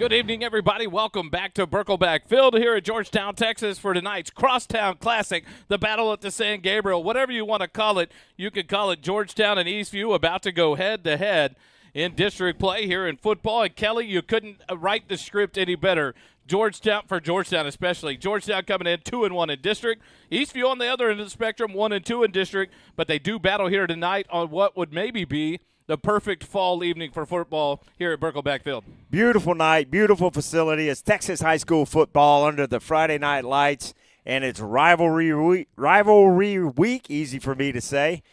Good evening, everybody. Welcome back to Birkelback Field here at Georgetown, Texas for tonight's Crosstown Classic, the Battle at the San Gabriel. Whatever you want to call it, you can call it Georgetown and Eastview about to go head-to-head in district play here in football. And, Kelly, you couldn't write the script any better. Georgetown, for Georgetown especially. Georgetown coming in 2-1 in district. Eastview on the other end of the spectrum, 1-2 in district. But they do battle here tonight on what would maybe be the perfect fall evening for football here at Birkelback Field. Beautiful night, beautiful facility. It's Texas high school football under the Friday night lights, and it's rivalry week, easy for me to say.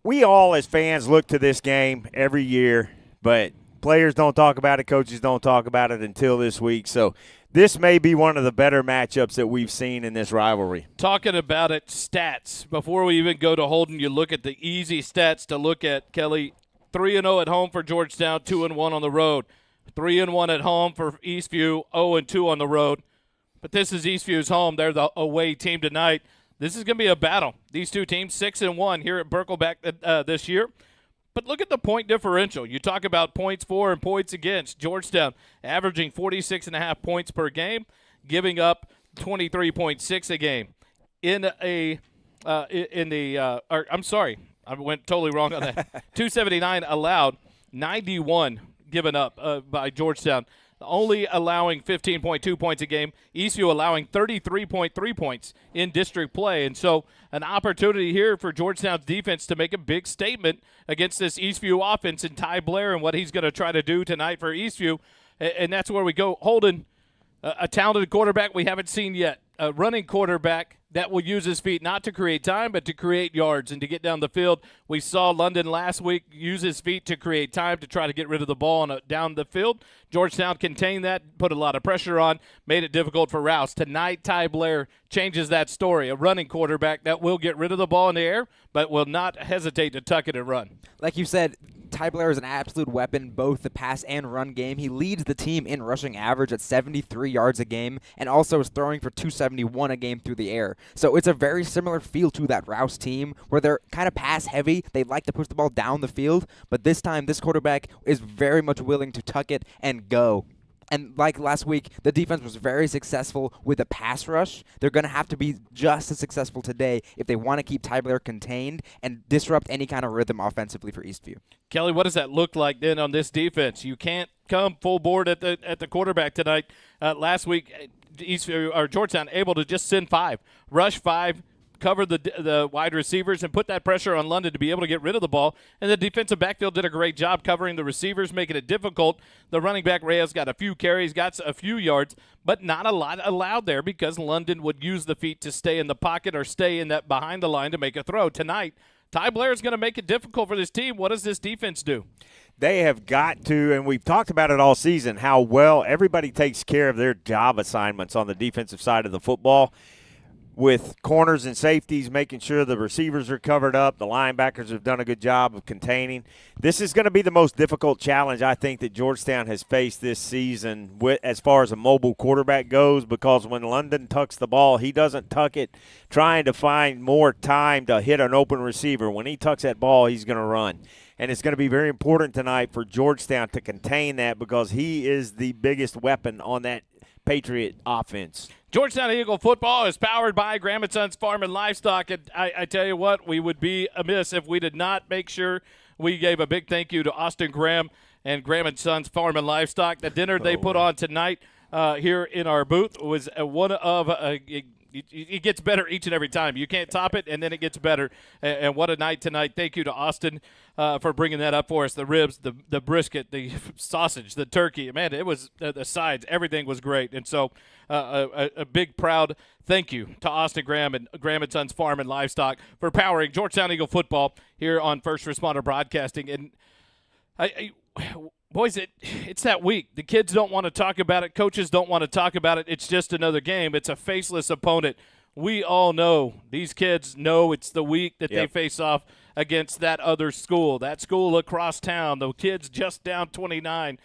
We all as fans look to this game every year, but players don't talk about it, coaches don't talk about it until this week. So this may be one of the better matchups that we've seen in this rivalry. Talking about it, stats. Before we even go to Holden, you look at the easy stats to look at, Kelly. 3-0 at home for Georgetown, 2-1 on the road. 3-1 at home for Eastview, 0-2 on the road. But this is Eastview's home. They're the away team tonight. This is going to be a battle. These two teams, 6-1 here at Birkelback this year. But look at the point differential. You talk about points for and points against. Georgetown averaging 46.5 points per game, giving up 23.6 a game. I went totally wrong on that. 279 allowed, 91 given up by Georgetown. Only allowing 15.2 points a game. Eastview allowing 33.3 points in district play. And so an opportunity here for Georgetown's defense to make a big statement against this Eastview offense and Ty Blair and what he's going to try to do tonight for Eastview. And that's where we go. Holden, a talented quarterback we haven't seen yet. A running quarterback that will use his feet not to create time but to create yards and to get down the field. We saw London last week use his feet to create time to try to get rid of the ball down the field. Georgetown contained that, put a lot of pressure on, made it difficult for Rouse. Tonight, Ty Blair changes that story. A running quarterback that will get rid of the ball in the air but will not hesitate to tuck it and run. Like you said, Ty Blair is an absolute weapon, both the pass and run game. He leads the team in rushing average at 73 yards a game and also is throwing for 271 a game through the air. So it's a very similar feel to that Rouse team where they're kind of pass heavy. They like to push the ball down the field, but this time this quarterback is very much willing to tuck it and go. And like last week, the defense was very successful with a pass rush. They're going to have to be just as successful today if they want to keep Ty Blair contained and disrupt any kind of rhythm offensively for Eastview. Kelly, what does that look like then on this defense? You can't come full board at the quarterback tonight. Last week, Eastview or Georgetown able to just send 5, rush 5, cover the wide receivers and put that pressure on London to be able to get rid of the ball. And the defensive backfield did a great job covering the receivers, making it difficult. The running back, Reyes, got a few carries, got a few yards, but not a lot allowed there because London would use the feet to stay in the pocket or stay in that behind the line to make a throw. Tonight, Ty Blair is going to make it difficult for this team. What does this defense do? They have got to, and we've talked about it all season, how well everybody takes care of their job assignments on the defensive side of the football, with corners and safeties, making sure the receivers are covered up. The linebackers have done a good job of containing. This is going to be the most difficult challenge, I think, that Georgetown has faced this season as far as a mobile quarterback goes, because when London tucks the ball, he doesn't tuck it trying to find more time to hit an open receiver. When he tucks that ball, he's going to run. And it's going to be very important tonight for Georgetown to contain that because he is the biggest weapon on that Patriot offense. Georgetown Eagle football is powered by Graham & Sons Farm and Livestock. And I tell you what, we would be amiss if we did not make sure we gave a big thank you to Austin Graham and Graham & Sons Farm and Livestock. The dinner they put on tonight here in our booth was one of it gets better each and every time. You can't top it, and then it gets better. And what a night tonight. Thank you to Austin for bringing that up for us. The ribs, the brisket, the sausage, the turkey. Man, it was the sides. Everything was great. And so a big, proud thank you to Austin Graham and Graham & Sons Farm and Livestock for powering Georgetown Eagle football here on First Responder Broadcasting. And boys, it's that week. The kids don't want to talk about it. Coaches don't want to talk about it. It's just another game. It's a faceless opponent. We all know, these kids know it's the week that they face off against that other school, that school across town, the kids just down 29.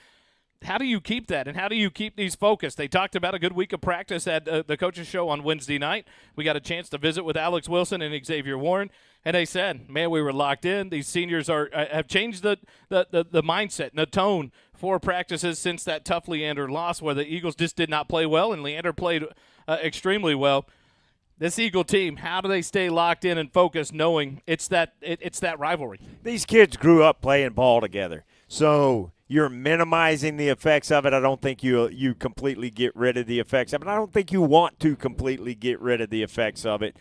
How do you keep that, and how do you keep these focused? They talked about a good week of practice at the coaches show on Wednesday night. We got a chance to visit with Alex Wilson and Xavier Warren. And they said, man, we were locked in. These seniors have changed the mindset and the tone for practices since that tough Leander loss where the Eagles just did not play well, and Leander played extremely well. This Eagle team, how do they stay locked in and focused knowing it's that rivalry? These kids grew up playing ball together. So you're minimizing the effects of it. I don't think you completely get rid of the effects of it. I don't think you want to completely get rid of the effects of it.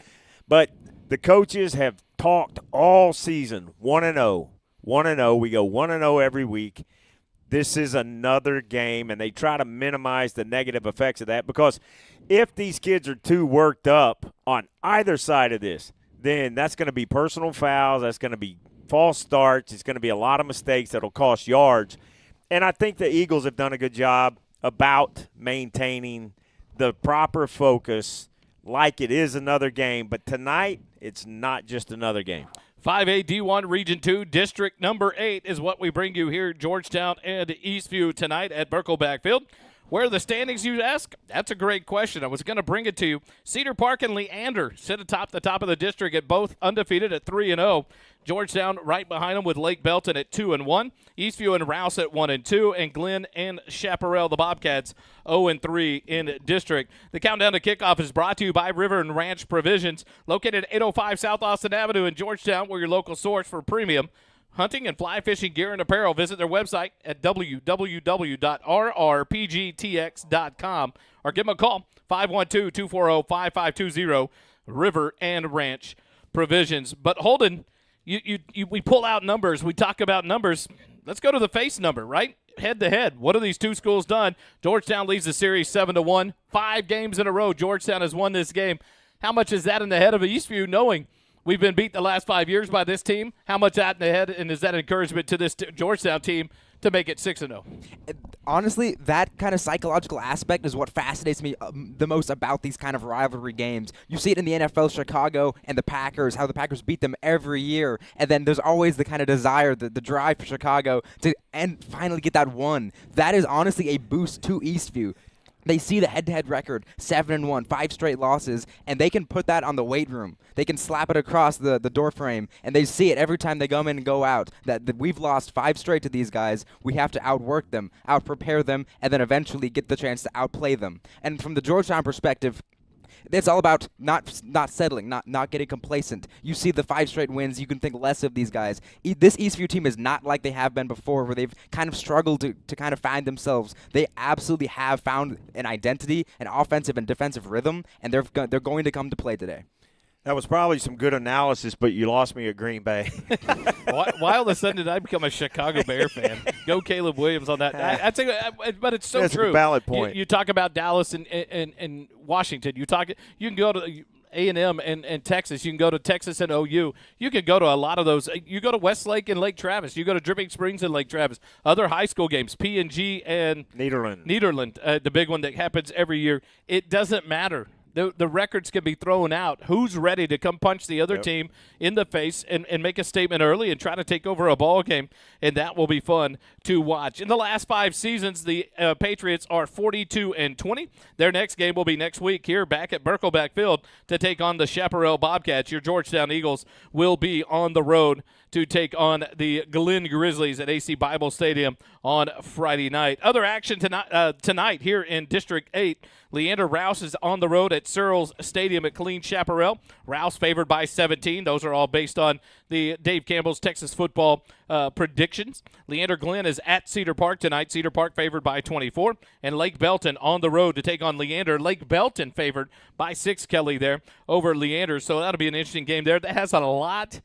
But the coaches have talked all season, 1-0. 1-0. We go 1-0 every week. This is another game, and they try to minimize the negative effects of that, because if these kids are too worked up on either side of this, then that's going to be personal fouls, that's going to be false starts, it's going to be a lot of mistakes that will cost yards. And I think the Eagles have done a good job about maintaining the proper focus like it is another game. But tonight, it's not just another game. 5A D1 Region 2 District number 8 is what we bring you here at Georgetown and Eastview tonight at Birkelbach Field. Where are the standings, you ask? That's a great question. I was going to bring it to you. Cedar Park and Leander sit atop the top of the district at both undefeated at 3-0. Georgetown right behind them with Lake Belton at 2-1. Eastview and Rouse at 1-2. And Glenn and Chaparral, the Bobcats, 0-3 in district. The countdown to kickoff is brought to you by River and Ranch Provisions, located at 805 South Austin Avenue in Georgetown. We're your local source for premium hunting and fly fishing gear and apparel. Visit their website at www.rrpgtx.com or give them a call, 512-240-5520, River and Ranch Provisions. But Holden, we pull out numbers. We talk about numbers. Let's go to the face number, right? Head-to-head. What have these two schools done? Georgetown leads the series 7-1. 5 games in a row, Georgetown has won this game. How much is that in the head of Eastview, knowing we've been beat the last 5 years by this team? How much that in the head, and is that encouragement to this Georgetown team to make it 6-0? Honestly, that kind of psychological aspect is what fascinates me the most about these kind of rivalry games. You see it in the NFL, Chicago and the Packers, how the Packers beat them every year, and then there's always the kind of desire, the drive for Chicago to finally get that one. That is honestly a boost to Eastview. They see the head-to-head record, 7-1, 5 straight losses, and they can put that on the weight room. They can slap it across the door frame, and they see it every time they come in and go out, that we've lost 5 straight to these guys. We have to outwork them, out-prepare them, and then eventually get the chance to outplay them. And from the Georgetown perspective, it's all about not settling, not getting complacent. You see the 5 straight wins, you can think less of these guys. This Eastview team is not like they have been before, where they've kind of struggled to kind of find themselves. They absolutely have found an identity, an offensive and defensive rhythm, and they're going to come to play today. That was probably some good analysis, but you lost me at Green Bay. Why all of a sudden did I become a Chicago Bear fan? Go Caleb Williams on that. But it's so That's true. a valid point. You talk about Dallas and Washington. You can go to A&M and Texas. You can go to Texas and OU. You can go to a lot of those. You go to Westlake and Lake Travis. You go to Dripping Springs and Lake Travis. Other high school games, P&G and Nederland, the big one that happens every year. It doesn't matter. The records can be thrown out. Who's ready to come punch the other team in the face and make a statement early and try to take over a ball game? And that will be fun to watch. In the last 5 seasons, the Patriots are 42-20. Their next game will be next week here back at Birkelbach Field to take on the Chaparral Bobcats. Your Georgetown Eagles will be on the road to take on the Glen Grizzlies at AC Bible Stadium on Friday night. Other action tonight here in District 8. Leander Rouse is on the road at Searles Stadium at Killeen Chaparral. Rouse favored by 17. Those are all based on the Dave Campbell's Texas football predictions. Leander Glen is at Cedar Park tonight. Cedar Park favored by 24. And Lake Belton on the road to take on Leander. Lake Belton favored by 6, Kelly, there over Leander. So that'll be an interesting game there. That has a lot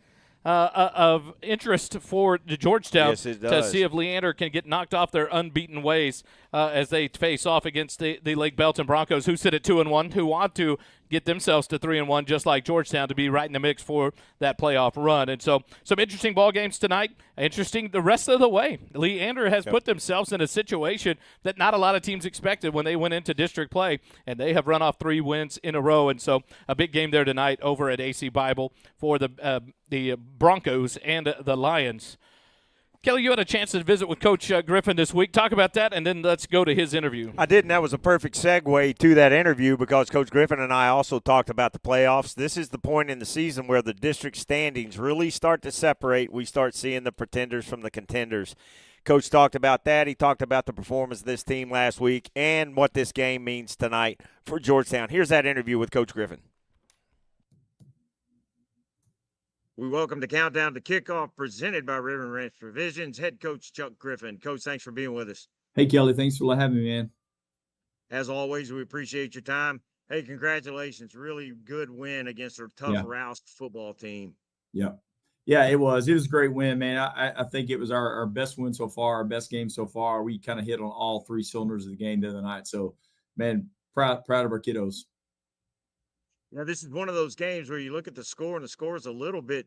of interest for the Georgetown to see if Leander can get knocked off their unbeaten ways as they face off against the Lake Belton Broncos, who sit at 2-1, who want to get themselves to 3-1, just like Georgetown, to be right in the mix for that playoff run. And so some interesting ball games tonight. Interesting the rest of the way. Leander has put themselves in a situation that not a lot of teams expected when they went into district play, and they have run off 3 wins in a row. And so a big game there tonight over at AC Bible for the Broncos and the Lions. Kelly, you had a chance to visit with Coach Griffin this week. Talk about that, and then let's go to his interview. I did, and that was a perfect segue to that interview because Coach Griffin and I also talked about the playoffs. This is the point in the season where the district standings really start to separate. We start seeing the pretenders from the contenders. Coach talked about that. He talked about the performance of this team last week and what this game means tonight for Georgetown. Here's that interview with Coach Griffin. We welcome the Countdown to Kickoff presented by River Ranch Provisions. Head coach Chuck Griffin. Coach, thanks for being with us. Hey, Kelly, thanks for having me, man. As always, we appreciate your time. Hey, congratulations. Really good win against a tough Rouse football team. Yeah, it was. It was a great win, man. I think it was our best win so far, our best game so far. We kind of hit on all three cylinders of the game the other night. So, man, proud of our kiddos. Now, this is one of those games where you look at the score, and the score is a little bit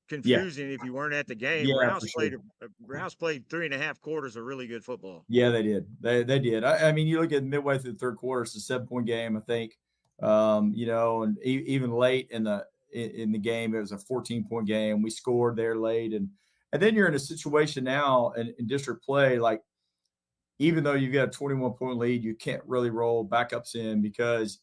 confusing if you weren't at the game. Yeah, Rouse played 3.5 quarters of really good football. Yeah, they did. They did. I mean, you look at midway through the third quarter, it's a 7-point game, I think. And even late in the game, it was a 14-point game. We scored there late, and then you're in a situation now in district play, like even though you've got a 21-point lead, you can't really roll backups in because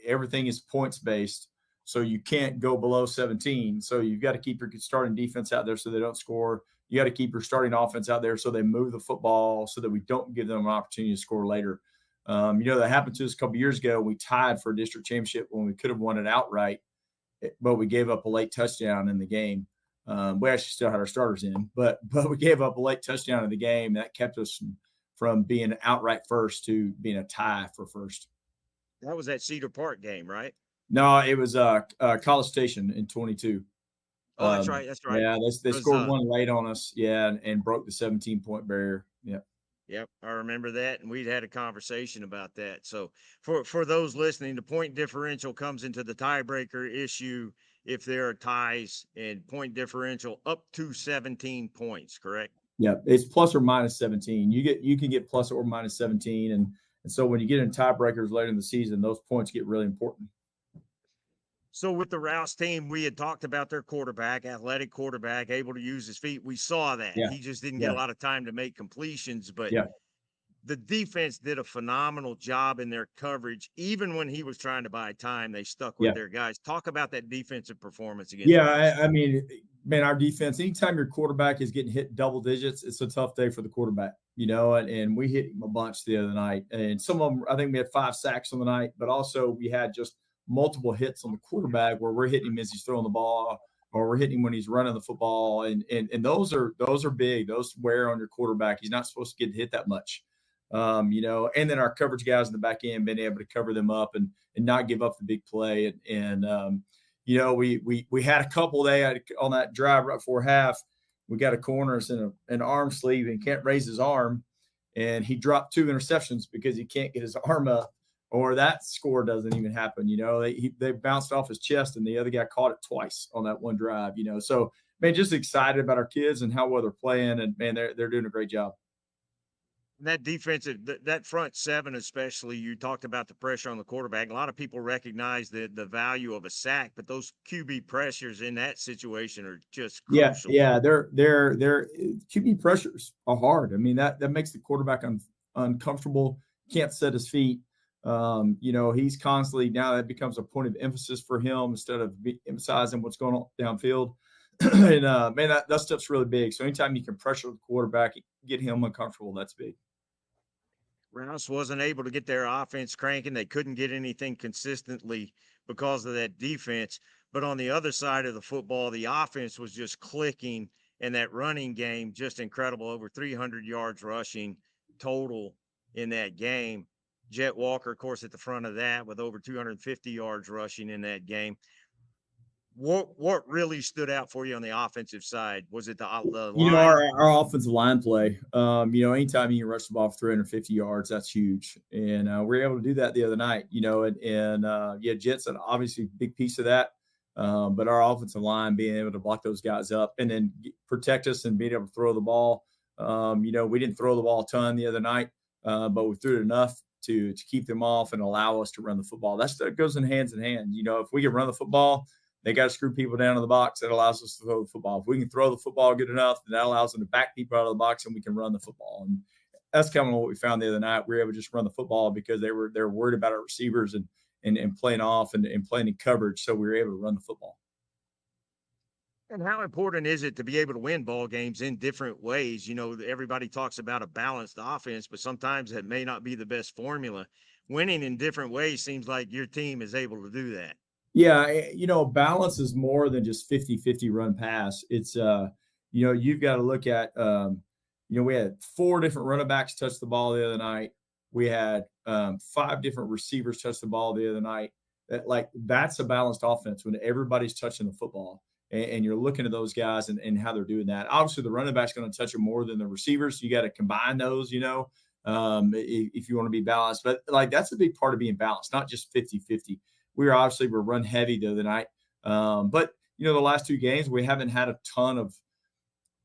everything is points based. So you can't go below 17. So you've got to keep your starting defense out there so they don't score. You got to keep your starting offense out there so they move the football so that we don't give them an opportunity to score later. That happened to us a couple of years ago. We tied for a district championship when we could have won it outright, but we gave up a late touchdown in the game. We actually still had our starters in, but we gave up a late touchdown in the game. That kept us from being outright first to being a tie for first. That was that Cedar Park game, right? No, it was College Station in 22. Oh, that's right. That's right. Yeah, they scored one late on us. Yeah, and broke the 17-point barrier. Yeah. Yep, I remember that, and we'd had a conversation about that. So for those listening, the point differential comes into the tiebreaker issue if there are ties, and point differential up to 17 points, correct? Yeah, it's plus or minus 17. You can get plus or minus 17, and so when you get in tiebreakers later in the season, those points get really important. So with the Rouse team, we had talked about their quarterback, athletic quarterback, able to use his feet. We saw that. Yeah. He just didn't get a lot of time to make completions, but the defense did a phenomenal job in their coverage. Even when he was trying to buy time, they stuck with their guys. Talk about that defensive performance against Rouse. I mean, man, our defense, anytime your quarterback is getting hit double digits, it's a tough day for the quarterback, and we hit him a bunch the other night. And some of them, I think we had 5 sacks on the night, but also we had just multiple hits on the quarterback where we're hitting him as he's throwing the ball or we're hitting him when he's running the football. And those are big. Those wear on your quarterback. He's not supposed to get hit that much. And then our coverage guys in the back end being able to cover them up and not give up the big play. We had a couple there on that drive right before half. We got a corner in an arm sleeve and can't raise his arm. And he dropped 2 interceptions because he can't get his arm up. Or that score doesn't even happen. They bounced off his chest and the other guy caught it twice on that one drive. So man, just excited about our kids and how well they're playing, and man, they're doing a great job. That defensive, that front 7 especially, you talked about the pressure on the quarterback. A lot of people recognize the value of a sack, but those QB pressures in that situation are just crucial. Yeah, they're QB pressures are hard. I mean, that makes the quarterback uncomfortable. Can't set his feet. He's constantly, now that becomes a point of emphasis for him instead of emphasizing what's going on downfield. And man, that stuff's really big. So anytime you can pressure the quarterback, get him uncomfortable, that's big. Rouse wasn't able to get their offense cranking. They couldn't get anything consistently because of that defense. But on the other side of the football, the offense was just clicking, and that running game, just incredible. Over 300 yards rushing total in that game. Jet Walker, of course, at the front of that with over 250 yards rushing in that game. What really stood out for you on the offensive side? Was it the line? Our offensive line play. Anytime you can rush the ball for 350 yards, that's huge. And we were able to do that the other night, Jet's an obviously big piece of that. But our offensive line being able to block those guys up and then protect us and being able to throw the ball. We didn't throw the ball a ton the other night, but we threw it enough to keep them off and allow us to run the football. That goes in hand. If we can run the football, they got to screw people down in the box. That allows us to throw the football. If we can throw the football good enough, then that allows them to back people out of the box and we can run the football. And that's kind of what we found the other night. We were able to just run the football because they were worried about our receivers and playing off and playing in coverage. So we were able to run the football. And how important is it to be able to win ball games in different ways? Everybody talks about a balanced offense, but sometimes that may not be the best formula. Winning in different ways seems like your team is able to do that. Yeah, balance is more than just 50-50 run pass. It's you've got to look at we had 4 different running backs touch the ball the other night. We had 5 different receivers touch the ball the other night. That's a balanced offense when everybody's touching the football. And you're looking at those guys and how they're doing that. Obviously, the running back's going to touch it more than the receivers. You got to combine those, if you want to be balanced. But, that's a big part of being balanced, not just 50-50. We're run heavy the other night. But, the last 2 games, we haven't had a ton of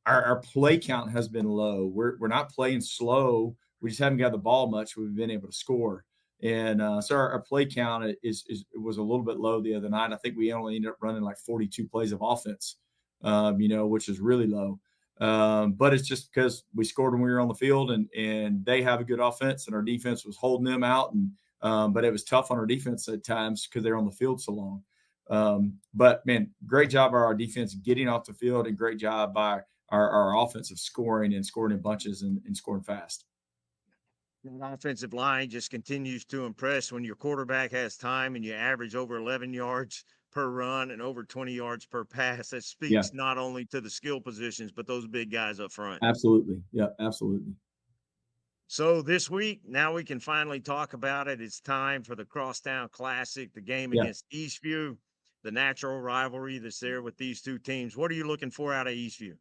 our play count has been low. We're not playing slow. We just haven't got the ball much. We've been able to score. And so our play count was a little bit low the other night. I think we only ended up running 42 plays of offense, which is really low. But it's just because we scored when we were on the field and they have a good offense and our defense was holding them out. And but it was tough on our defense at times because they're on the field so long. But, man, great job by our defense getting off the field and great job by our offensive scoring and scoring in bunches and scoring fast. The offensive line just continues to impress when your quarterback has time and you average over 11 yards per run and over 20 yards per pass. That speaks not only to the skill positions, but those big guys up front. Absolutely. Yeah, absolutely. So this week, now we can finally talk about it. It's time for the Crosstown Classic, the game against Eastview, the natural rivalry that's there with these 2 teams. What are you looking for out of Eastview?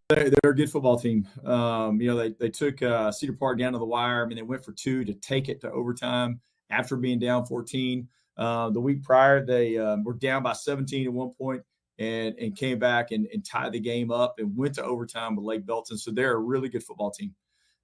They're a good football team. They took Cedar Park down to the wire. I mean, they went for 2 to take it to overtime after being down 14. The week prior, they were down by 17 at one point and came back and tied the game up and went to overtime with Lake Belton. So they're a really good football team.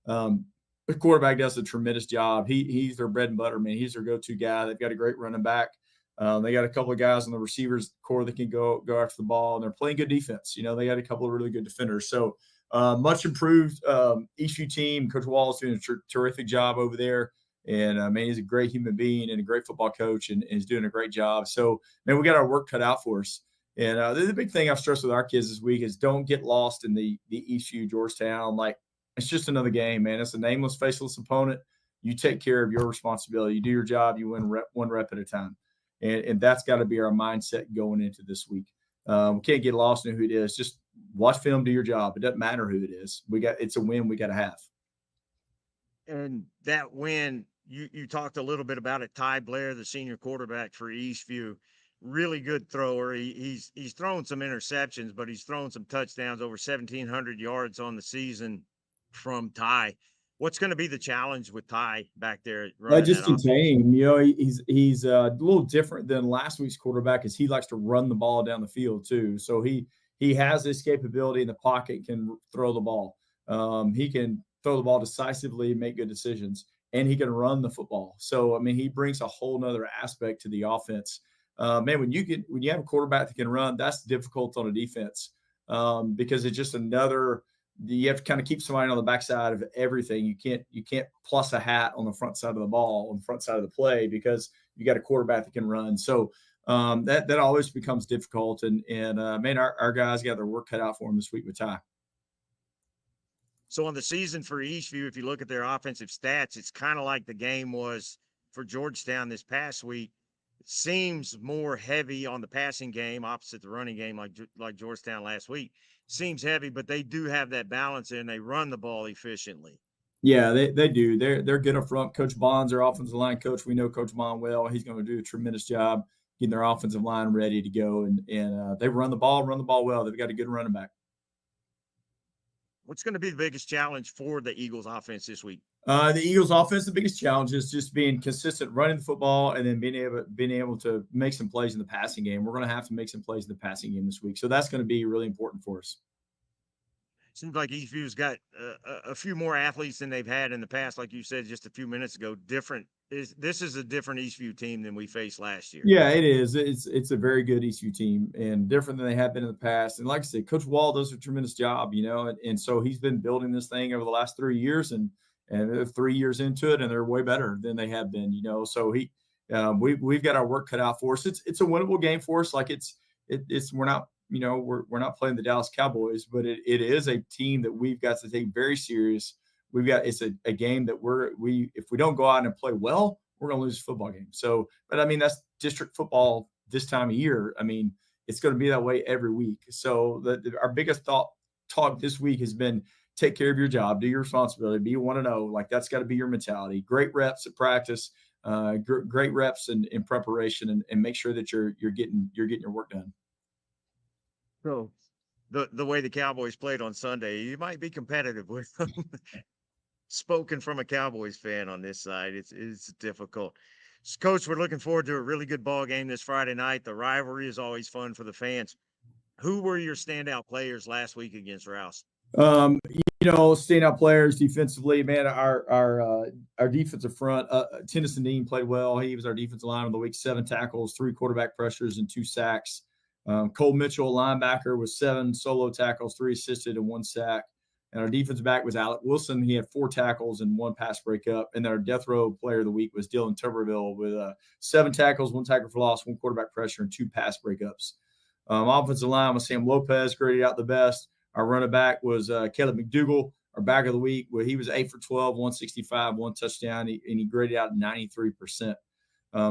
The quarterback does a tremendous job. He's their bread and butter, man. He's their go-to guy. They've got a great running back. They got a couple of guys on the receivers core that can go after the ball, and they're playing good defense. They got a couple of really good defenders. So much improved Eastview team. Coach Wall's doing a terrific job over there. And, man, he's a great human being and a great football coach and is doing a great job. So, man, we got our work cut out for us. And the big thing I've stressed with our kids this week is don't get lost in the Eastview Georgetown. It's just another game, man. It's a nameless, faceless opponent. You take care of your responsibility. You do your job. You win one rep at a time. And that's got to be our mindset going into this week. We can't get lost in who it is. Just watch film, do your job. It doesn't matter who it is. It's a win we got to have. And that win, you talked a little bit about it. Ty Blair, the senior quarterback for Eastview, really good thrower. He's thrown some interceptions, but he's thrown some touchdowns, over 1,700 yards on the season from Ty. What's going to be the challenge with Ty back there? Just contain him. He's a little different than last week's quarterback because he likes to run the ball down the field too. So he has this capability in the pocket, can throw the ball. He can throw the ball decisively, make good decisions, and he can run the football. So, I mean, he brings a whole nother aspect to the offense. Man, when you have a quarterback that can run, that's difficult on a defense because it's just you have to kind of keep somebody on the backside of everything. You can't plus a hat on the front side of the ball, on the front side of the play, because you got a quarterback that can run. So that always becomes difficult. And man, our guys got their work cut out for them this week with Ty. So on the season for Eastview, if you look at their offensive stats, it's kind of like the game was for Georgetown this past week. It seems more heavy on the passing game, opposite the running game, like Georgetown last week. Seems heavy, but they do have that balance and they run the ball efficiently. Yeah, they do. They're good up front. Coach Bond's their offensive line coach. We know Coach Bond well. He's going to do a tremendous job getting their offensive line ready to go. And they run the ball well. They've got a good running back. What's going to be the biggest challenge for the Eagles offense this week? The Eagles offense, the biggest challenge is just being consistent, running the football, and then being able to make some plays in the passing game. We're going to have to make some plays in the passing game this week. So that's going to be really important for us. seems like Eastview's got a few more athletes than they've had in the past. Like you said just a few minutes ago, this is a different Eastview team than we faced last year. Yeah, it is. It's a very good Eastview team and different than they have been in the past. And like I said, Coach Wall does a tremendous job, and so he's been building this thing over the last 3 years, and they're 3 years into it, and they're way better than they have been, So we've got our work cut out for us. It's a winnable game for us. Like we're not, we're not playing the Dallas Cowboys, but it is a team that we've got to take very serious. It's a game that if we don't go out and play well, we're going to lose a football game. So, but I mean, that's district football this time of year. I mean, it's going to be that way every week. So our biggest talk this week has been take care of your job, do your responsibility, be 1-0. Like that's got to be your mentality. Great reps at practice, great reps in preparation, and make sure that you're getting your work done. So the way the Cowboys played on Sunday, you might be competitive with them. Spoken from a Cowboys fan on this side, it's difficult. Coach, we're looking forward to a really good ball game this Friday night. The rivalry is always fun for the fans. Who were your standout players last week against Rouse? Standout players defensively, man. Our defensive front, Tennyson Dean played well. He was our defensive lineman of the week, 7 tackles, 3 quarterback pressures, and 2 sacks. Cole Mitchell, linebacker, with 7 solo tackles, 3 assisted, and 1 sack. And our defensive back was Alec Wilson. He had 4 tackles and 1 pass breakup. And our death row player of the week was Dylan Tuberville with 7 tackles, 1 tackle for loss, 1 quarterback pressure, and 2 pass breakups. Offensive line was Sam Lopez, graded out the best. Our running back was Caleb McDougal. Our back of the week, he was 8 for 12, 165, 1 touchdown, and he graded out 93%.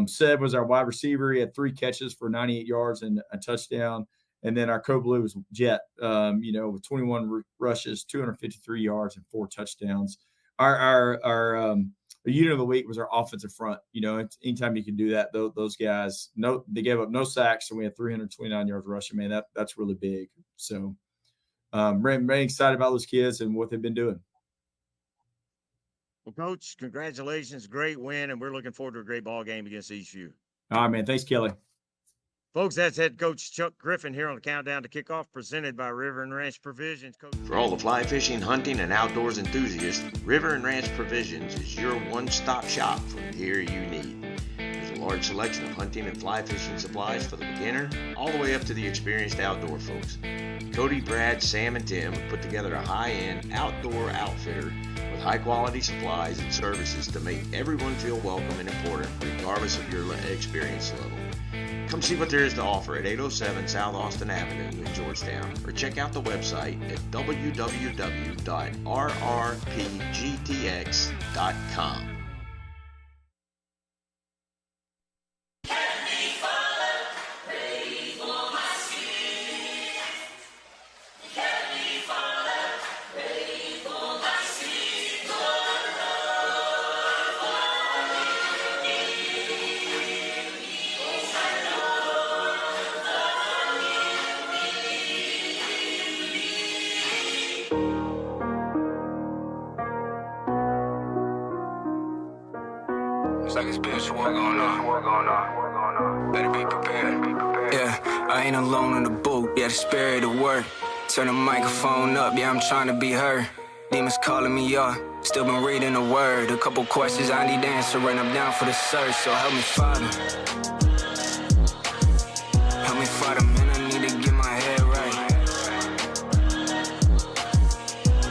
Seb was our wide receiver. He had 3 catches for 98 yards and a touchdown. And then our code blue was Jet, with 21 rushes, 253 yards, and 4 touchdowns. Our unit of the week was our offensive front. Anytime you can do that, those guys, they gave up no sacks, and we had 329 yards rushing. Man, that's really big. So, very excited about those kids and what they've been doing. Well, Coach, congratulations. Great win, and we're looking forward to a great ball game against Eastview. All right, man. Thanks, Kelly. Folks, that's head coach Chuck Griffin here on the Countdown to Kickoff, presented by River and Ranch Provisions. For all the fly fishing, hunting, and outdoors enthusiasts, River and Ranch Provisions is your one-stop shop for the gear you need. There's a large selection of hunting and fly fishing supplies for the beginner, all the way up to the experienced outdoor folks. Cody, Brad, Sam, and Tim have put together a high-end outdoor outfitter with high-quality supplies and services to make everyone feel welcome and important, regardless of your experience level. Come see what there is to offer at 807 South Austin Avenue in Georgetown, or check out the website at www.rrpgtx.com. It's like it's spiritual work going on. Better be prepared. Yeah, I ain't alone in the booth. Yeah, the spirit of work. Turn the microphone up. Yeah, I'm trying to be heard. Demons calling me up. Still been reading the word. A couple questions I need answering. I'm down for the search. So help me, Father. Help me, Father, man. I need to get my head right.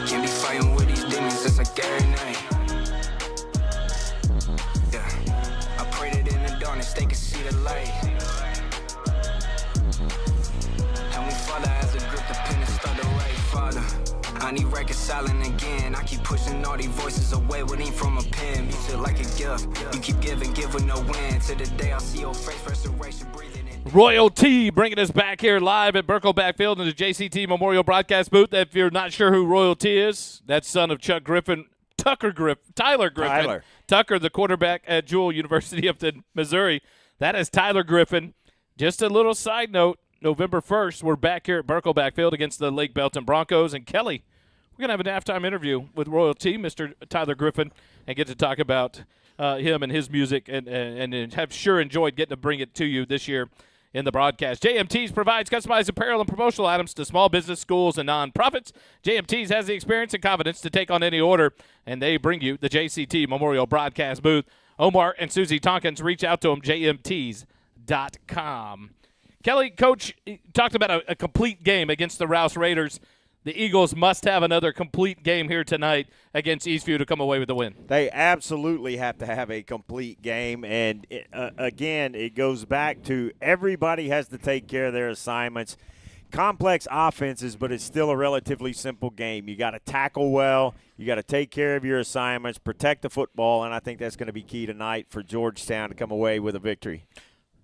Can't be fighting with these demons. It's like every night. They can see the light. Help me, Father, as a grip the pen and start the right, Father. I need reconciling again. I keep pushing all these voices away with ink from a pen. You feel like a gift. You keep giving with no wind. To the day I see your face, restoration breathing in. Royalty bringing us back here live at Burkle Field in the JCT Memorial Broadcast booth. If you're not sure who Royalty is, that's son of Tyler Griffin. Tucker, the quarterback at Jewell University of Missouri. That is Tyler Griffin. Just a little side note, November 1st, we're back here at Burkle Field against the Lake Belton Broncos. And Kelly, we're going to have an halftime interview with Royalty, Mr. Tyler Griffin, and get to talk about him and his music and have sure enjoyed getting to bring it to you this year in the broadcast. JMT's provides customized apparel and promotional items to small business, schools, and nonprofits. JMT's has the experience and confidence to take on any order, and they bring you the JCT Memorial Broadcast booth. Omar and Susie Tompkins, reach out to them, jmts.com. Kelly, Coach talked about a complete game against the Rouse Raiders. The Eagles must have another complete game here tonight against Eastview to come away with the win. They absolutely have to have a complete game. And, again, it goes back to everybody has to take care of their assignments. Complex offenses, but it's still a relatively simple game. You got to tackle well. You got to take care of your assignments, protect the football, and I think that's going to be key tonight for Georgetown to come away with a victory.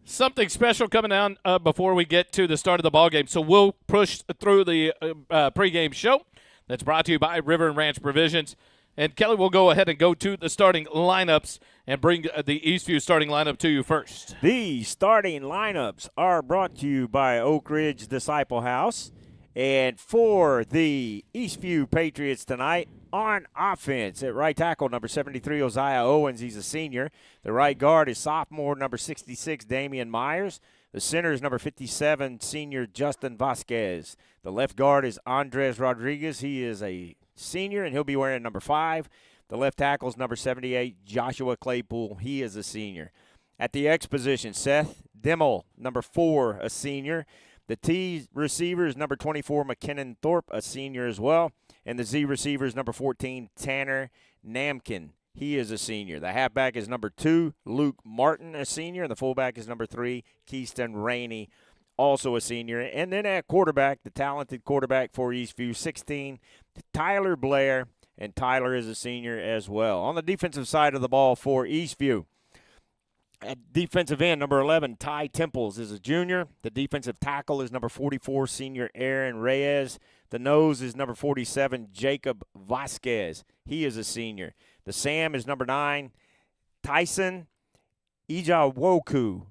Something special coming down before we get to the start of the ball game. So we'll push through the pregame show that's brought to you by River and Ranch Provisions. And, Kelly, we'll go ahead and go to the starting lineups and bring the Eastview starting lineup to you first. The starting lineups are brought to you by Oak Ridge Disciple House. And for the Eastview Patriots tonight, on offense at right tackle, number 73, Uzziah Owens. He's a senior. The right guard is sophomore, number 66, Damian Myers. The center is number 57, senior Justin Vasquez. The left guard is Andres Rodriguez. He is a senior, and he'll be wearing number 5. The left tackle is number 78, Joshua Claypool. He is a senior. At the X position, Seth Dimmel, number 4, a senior. The T receiver is number 24, McKinnon Thorpe, a senior as well. And the Z receiver is number 14, Tanner Namkin. He is a senior. The halfback is number 2, Luke Martin, a senior. And the fullback is number 3, Keyston Rainey, also a senior. And then at quarterback, the talented quarterback for Eastview, 16, Tyler Blair. And Tyler is a senior as well. On the defensive side of the ball for Eastview, at defensive end, number 11, Ty Temples is a junior. The defensive tackle is number 44, senior Aaron Reyes. The nose is number 47, Jacob Vasquez. He is a senior. The Sam is number 9, Tyson Ijawoko,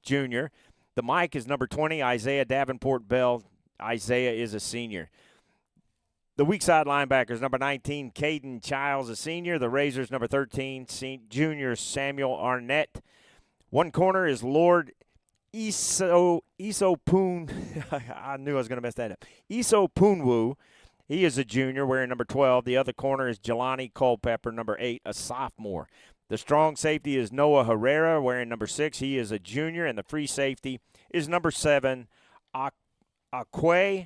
junior. The Mike is number 20, Isaiah Davenport Bell. Isaiah is a senior. The weak side linebackers, number 19, Caden Childs, a senior. The Razors, number 13, junior Samuel Arnett. One corner is Lord Isopoon. I knew I was going to mess that up. Isopoonwu. He is a junior, wearing number 12. The other corner is Jelani Culpepper, number 8, a sophomore. The strong safety is Noah Herrera, wearing number 6. He is a junior. And the free safety is number 7, Aquavius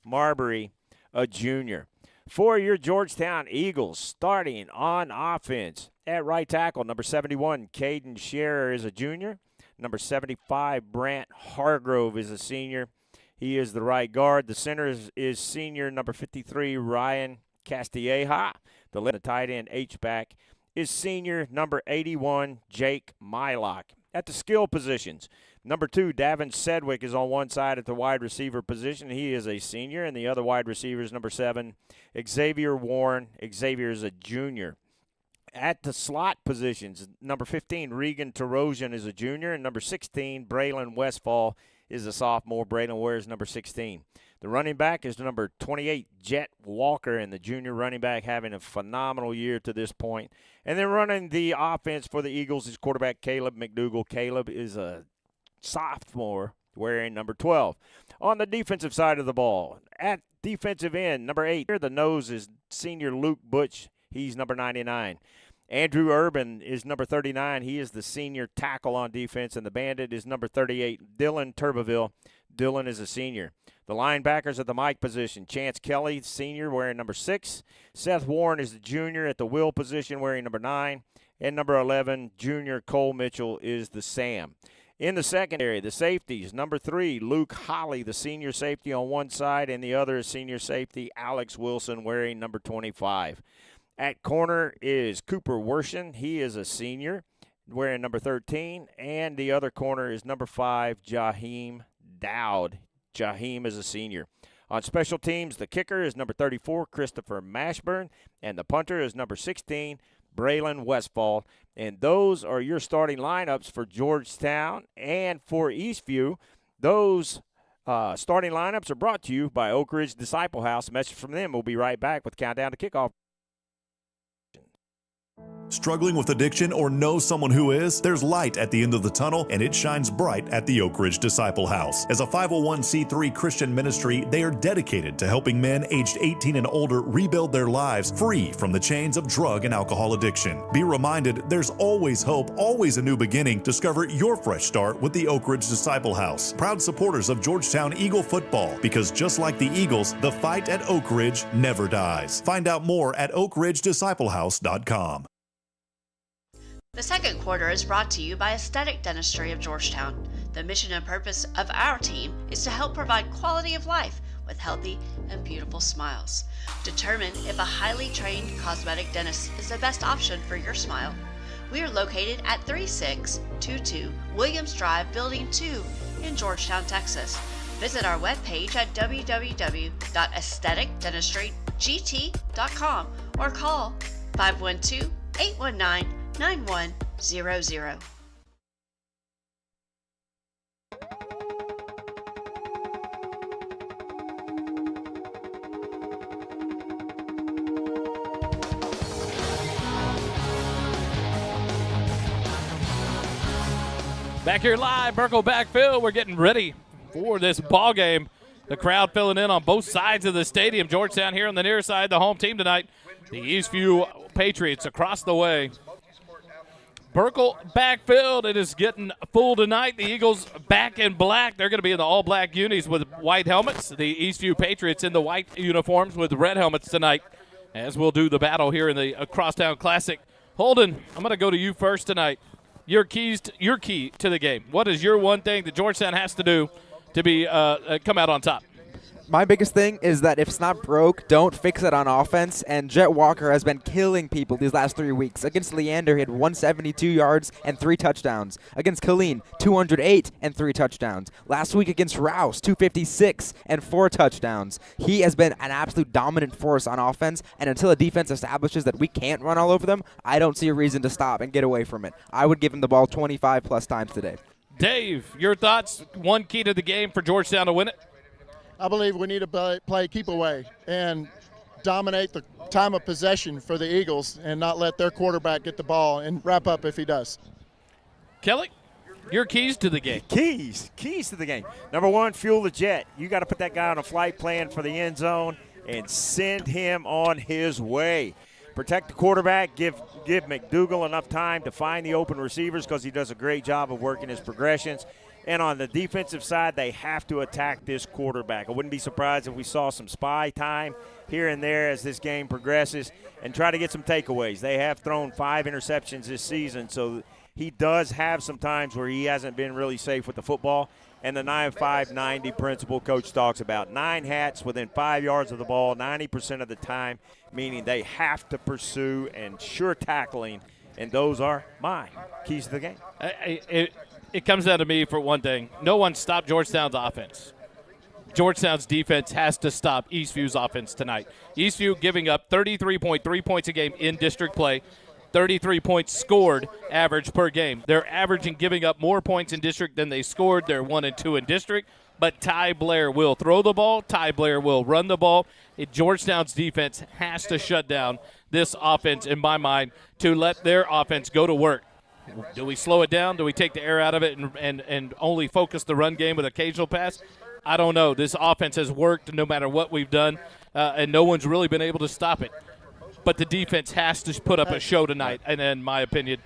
Marbury, a junior. For your Georgetown Eagles, starting on offense at right tackle, number 71, Caden Scherer is a junior. Number 75, Brant Hargrove is a senior. He is the right guard. The center is senior, number 53, Ryan Castilleja. The tight end H-back is senior, number 81, Jake Mylock. At the skill positions, number 2, Davin Sedgwick is on one side at the wide receiver position. He is a senior, and the other wide receiver is number 7, Xavier Warren. Xavier is a junior. At the slot positions, number 15, Regan Tarosian is a junior, and number 16, Braylon Westfall is a sophomore. Braylon wears number 16. The running back is number 28, Jet Walker, and the junior running back having a phenomenal year to this point. And then running the offense for the Eagles is quarterback Caleb McDougal. Caleb is a sophomore wearing number 12. On the defensive side of the ball, at defensive end, number 8, the nose is senior Luke Butch. He's number 99. Andrew Urban is number 39. He is the senior tackle on defense. And the bandit is number 38, Dylan Turbeville. Dylan is a senior. The linebackers at the Mike position, Chance Kelly, senior, wearing number 6. Seth Warren is the junior at the will position, wearing number 9. And number 11, junior Cole Mitchell, is the Sam. In the secondary, the safeties, number 3, Luke Holly, the senior safety on one side, and the other is senior safety Alex Wilson, wearing number 25. At corner is Cooper Wershen. He is a senior, wearing number 13. And the other corner is number 5, Jaheim Dowd. Jaheim is a senior. On special teams, the kicker is number 34, Christopher Mashburn. And the punter is number 16, Braylon Westfall. And those are your starting lineups for Georgetown and for Eastview. Those starting lineups are brought to you by Oak Ridge Disciple House. A message from them. We'll be right back with Countdown to Kickoff. Struggling with addiction or know someone who is? There's light at the end of the tunnel, and it shines bright at the Oak Ridge Disciple House. As a 501c3 Christian ministry, they are dedicated to helping men aged 18 and older rebuild their lives free from the chains of drug and alcohol addiction. Be reminded there's always hope, always a new beginning. Discover your fresh start with the Oak Ridge Disciple House. Proud supporters of Georgetown Eagle football, because just like the Eagles, the fight at Oak Ridge never dies. Find out more at oakridgedisciplehouse.com. The second quarter is brought to you by Aesthetic Dentistry of Georgetown. The mission and purpose of our team is to help provide quality of life with healthy and beautiful smiles. Determine if a highly trained cosmetic dentist is the best option for your smile. We are located at 3622 Williams Drive, Building 2 in Georgetown, Texas. Visit our webpage at www.aestheticdentistrygt.com or call 512-819-9100. Back here live, Burkle backfield. We're getting ready for this ball game. The crowd filling in on both sides of the stadium. Georgetown here on the near side, the home team tonight. The Eastview Patriots across the way. Burkle backfield. It is getting full tonight. The Eagles back in black. They're going to be in the all-black unis with white helmets. The Eastview Patriots in the white uniforms with red helmets tonight, as we'll do the battle here in the Crosstown Classic. Holden, I'm going to go to you first tonight. Your key to the game. What is your one thing that Georgetown has to do to be come out on top? My biggest thing is that if it's not broke, don't fix it on offense. And Jet Walker has been killing people these last 3 weeks. Against Leander, he had 172 yards and 3 touchdowns. Against Colleen, 208 and 3 touchdowns. Last week against Rouse, 256 and 4 touchdowns. He has been an absolute dominant force on offense. And until a defense establishes that we can't run all over them, I don't see a reason to stop and get away from it. I would give him the ball 25 plus times today. Dave, your thoughts? One key to the game for Georgetown to win it? I believe we need to play keep away and dominate the time of possession for the Eagles and not let their quarterback get the ball and wrap up if he does. Kelly, your keys to the game. Keys to the game. Number one, fuel the jet. You got to put that guy on a flight plan for the end zone and send him on his way. Protect the quarterback. Give McDougal enough time to find the open receivers, because he does a great job of working his progressions. And on the defensive side, they have to attack this quarterback. I wouldn't be surprised if we saw some spy time here and there as this game progresses, and try to get some takeaways. They have thrown 5 interceptions this season, so he does have some times where he hasn't been really safe with the football. And the 9-5-90 principle Coach talks about. 9 hats within 5 yards of the ball 90% of the time, meaning they have to pursue and sure tackling, and those are my keys to the game. It comes down to me for one thing. No one stopped Georgetown's offense. Georgetown's defense has to stop Eastview's offense tonight. Eastview giving up 33.3 points a game in district play, 33 points scored average per game. They're averaging giving up more points in district than they scored. They're 1-2 in district. But Ty Blair will throw the ball. Ty Blair will run the ball. Georgetown's defense has to shut down this offense, in my mind, to let their offense go to work. Do we slow it down? Do we take the air out of it and only focus the run game with occasional pass? I don't know. This offense has worked no matter what we've done, and no one's really been able to stop it. But the defense has to put up a show tonight, and in my opinion,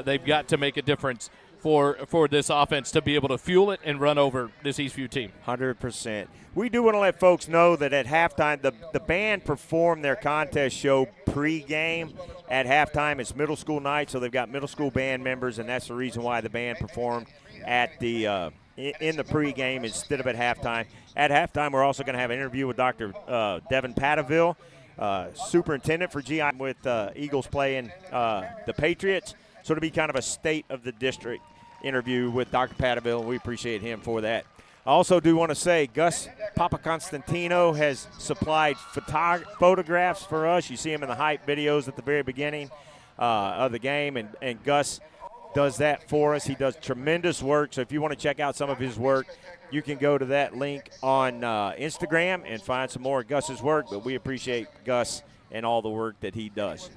they've got to make a difference for this offense to be able to fuel it and run over this Eastview team. 100%. We do want to let folks know that at halftime, the band performed their contest show pre-game. At halftime, it's middle school night, so they've got middle school band members, and that's the reason why the band performed at the in the pre-game instead of at halftime. At halftime, we're also going to have an interview with Dr. Devin Pataville, superintendent for GI, with Eagles playing the Patriots. So it'll be kind of a state of the district interview with Dr. Pataville, and we appreciate him for that. I also do want to say Gus Papaconstantino has supplied photographs for us. You see him in the hype videos at the very beginning of the game, and Gus does that for us. He does tremendous work, so if you want to check out some of his work, you can go to that link on Instagram and find some more of Gus's work, but we appreciate Gus and all the work that he does.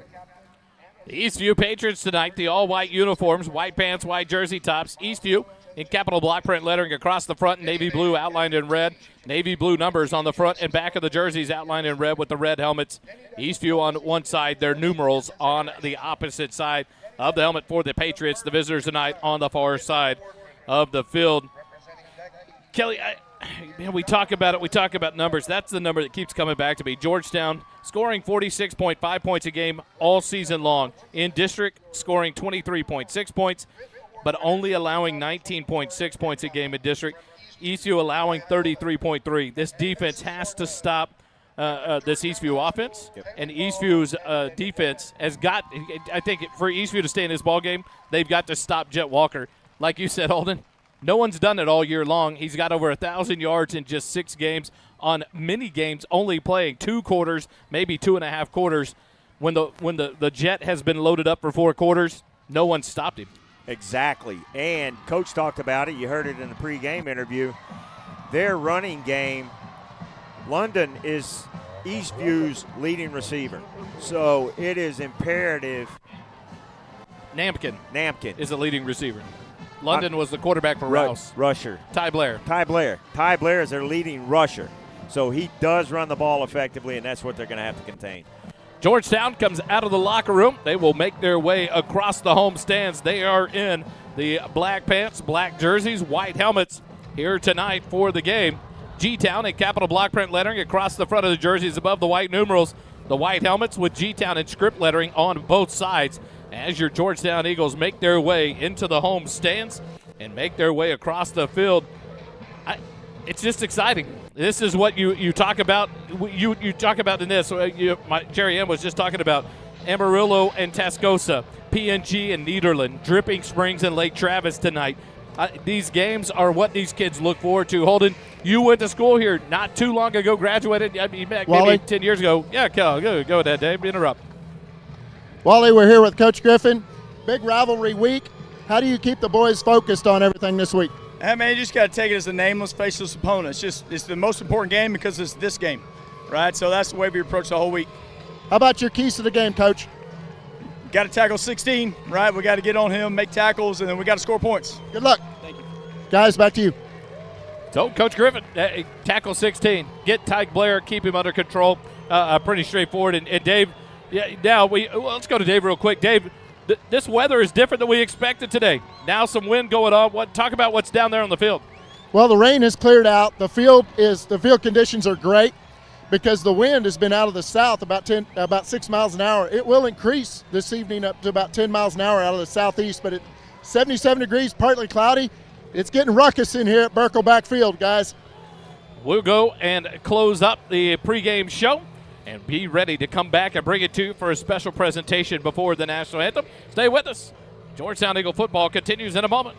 The Eastview Patriots tonight, the all-white uniforms, white pants, white jersey tops. Eastview in capital block print lettering across the front, navy blue outlined in red. Navy blue numbers on the front and back of the jerseys outlined in red with the red helmets. Eastview on one side, their numerals on the opposite side of the helmet for the Patriots. The visitors tonight on the far side of the field. Kelly, we talk about it. We talk about numbers. That's the number that keeps coming back to me. Georgetown scoring 46.5 points a game all season long. In district, scoring 23.6 points, but only allowing 19.6 points a game in district. Eastview allowing 33.3. This defense has to stop this Eastview offense, and Eastview's defense has got, I think, for Eastview to stay in this ball game, they've got to stop Jet Walker. Like you said, Holden, no one's done it all year long. He's got over 1,000 yards in just 6 games on many games, only playing 2 quarters, maybe 2.5 quarters. When the Jet has been loaded up for 4 quarters, no one stopped him. Exactly. And Coach talked about it. You heard it in the pregame interview. Their running game, London is Eastview's leading receiver. So it is imperative. Nampkin is the leading receiver. London was the quarterback for Rouse. Rusher. Ty Blair. Ty Blair is their leading rusher. So he does run the ball effectively, and that's what they're going to have to contain. Georgetown comes out of the locker room. They will make their way across the home stands. They are in the black pants, black jerseys, white helmets here tonight for the game. G-Town in capital block print lettering across the front of the jerseys above the white numerals. The white helmets with G-Town in script lettering on both sides as your Georgetown Eagles make their way into the home stands and make their way across the field. It's just exciting. This is what you talk about. You talk about in this. Jerry M was just talking about Amarillo and Tascosa, PNG and Nederland, Dripping Springs and Lake Travis tonight. These games are what these kids look forward to. Holden, you went to school here not too long ago, graduated maybe 10 years ago. Yeah, go ahead, Dave. Interrupt. Wally, we're here with Coach Griffin. Big rivalry week. How do you keep the boys focused on everything this week? Hey, man, you just got to take it as a nameless, faceless opponent. It's the most important game because it's this game, right? So that's the way we approach the whole week. How about your keys to the game, Coach? Got to tackle 16, right? We got to get on him, make tackles, and then we got to score points. Good luck. Thank you. Guys, back to you. So, Coach Griffin, tackle 16. Get Tyke Blair, keep him under control. Pretty straightforward. And Dave, now let's go to Dave real quick. Dave, this weather is different than we expected today. Now some wind going on. Talk about what's down there on the field. Well, the rain has cleared out. The field conditions are great because the wind has been out of the south about 6 miles an hour. It will increase this evening up to about 10 miles an hour out of the southeast, but at 77 degrees, partly cloudy. It's getting ruckus in here at Berkelback Field, guys. We'll go and close up the pregame show and be ready to come back and bring it to you for a special presentation before the national anthem. Stay with us. Georgetown Eagle football continues in a moment.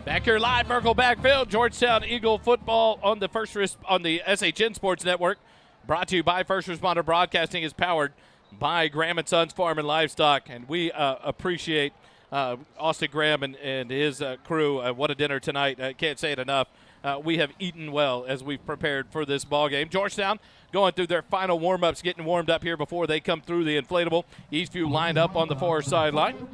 Back here live, Berkelback Field, Georgetown Eagle football on the SHN Sports Network. Brought to you by First Responder Broadcasting, is powered by Graham & Sons Farm and Livestock. And we appreciate Austin Graham and his crew. What a dinner tonight. I can't say it enough. We have eaten well as we've prepared for this ball game. Georgetown going through their final warm-ups, getting warmed up here before they come through the inflatable. Eastview lined up on the far sideline.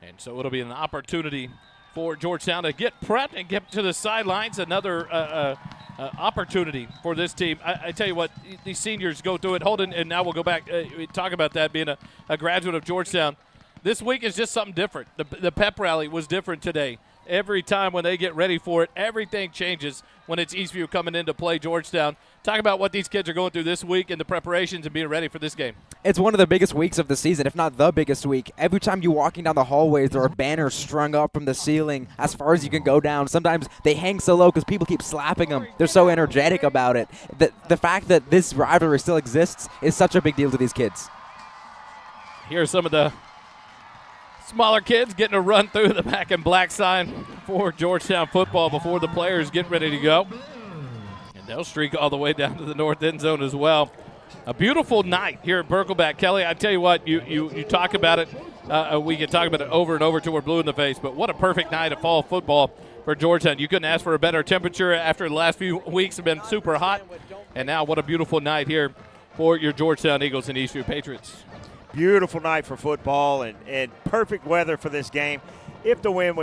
And so it'll be an opportunity for Georgetown to get prepped and get to the sidelines. Another opportunity for this team. I tell you what, these seniors go through it. Holden, and now we'll go back, we talk about that being a graduate of Georgetown. This week is just something different. The pep rally was different today. Every time when they get ready for it, everything changes when it's Eastview coming in to play Georgetown. Talk about what these kids are going through this week and the preparations and being ready for this game. It's one of the biggest weeks of the season, if not the biggest week. Every time you're walking down the hallways, there are banners strung up from the ceiling as far as you can go down. Sometimes they hang so low because people keep slapping them. They're so energetic about it. The fact that this rivalry still exists is such a big deal to these kids. Here's some of the smaller kids getting a run through the back and black sign for Georgetown football before the players get ready to go. And they'll streak all the way down to the north end zone as well. A beautiful night here at Birkelback. Kelly, I tell you what, you talk about it. We can talk about it over and over till we're blue in the face, but what a perfect night of fall football for Georgetown. You couldn't ask for a better temperature after the last few weeks have been super hot. And now what a beautiful night here for your Georgetown Eagles and Eastview Patriots. Beautiful night for football and perfect weather for this game. If the wind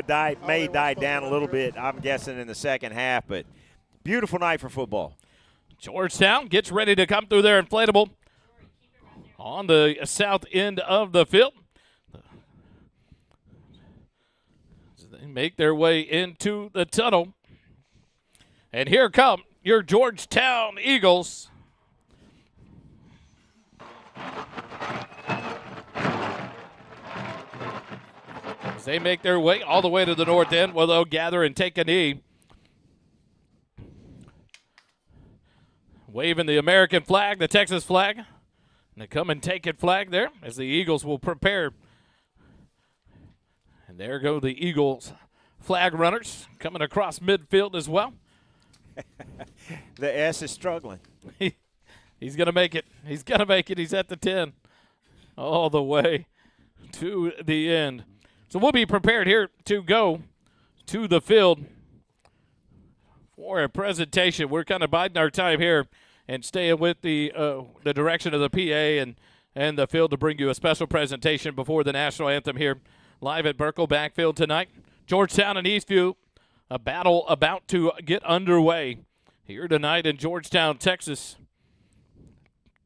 may die down a little bit, I'm guessing in the second half, but beautiful night for football. Georgetown gets ready to come through their inflatable on the south end of the field. They make their way into the tunnel. And here come your Georgetown Eagles. As they make their way all the way to the north end, where they'll gather and take a knee. Waving the American flag, the Texas flag. And they come and take it flag there as the Eagles will prepare. And there go the Eagles flag runners coming across midfield as well. The S is struggling. He's going to make it. He's going to make it. He's at the 10 all the way to the end. So we'll be prepared here to go to the field for a presentation. We're kind of biding our time here and staying with the direction of the PA and the field to bring you a special presentation before the national anthem here live at Birkelback Field tonight. Georgetown and Eastview, a battle about to get underway here tonight in Georgetown, Texas.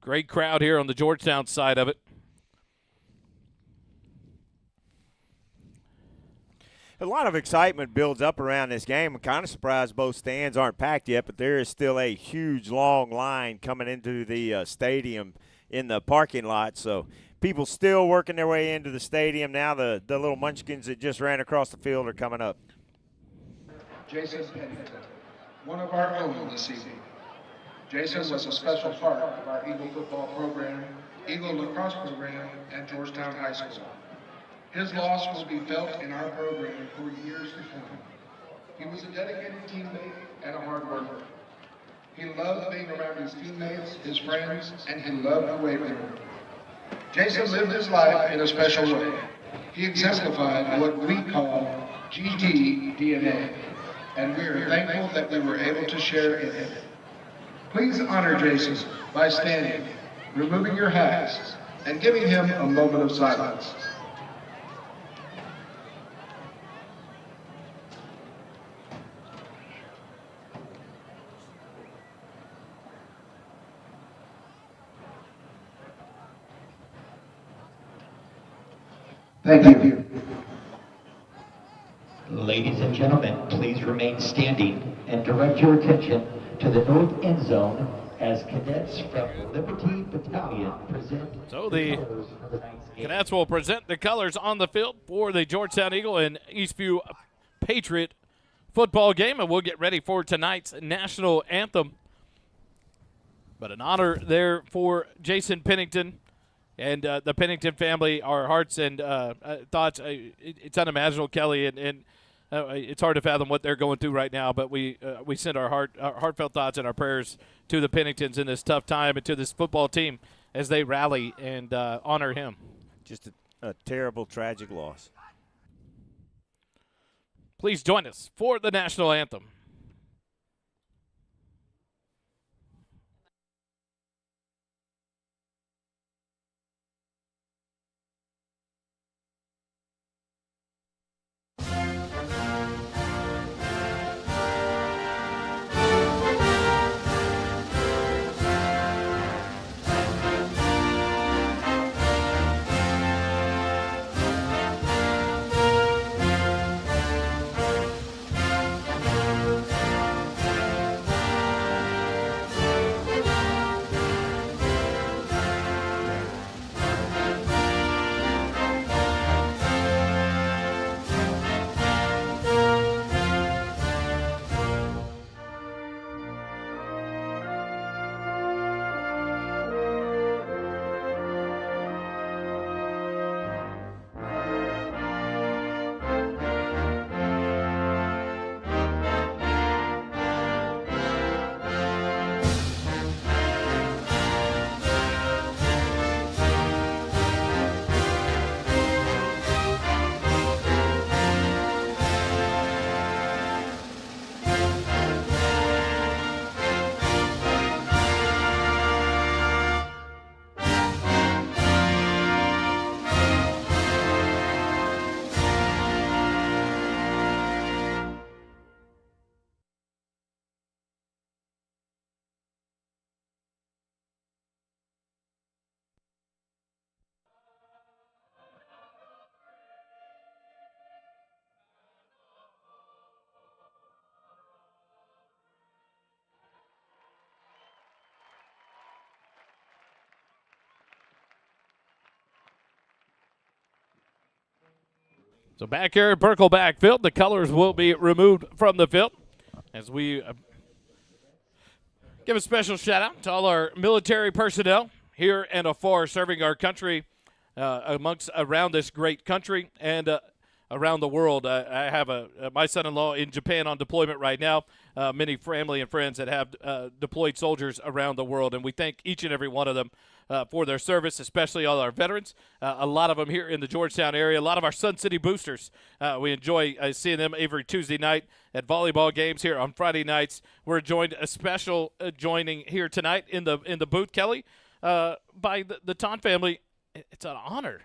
Great crowd here on the Georgetown side of it. A lot of excitement builds up around this game. I'm kind of surprised both stands aren't packed yet, but there is still a huge, long line coming into the stadium in the parking lot. So people still working their way into the stadium. Now the little munchkins that just ran across the field are coming up. Jason Pennington, one of our own this evening. Jason was a special part of our Eagle football program, Eagle lacrosse program, and Georgetown High School. His loss will be felt in our program for years to come. He was a dedicated teammate and a hard worker. He loved being around his teammates, his friends, and he loved the weight room. Jason lived his life in a special way. He exemplified what we call GT DNA, and we are thankful that we were able to share in it. Please honor Jason by standing, removing your hats, and giving him a moment of silence. Thank you. Ladies and gentlemen, please remain standing and direct your attention to the north end zone as cadets from Liberty Battalion present. So the cadets will present the colors on the field for the Georgetown Eagle and Eastview Patriot football game, and we'll get ready for tonight's national anthem. But an honor there for Jason Pennington and the Pennington family. Our hearts and thoughts. It's unimaginable, Kelly, and it's hard to fathom what they're going through right now. But we send our heartfelt thoughts and our prayers to the Penningtons in this tough time and to this football team as they rally and honor him. Just a terrible, tragic loss. Please join us for the national anthem. So back here at Birkelback Field, the colors will be removed from the field as we give a special shout-out to all our military personnel here and afar serving our country around this great country and around the world. I have my son-in-law in Japan on deployment right now, many family and friends that have deployed soldiers around the world, and we thank each and every one of them for their service, especially all our veterans. A lot of them here in the Georgetown area, a lot of our Sun City boosters. We enjoy seeing them every Tuesday night at volleyball games here on Friday nights. We're joined a special joining here tonight in the booth, Kelly, by the Ton family. It's an honor.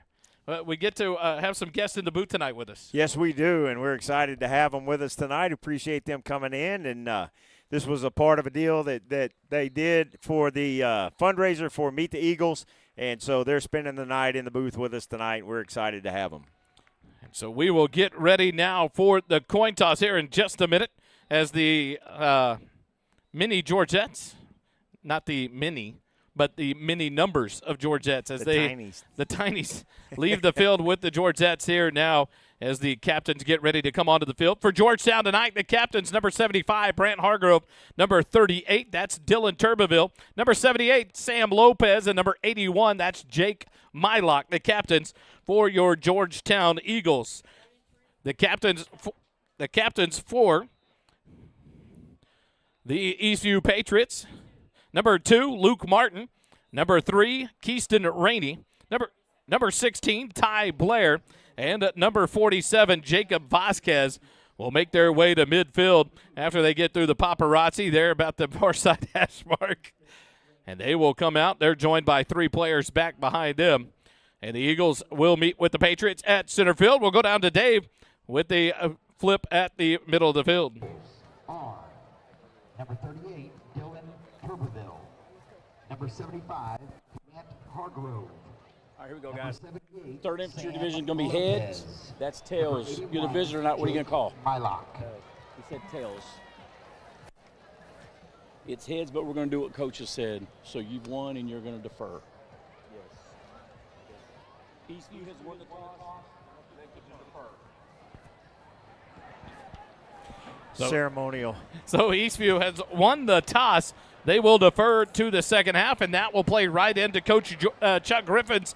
We get to have some guests in the booth tonight with us. Yes, we do, and we're excited to have them with us tonight. Appreciate them coming in, and this was a part of a deal that they did for the fundraiser for Meet the Eagles, and so they're spending the night in the booth with us tonight. We're excited to have them. And so we will get ready now for the coin toss here in just a minute as the mini Georgettes, not the mini, but the mini numbers of Georgettes as the Tinies leave the field with the Georgettes here now as the captains get ready to come onto the field. For Georgetown tonight, the captains, number 75, Brant Hargrove, number 38, that's Dylan Turbeville, number 78, Sam Lopez, and number 81, that's Jake Mylock, the captains for your Georgetown Eagles. The captains for the Eastview Patriots, number 2, Luke Martin. Number 3, Keyston Rainey. Number 16, Ty Blair. And number 47, Jacob Vasquez will make their way to midfield after they get through the paparazzi there about the far side hash mark. And they will come out. They're joined by 3 players back behind them. And the Eagles will meet with the Patriots at center field. We'll go down to Dave with the flip at the middle of the field. Number 38, Dylan Turbeville. Number 75, Brant Hargrove. All right, here we go, guys. 3rd Infantry Division going to be heads. That's tails. You're the visitor, not what are you going to call? Mylock. He said tails. It's heads, but we're going to do what Coach has said. So you've won, and you're going to defer. Yes. Eastview has won the toss. They can defer. Ceremonial. So Eastview has won the toss. They will defer to the second half, and that will play right into Coach Chuck Griffin's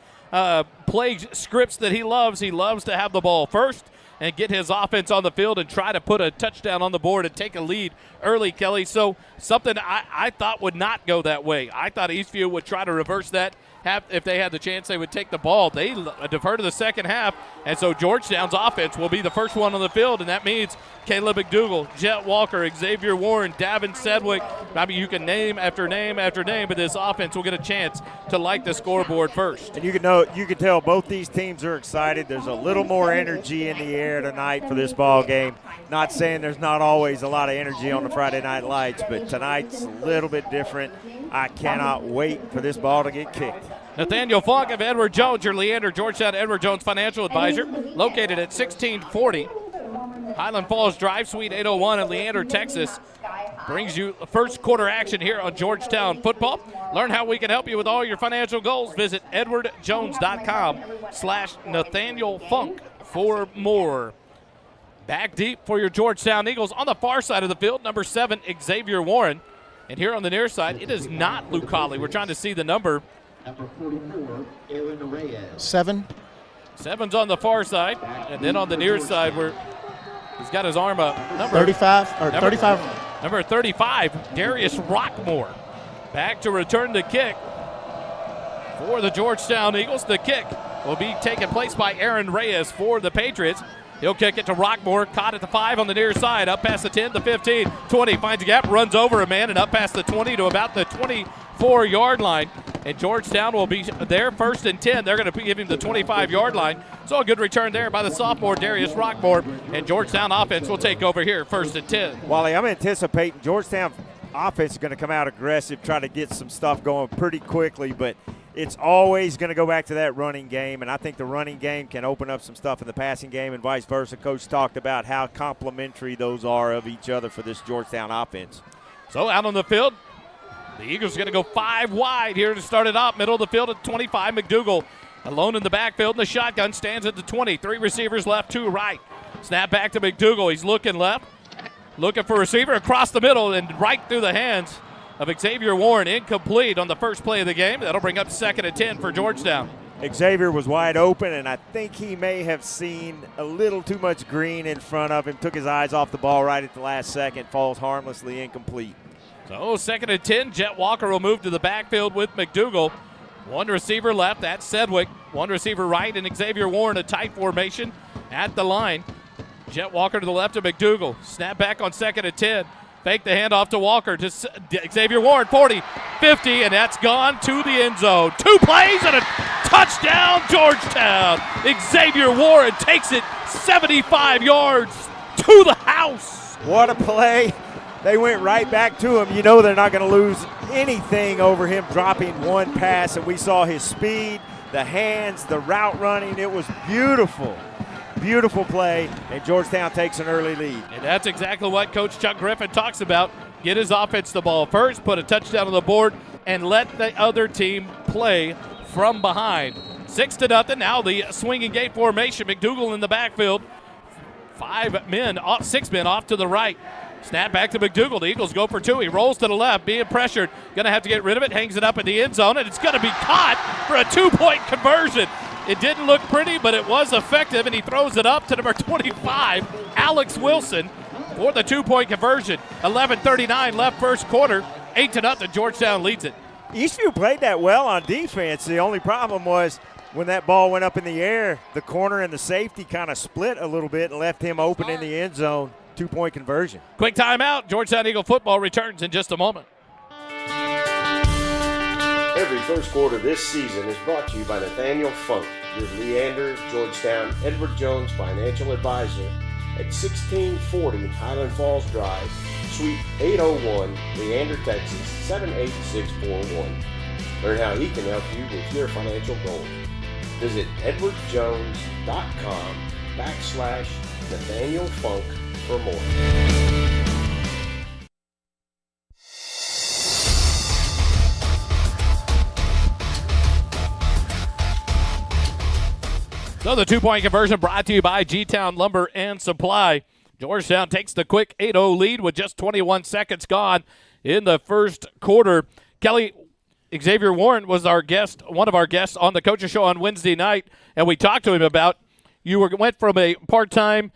play scripts that he loves. He loves to have the ball first and get his offense on the field and try to put a touchdown on the board and take a lead early, Kelly. So something I thought would not go that way. I thought Eastview would try to reverse that. If they had the chance, they would take the ball. They defer to the second half, and so Georgetown's offense will be the first one on the field, and that means Caleb McDougal, Jet Walker, Xavier Warren, Davin Sedgwick. I mean, you can name after name after name, but this offense will get a chance to light the scoreboard first. And you can tell both these teams are excited. There's a little more energy in the air tonight for this ball game. Not saying there's not always a lot of energy on the Friday Night Lights, but tonight's a little bit different. I cannot wait for this ball to get kicked. Nathaniel Funk of Edward Jones, your Leander Georgetown Edward Jones financial advisor, located at 1640 Highland Falls Drive, Suite 801 in Leander, Texas, brings you first quarter action here on Georgetown football. Learn how we can help you with all your financial goals. Visit edwardjones.com/Nathaniel Funk for more. Back deep for your Georgetown Eagles on the far side of the field, number 7, Xavier Warren. And here on the near side, it is not Luke Colley. We're trying to see the number. Number 44, Aaron Reyes. 7. 7's on the far side. And then on the near side, where he's got his arm up. Number 35. Number 35, Darius Rockmore. Back to return the kick for the Georgetown Eagles. The kick will be taken place by Aaron Reyes for the Patriots. He'll kick it to Rockmore, caught at the 5 on the near side, up past the 10, the 15, 20, finds a gap, runs over a man, and up past the 20 to about the 24-yard line. And Georgetown will be there 1st and 10. They're going to give him the 25-yard line. So a good return there by the sophomore, Darius Rockmore. And Georgetown offense will take over here 1st and 10. Wally, I'm anticipating Georgetown offense is going to come out aggressive, try to get some stuff going pretty quickly, but it's always going to go back to that running game, and I think the running game can open up some stuff in the passing game and vice versa. Coach talked about how complementary those are of each other for this Georgetown offense. So out on the field, the Eagles are going to go 5 wide here to start it off. Middle of the field at 25, McDougal Alone in the backfield in the shotgun, stands at the 20. 3 receivers left, 2 right. Snap back to McDougal. He's looking left, looking for a receiver across the middle and right through the hands of Xavier Warren. Incomplete on the first play of the game. That'll bring up 2nd and 10 for Georgetown. Xavier was wide open, and I think he may have seen a little too much green in front of him. Took his eyes off the ball right at the last second. Falls harmlessly incomplete. So 2nd and 10. Jet Walker will move to the backfield with McDougal. 1 receiver left. That's Sedgwick. 1 receiver right, and Xavier Warren a tight formation at the line. Jet Walker to the left of McDougal. Snap back on 2nd and 10. Fake the handoff to Walker to Xavier Warren, 40, 50, and that's gone to the end zone. 2 plays and a touchdown, Georgetown. Xavier Warren takes it 75 yards to the house. What a play. They went right back to him. You know they're not going to lose anything over him dropping 1 pass, and we saw his speed, the hands, the route running. It was beautiful. Beautiful play, and Georgetown takes an early lead. And that's exactly what Coach Chuck Griffin talks about. Get his offense the ball first, put a touchdown on the board, and let the other team play from behind. 6-0. Now the swinging gate formation. McDougal in the backfield. 6 men off to the right. Snap back to McDougal. The Eagles go for 2. He rolls to the left, being pressured. Going to have to get rid of it. Hangs it up in the end zone, and it's going to be caught for a 2-point conversion. It didn't look pretty, but it was effective, and he throws it up to number 25, Alex Wilson, for the 2-point conversion. 11:39 left first quarter. 8-0. Georgetown leads it. Eastview played that well on defense. The only problem was when that ball went up in the air, the corner and the safety kind of split a little bit and left him open in the end zone. 2-point conversion. Quick timeout. Georgetown Eagle football returns in just a moment. Every first quarter this season is brought to you by Nathaniel Funk, your Leander, Georgetown, Edward Jones financial advisor at 1640 Highland Falls Drive, Suite 801, Leander, Texas 78641. Learn how he can help you with your financial goals. Visit edwardjones.com/Nathaniel Funk for more. So the 2-point conversion brought to you by G-Town Lumber and Supply. Georgetown takes the quick 8-0 lead with just 21 seconds gone in the first quarter. Kelly, Xavier Warren was our guest, one of our guests on the Coaches Show on Wednesday night, and we talked to him about went from a part-time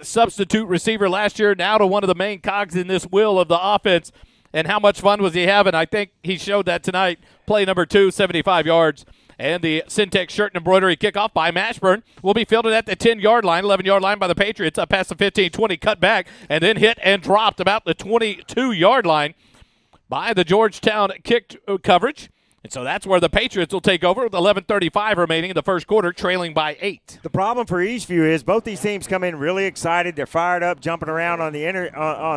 substitute receiver last year now to one of the main cogs in this wheel of the offense, and how much fun was he having? I think he showed that tonight. Play number 2, 75 yards. And the Syntex shirt and embroidery kickoff by Mashburn will be fielded at the 10-yard line, 11-yard line by the Patriots, up past the 15-20, cut back, and then hit and dropped about the 22-yard line by the Georgetown kick coverage. And so that's where the Patriots will take over with 11:35 remaining in the first quarter, trailing by 8. The problem for Eastview is both these teams come in really excited. They're fired up, jumping around on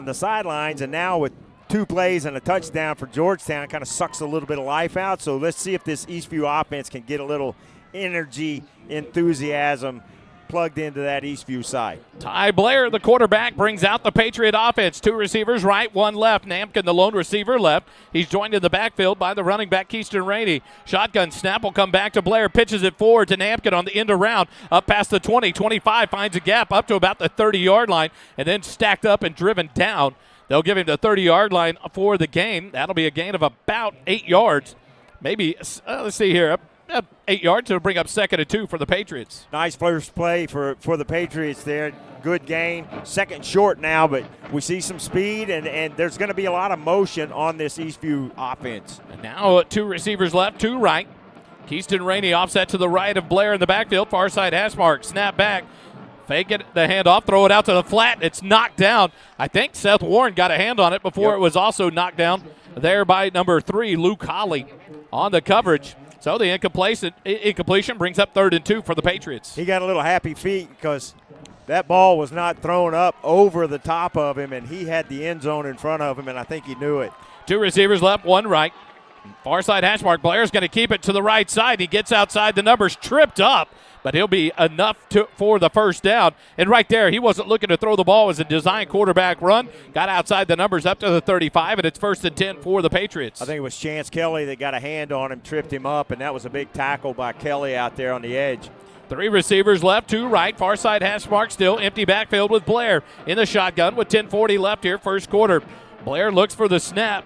the sidelines, and now with 2 plays and a touchdown for Georgetown kind of sucks a little bit of life out. So let's see if this Eastview offense can get a little energy, enthusiasm plugged into that Eastview side. Ty Blair, the quarterback, brings out the Patriot offense. 2 receivers right, 1 left. Namkin, the lone receiver, left. He's joined in the backfield by the running back, Keyston Rainey. Shotgun snap will come back to Blair. Pitches it forward to Namkin on the end around. Up past the 20, 25, finds a gap up to about the 30-yard line, and then stacked up and driven down. They'll give him the 30-yard line for the gain. That'll be a gain of about 8 yards. Maybe, let's see here, 8 yards. It'll bring up 2nd and 2 for the Patriots. Nice first play for the Patriots there. Good gain. 2nd short now, but we see some speed, and there's going to be a lot of motion on this Eastview offense. And now 2 receivers left, 2 right. Keyston Rainey offset to the right of Blair in the backfield. Far side hash mark. Snap back. Fake it, the handoff, throw it out to the flat. It's knocked down. I think Seth Warren got a hand on it before it was also knocked down there by number 3, Luke Holly, on the coverage. So the incompletion brings up 3rd and 2 for the Patriots. He got a little happy feet because that ball was not thrown up over the top of him, and he had the end zone in front of him, and I think he knew it. 2 receivers left, 1 right. Far side hash mark. Blair's going to keep it to the right side. He gets outside the numbers, tripped up but he'll be enough for the first down. And right there, he wasn't looking to throw the ball. It was a design quarterback run. Got outside the numbers up to the 35, and it's 1st and 10 for the Patriots. I think it was Chance Kelly that got a hand on him, tripped him up, and that was a big tackle by Kelly out there on the edge. 3 receivers left, 2 right. Far side hash mark still. Empty backfield with Blair in the shotgun with 10:40 left here, first quarter. Blair looks for the snap.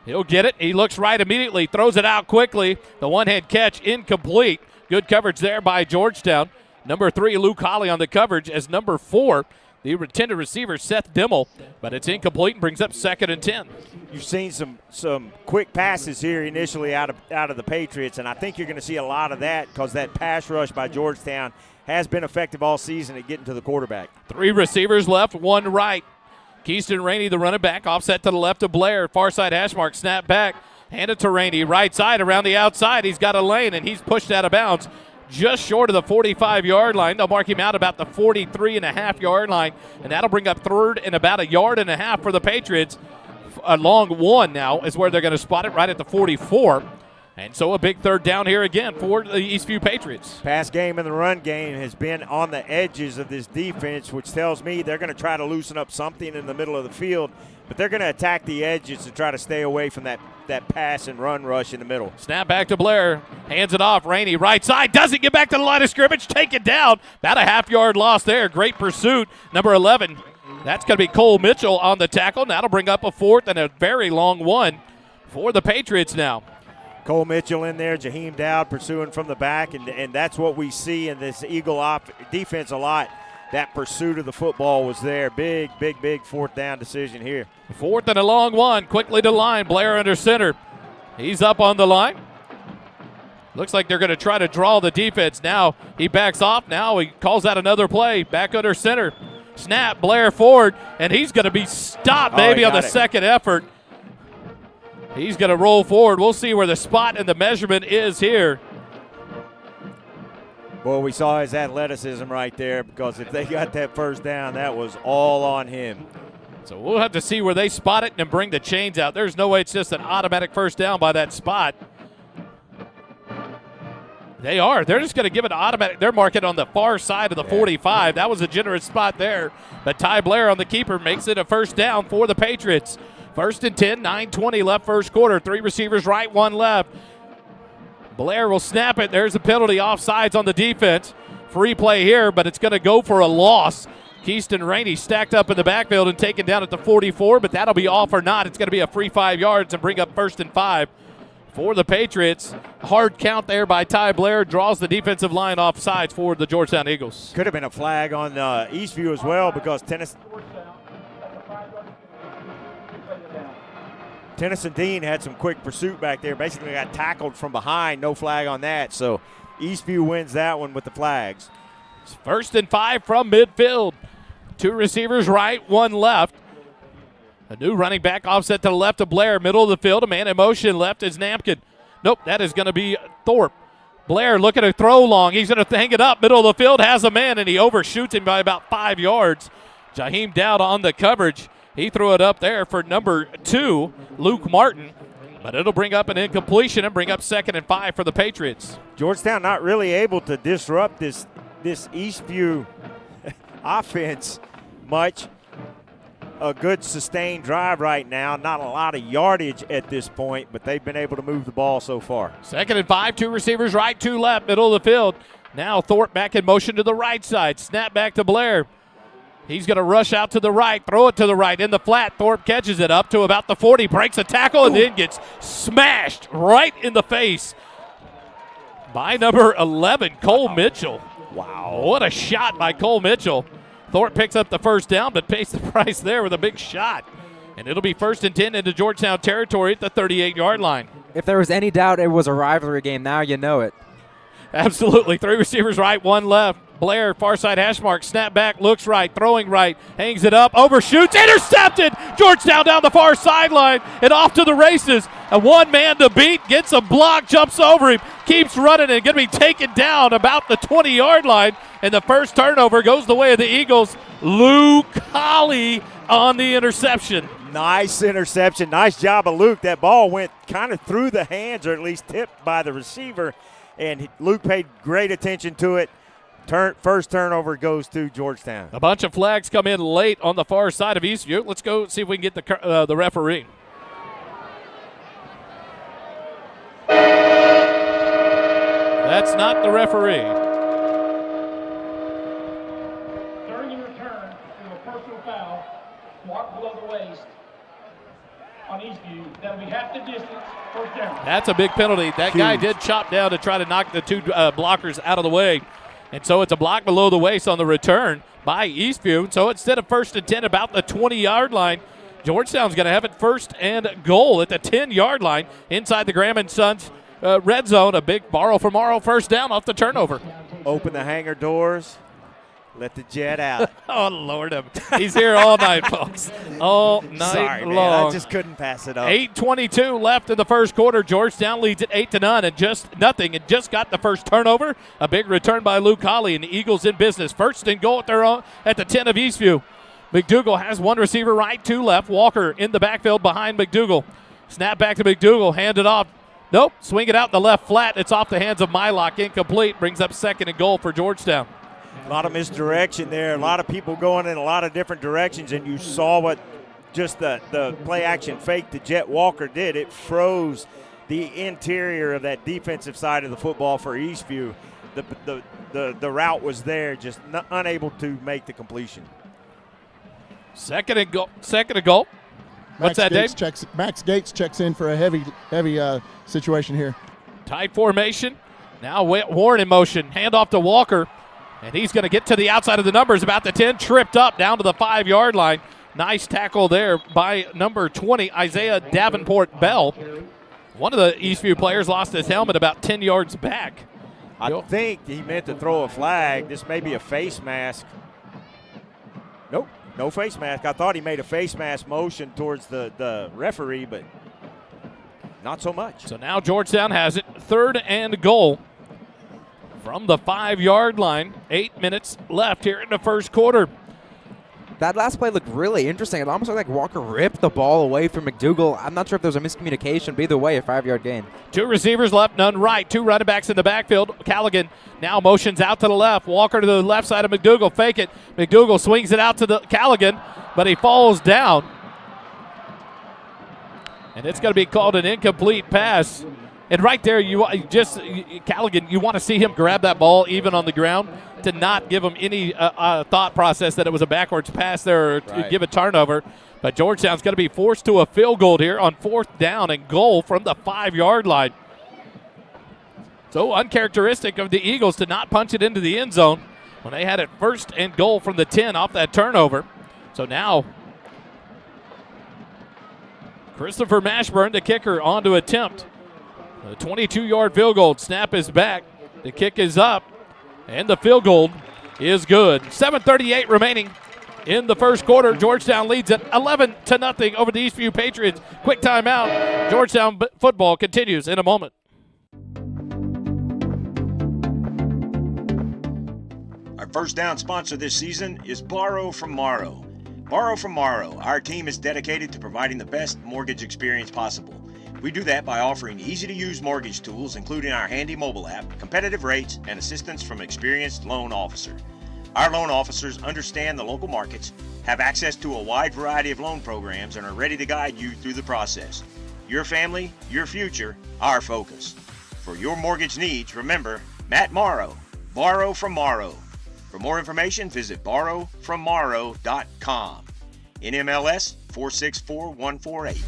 He'll get it. He looks right immediately, throws it out quickly. The one-hand catch incomplete. Good coverage there by Georgetown. Number 3, Luke Holly on the coverage as number 4, the intended receiver, Seth Dimmel, but it's incomplete and brings up 2nd and 10. You've seen some quick passes here initially out of the Patriots, and I think you're going to see a lot of that because that pass rush by Georgetown has been effective all season at getting to the quarterback. 3 receivers left, 1 right. Keyston Rainey, the running back, offset to the left of Blair. Far side hash mark, snap back, hand it to Rainey. Right side around the outside. He's got a lane, and he's pushed out of bounds just short of the 45-yard line. They'll mark him out about the 43.5-yard line, and that'll bring up 3rd and about 1.5 yards for the Patriots. A long 1 now is where they're going to spot it right at the 44. And so a big 3rd down here again for the Eastview Patriots. Pass game and the run game has been on the edges of this defense, which tells me they're going to try to loosen up something in the middle of the field, but they're going to attack the edges to try to stay away from that pass and run rush in the middle. Snap back to Blair. Hands it off. Rainey right side. Doesn't get back to the line of scrimmage. Take it down. About a half-yard loss there. Great pursuit. Number 11. That's going to be Cole Mitchell on the tackle. And that'll bring up a 4th and a very long 1 for the Patriots now. Cole Mitchell in there, Jaheim Dowd pursuing from the back, and that's what we see in this Eagle defense a lot. That pursuit of the football was there. Big 4th down decision here. 4th and a long 1. Quickly to line. Blair under center. He's up on the line. Looks like they're going to try to draw the defense. Now he backs off. Now he calls out another play. Back under center. Snap. Blair forward, and he's going to be stopped maybe on the second effort. He's going to roll forward. We'll see where the spot and the measurement is here. Well, we saw his athleticism right there because if they got that first down, that was all on him. So we'll have to see where they spot it and bring the chains out. There's no way it's just an automatic first down by that spot. They are. They're just going to give it automatic. They're marking on the far side of the 45. That was a generous spot there. But Ty Blair on the keeper makes it a first down for the Patriots. 1st and 10, 9:20 left first quarter. 3 receivers right, 1 left. Blair will snap it. There's a penalty offsides on the defense. Free play here, but it's going to go for a loss. Keyston Rainey stacked up in the backfield and taken down at the 44, but that'll be off or not. It's going to be a free 5 yards and bring up 1st and 5 for the Patriots. Hard count there by Ty Blair. Draws the defensive line off sides for the Georgetown Eagles. Could have been a flag on Eastview as well because Tennyson Dean had some quick pursuit back there. Basically got tackled from behind. No flag on that. So Eastview wins that one with the flags. It's 1st and 5 from midfield. 2 receivers right, 1 left. A new running back offset to the left of Blair. Middle of the field, a man in motion. Left is Nampkin. Nope, that is going to be Thorpe. Blair looking to throw long. He's going to hang it up. Middle of the field, has a man, and he overshoots him by about 5 yards. Jaheim Dowd on the coverage. He threw it up there for number 2, Luke Martin. But it'll bring up an incompletion and bring up 2nd and 5 for the Patriots. Georgetown not really able to disrupt this Eastview offense much. A good sustained drive right now. Not a lot of yardage at this point, but they've been able to move the ball so far. 2nd and 5, 2 receivers right, 2 left, middle of the field. Now Thorpe back in motion to the right side. Snap back to Blair. He's going to rush out to the right, throw it to the right in the flat. Thorpe catches it up to about the 40, breaks a tackle, and then gets smashed right in the face by number 11, Cole Mitchell. Wow. What a shot by Cole Mitchell. Thorpe picks up the first down, but pays the price there with a big shot. And it'll be 1st and 10 into Georgetown territory at the 38-yard line. If there was any doubt it was a rivalry game, now you know it. Absolutely. 3 receivers right, 1 left. Blair, far side hash mark, snap back, looks right, throwing right, hangs it up, overshoots, intercepted! Georgetown down the far sideline and off to the races. A 1-man to beat, gets a block, jumps over him, keeps running and going to be taken down about the 20-yard line. And the first turnover goes the way of the Eagles. Luke Holly on the interception. Nice interception. Nice job of Luke. That ball went kind of through the hands, or at least tipped by the receiver. and Luke paid great attention to it. First turnover goes to Georgetown. A bunch of flags come in late on the far side of Eastview. Let's go see if we can get the referee. That's not the referee. During your return, is a personal foul, walk below the waist on Eastview. That'll be half the distance, first down. That's a big penalty. That guy did chop down to try to knock the two blockers out of the way. And so it's a block below the waist on the return by Eastview. So instead of 1st and 10 about the 20-yard line, Georgetown's going to have it 1st and goal at the 10-yard line inside the Graham & Sons red zone. A big borrow from Morrow first down off the turnover. Open the hangar doors. Let the jet out. Oh, Lord. He's here all night, folks. All night Sorry, long. man. I just couldn't pass it up. 8:22 left in the first quarter. Georgetown leads at 8-0 and just nothing. And just got the first turnover. A big return by Luke Hawley, and the Eagles in business. 1st and goal at their own at the 10 of Eastview. McDougal has one receiver right, 2 left. Walker in the backfield behind McDougal. Snap back to McDougal. Hand it off. Nope. Swing it out in the left flat. It's off the hands of Mylock. Incomplete. Brings up 2nd and goal for Georgetown. A lot of misdirection there. A lot of people going in a lot of different directions, and you saw what just the play-action fake that Jet Walker did. It froze the interior of that defensive side of the football for Eastview. The route was there, just unable to make the completion. Second and goal. What's that, Dave? Max Gates checks in for a heavy situation here. Tight formation. Now Warren in motion. Hand off to Walker. And he's going to get to the outside of the numbers, about the 10, tripped up down to the 5-yard line. Nice tackle there by number 20, Isaiah Davenport Bell. One of the Eastview players lost his helmet about 10 yards back. I think he meant to throw a flag. This may be a face mask. Nope, no face mask. I thought he made a face mask motion towards the referee, but not so much. So now Georgetown has it, 3rd and goal from the 5-yard line. 8 minutes left here in the first quarter. That last play looked really interesting. It almost looked like Walker ripped the ball away from McDougal. I'm not sure if there was a miscommunication, but either way, a 5-yard gain. 2 receivers left, none right. 2 running backs in the backfield. Callaghan now motions out to the left. Walker to the left side of McDougal. Fake it. McDougal swings it out to the Callaghan, but he falls down. And it's going to be called an incomplete pass. And right there, Callaghan, you want to see him grab that ball even on the ground to not give him any thought process that it was a backwards pass there or to give a turnover. But Georgetown's going to be forced to a field goal here on 4th down and goal from the 5-yard line. So uncharacteristic of the Eagles to not punch it into the end zone when they had it 1st and goal from the 10 off that turnover. So now Christopher Mashburn, the kicker, on to attempt a 22-yard field goal. Snap is back. The kick is up, and the field goal is good. 7:38 remaining in the first quarter. Georgetown leads at 11-0 over the Eastview Patriots. Quick timeout. Georgetown football continues in a moment. Our first down sponsor this season is Borrow from Morrow. Borrow from Morrow. Our team is dedicated to providing the best mortgage experience possible. We do that by offering easy-to-use mortgage tools, including our handy mobile app, competitive rates, and assistance from an experienced loan officer. Our loan officers understand the local markets, have access to a wide variety of loan programs, and are ready to guide you through the process. Your family, your future, our focus. For your mortgage needs, remember, Matt Morrow, Borrow from Morrow. For more information, visit borrowfrommorrow.com. NMLS 464148.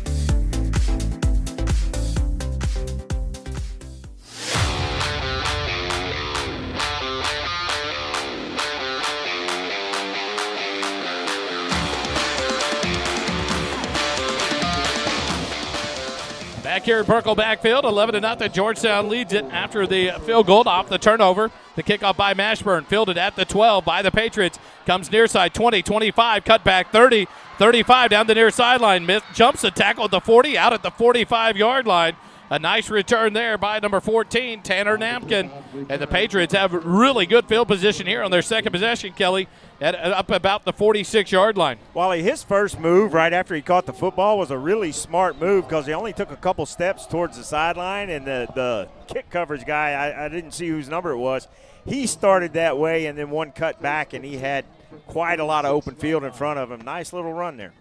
Back here at Burkle backfield, 11-0. Georgetown leads it after the field goal off the turnover. The kickoff by Mashburn, fielded at the 12 by the Patriots. Comes near side, 20, 25, cut back 30, 35 down the near sideline. Jumps the tackle at the 40, out at the 45-yard line. A nice return there by number 14, Tanner Nampkin. And the Patriots have really good field position here on their second possession, Kelly, at up about the 46-yard line. Wally, his first move right after he caught the football was a really smart move because he only took a couple steps towards the sideline, and the kick coverage guy, I didn't see whose number it was, he started that way and then one cut back, and he had quite a lot of open field in front of him. Nice little run there.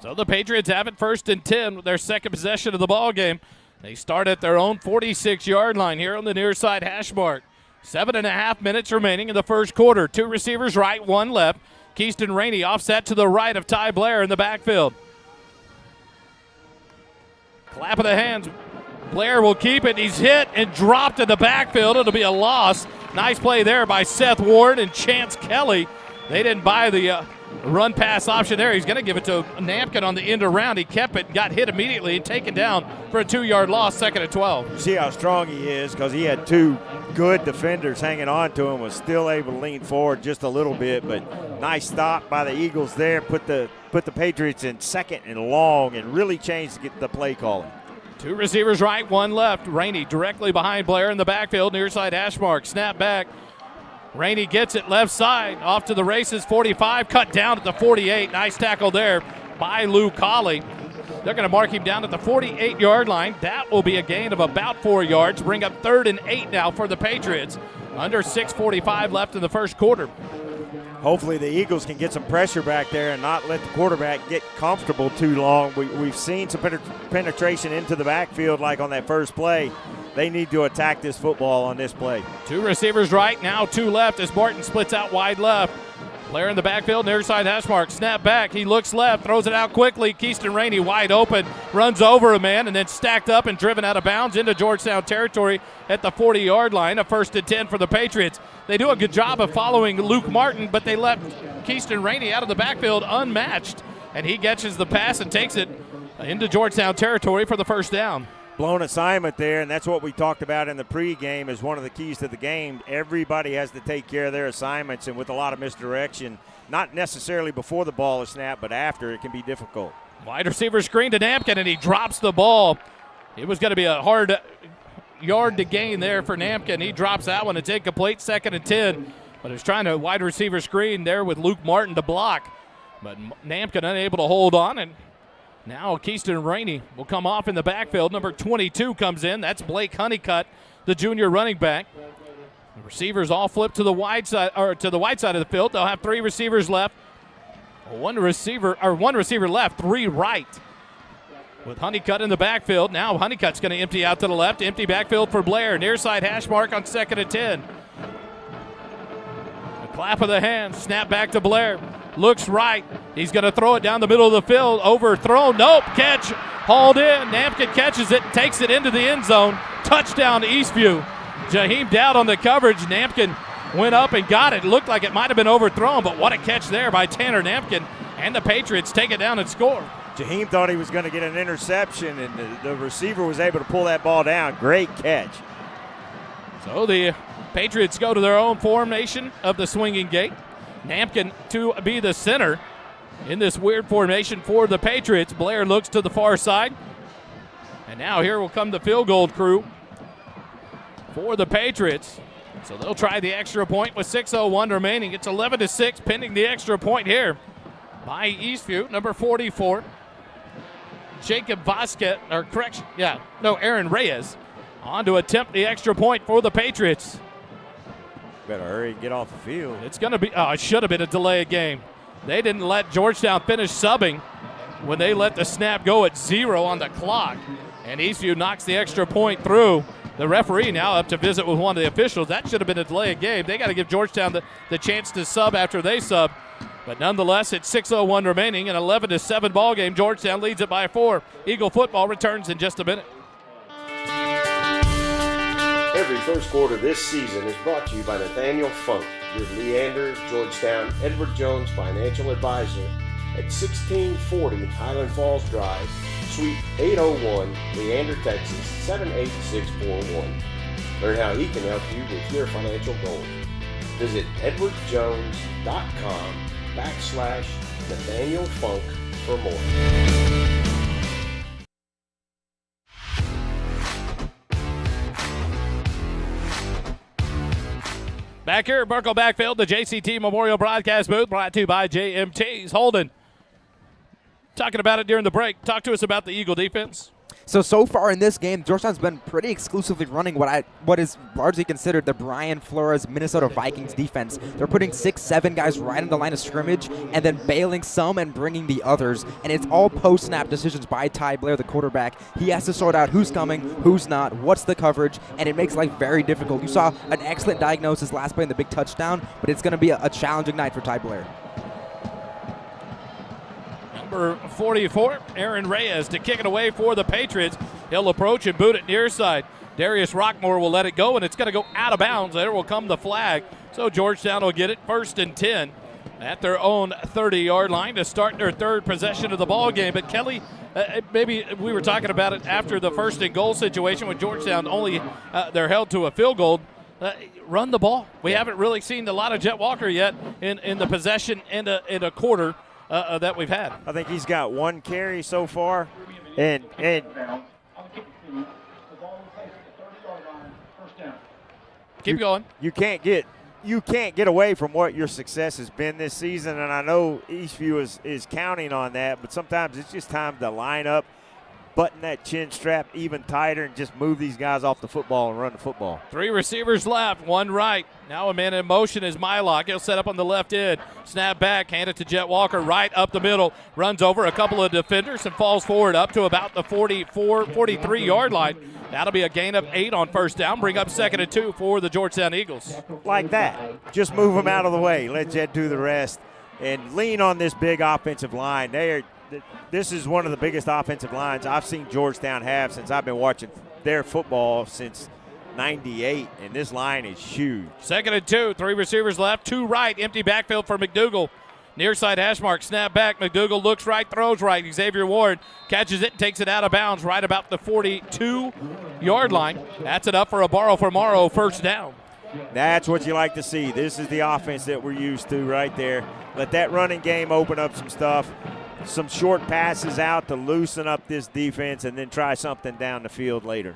So the Patriots have it 1st and 10 with their second possession of the ball game. They start at their own 46-yard line here on the near side hash mark. 7.5 minutes remaining in the first quarter. 2 receivers right, 1 left. Keyston Rainey offset to the right of Ty Blair in the backfield. Clap of the hands. Blair will keep it. He's hit and dropped in the backfield. It'll be a loss. Nice play there by Seth Ward and Chance Kelly. They didn't buy the run pass option there. He's going to give it to Nampkin on the end around. He kept it, got hit immediately, and taken down for a 2-yard loss, 2nd and 12. You see how strong he is because he had 2 good defenders hanging on to him, was still able to lean forward just a little bit, but nice stop by the Eagles there, put the Patriots in 2nd and long and really changed the play calling. 2 receivers right, 1 left. Rainey directly behind Blair in the backfield, near side hash mark. Snap back. Rainey gets it left side, off to the races, 45, cut down at the 48. Nice tackle there by Lou Colley. They're going to mark him down at the 48-yard line. That will be a gain of about 4 yards. Bring up 3rd and 8 now for the Patriots. Under 6:45 left in the first quarter. Hopefully the Eagles can get some pressure back there and not let the quarterback get comfortable too long. We've seen some penetration into the backfield like on that first play. They need to attack this football on this play. 2 receivers right, now 2 left as Martin splits out wide left. Blair in the backfield, near side hash mark. Snap back, he looks left, throws it out quickly. Keyston Rainey wide open, runs over a man, and then stacked up and driven out of bounds into Georgetown territory at the 40-yard line. A 1st and 10 for the Patriots. They do a good job of following Luke Martin, but they left Keyston Rainey out of the backfield unmatched, and he catches the pass and takes it into Georgetown territory for the first down. Blown assignment there, and that's what we talked about in the pregame as one of the keys to the game. Everybody has to take care of their assignments, and with a lot of misdirection, not necessarily before the ball is snapped, but after, it can be difficult. Wide receiver screen to Nampkin, and he drops the ball. It was going to be a hard yard to gain there for Nampkin. He drops that one. It's incomplete, 2nd and 10. But he was trying to wide receiver screen there with Luke Martin to block. But Nampkin unable to hold on, and now Keyston Rainey will come off in the backfield. Number 22 comes in. That's Blake Honeycutt, the junior running back. The receivers all flip to the wide side of the field. They'll have 3 receivers left. One receiver left, 3 right. With Honeycutt in the backfield. Now Honeycutt's going to empty out to the left. Empty backfield for Blair. Near side hash mark on 2nd and 10. A clap of the hands. Snap back to Blair. Looks right. He's going to throw it down the middle of the field. Overthrown. Nope. Catch. Hauled in. Nampkin catches it. Takes it into the end zone. Touchdown to Eastview. Jaheim Dowd on the coverage. Nampkin went up and got it. Looked like it might have been overthrown, but what a catch there by Tanner Nampkin. And the Patriots take it down and score. Jaheim thought he was going to get an interception, and the receiver was able to pull that ball down. Great catch. So the Patriots go to their own formation of the swinging gate. Nampkin to be the center in this weird formation for the Patriots. Blair looks to the far side. And now here will come the field goal crew for the Patriots. So they'll try the extra point with 6:01 remaining. It's 11-6 pending the extra point here by Eastview, number 44. Jacob Vasquez, Aaron Reyes on to attempt the extra point for the Patriots. Better hurry and get off the field. It's going to be, it should have been a delay of game. They didn't let Georgetown finish subbing when they let the snap go at 0 on the clock. And Eastview knocks the extra point through. The referee now up to visit with one of the officials. That should have been a delay of game. They got to give Georgetown the chance to sub after they sub. But nonetheless, it's 6:01 remaining, an 11-7 ball game. Georgetown leads it by 4. Eagle football returns in just a minute. Every first quarter this season is brought to you by Nathaniel Funk, your Leander, Georgetown, Edward Jones financial advisor at 1640 Highland Falls Drive, Suite 801, Leander, Texas 78641. Learn how he can help you with your financial goals. Visit edwardjones.com/Nathaniel Funk for more. Back here at Burkle Backfield, the JCT Memorial Broadcast Booth, brought to you by JMT's. Holden, talking about it during the break. Talk to us about the Eagle defense. So far in this game, Georgetown's been pretty exclusively running what is largely considered the Brian Flores Minnesota Vikings defense. They're putting 6-7 guys right on the line of scrimmage and then bailing some and bringing the others. And it's all post-snap decisions by Ty Blair, the quarterback. He has to sort out who's coming, who's not, what's the coverage, and it makes life very difficult. You saw an excellent diagnosis last play in the big touchdown, but it's going to be a challenging night for Ty Blair. Number 44, Aaron Reyes to kick it away for the Patriots. He'll approach and boot it near side. Darius Rockmore will let it go, and it's going to go out of bounds. There will come the flag. So Georgetown will get it 1st and 10 at their own 30-yard line to start their third possession of the ball game. But Kelly, maybe we were talking about it after the 1st and goal situation with Georgetown. Only they're held to a field goal. Run the ball. We haven't really seen a lot of Jet Walker yet in the possession in a quarter that we've had. I think he's got 1 carry so far, and keep going. You can't get away from what your success has been this season, and I know Eastview is counting on that, but sometimes it's just time to line up, button that chin strap even tighter, and just move these guys off the football and run the football. 3 receivers left, 1 right. Now a man in motion is Mylock. He'll set up on the left end. Snap back, hand it to Jet Walker right up the middle. Runs over a couple of defenders and falls forward up to about the 43-yard line. That'll be a gain of 8 on first down. Bring up 2nd and 2 for the Georgetown Eagles. Like that. Just move them out of the way. Let Jet do the rest. And lean on this big offensive line. This is one of the biggest offensive lines I've seen Georgetown have since I've been watching their football since '98, and this line is huge. 2nd and 2, 3 receivers left, 2 right, empty backfield for McDougal. Near side hash mark, snap back, McDougal looks right, throws right. Xavier Ward catches it and takes it out of bounds right about the 42-yard line. That's enough for a borrow for Morrow first down. That's what you like to see. This is the offense that we're used to right there. Let that running game open up some stuff. Some short passes out to loosen up this defense, and then try something down the field later.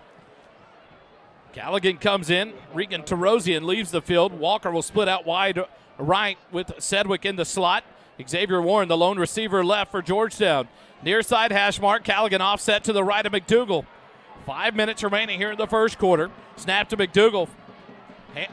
Callaghan comes in. Regan Terosian leaves the field. Walker will split out wide right with Sedgwick in the slot. Xavier Warren, the lone receiver left for Georgetown. Near side hash mark. Callaghan offset to the right of McDougal. 5 minutes remaining here in the first quarter. Snap to McDougal.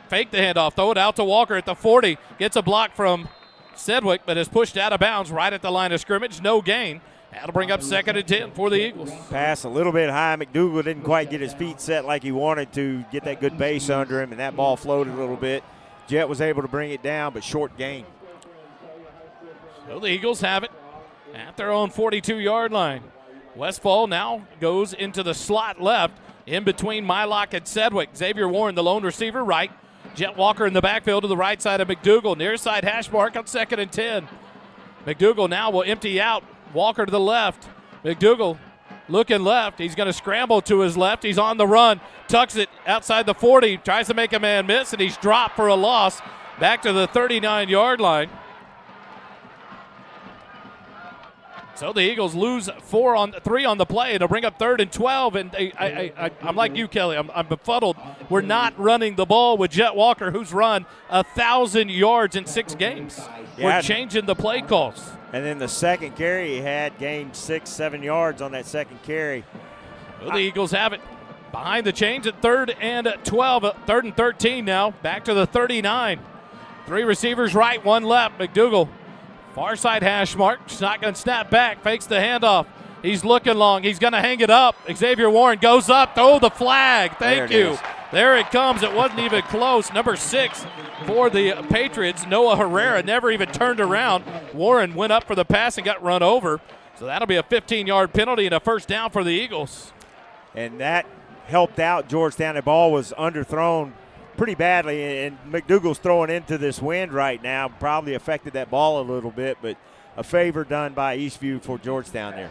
Fake the handoff. Throw it out to Walker at the 40. Gets a block from Sedgwick, but is pushed out of bounds right at the line of scrimmage. No gain. That'll bring up 2nd and 10 for the Eagles. Pass a little bit high. McDougal didn't quite get his feet set like he wanted to, get that good base under him, and that ball floated a little bit. Jet was able to bring it down, but short gain. So the Eagles have it at their own 42-yard line. Westfall now goes into the slot left in between Mylock and Sedgwick. Xavier Warren, the lone receiver, right. Jet Walker in the backfield to the right side of McDougal. Near side hash mark on 2nd and 10. McDougal now will empty out. Walker to the left. McDougal looking left. He's going to scramble to his left. He's on the run. Tucks it outside the 40. Tries to make a man miss, and he's dropped for a loss back to the 39-yard line. So the Eagles lose 3 on the play, and they'll bring up 3rd and 12. And I'm like you, Kelly. I'm befuddled. We're not running the ball with Jet Walker, who's run 1,000 yards in 6 games. We're changing the play calls. And then the second carry he had gained 6-7 yards on that second carry. Well, the Eagles have it behind the chains at 3rd and 12, 3rd and 13 now. Back to the 39. 3 receivers right, 1 left. McDougal, far side hash mark. Shotgun snap back, fakes the handoff. He's looking long. He's going to hang it up. Xavier Warren goes up. Throw the flag. Thank you. There it comes. It wasn't even close. Number 6 for the Patriots, Noah Herrera, never even turned around. Warren went up for the pass and got run over. So that'll be a 15-yard penalty and a first down for the Eagles. And that helped out Georgetown. The ball was underthrown pretty badly, and McDougal's throwing into this wind right now. Probably affected that ball a little bit, but a favor done by Eastview for Georgetown there.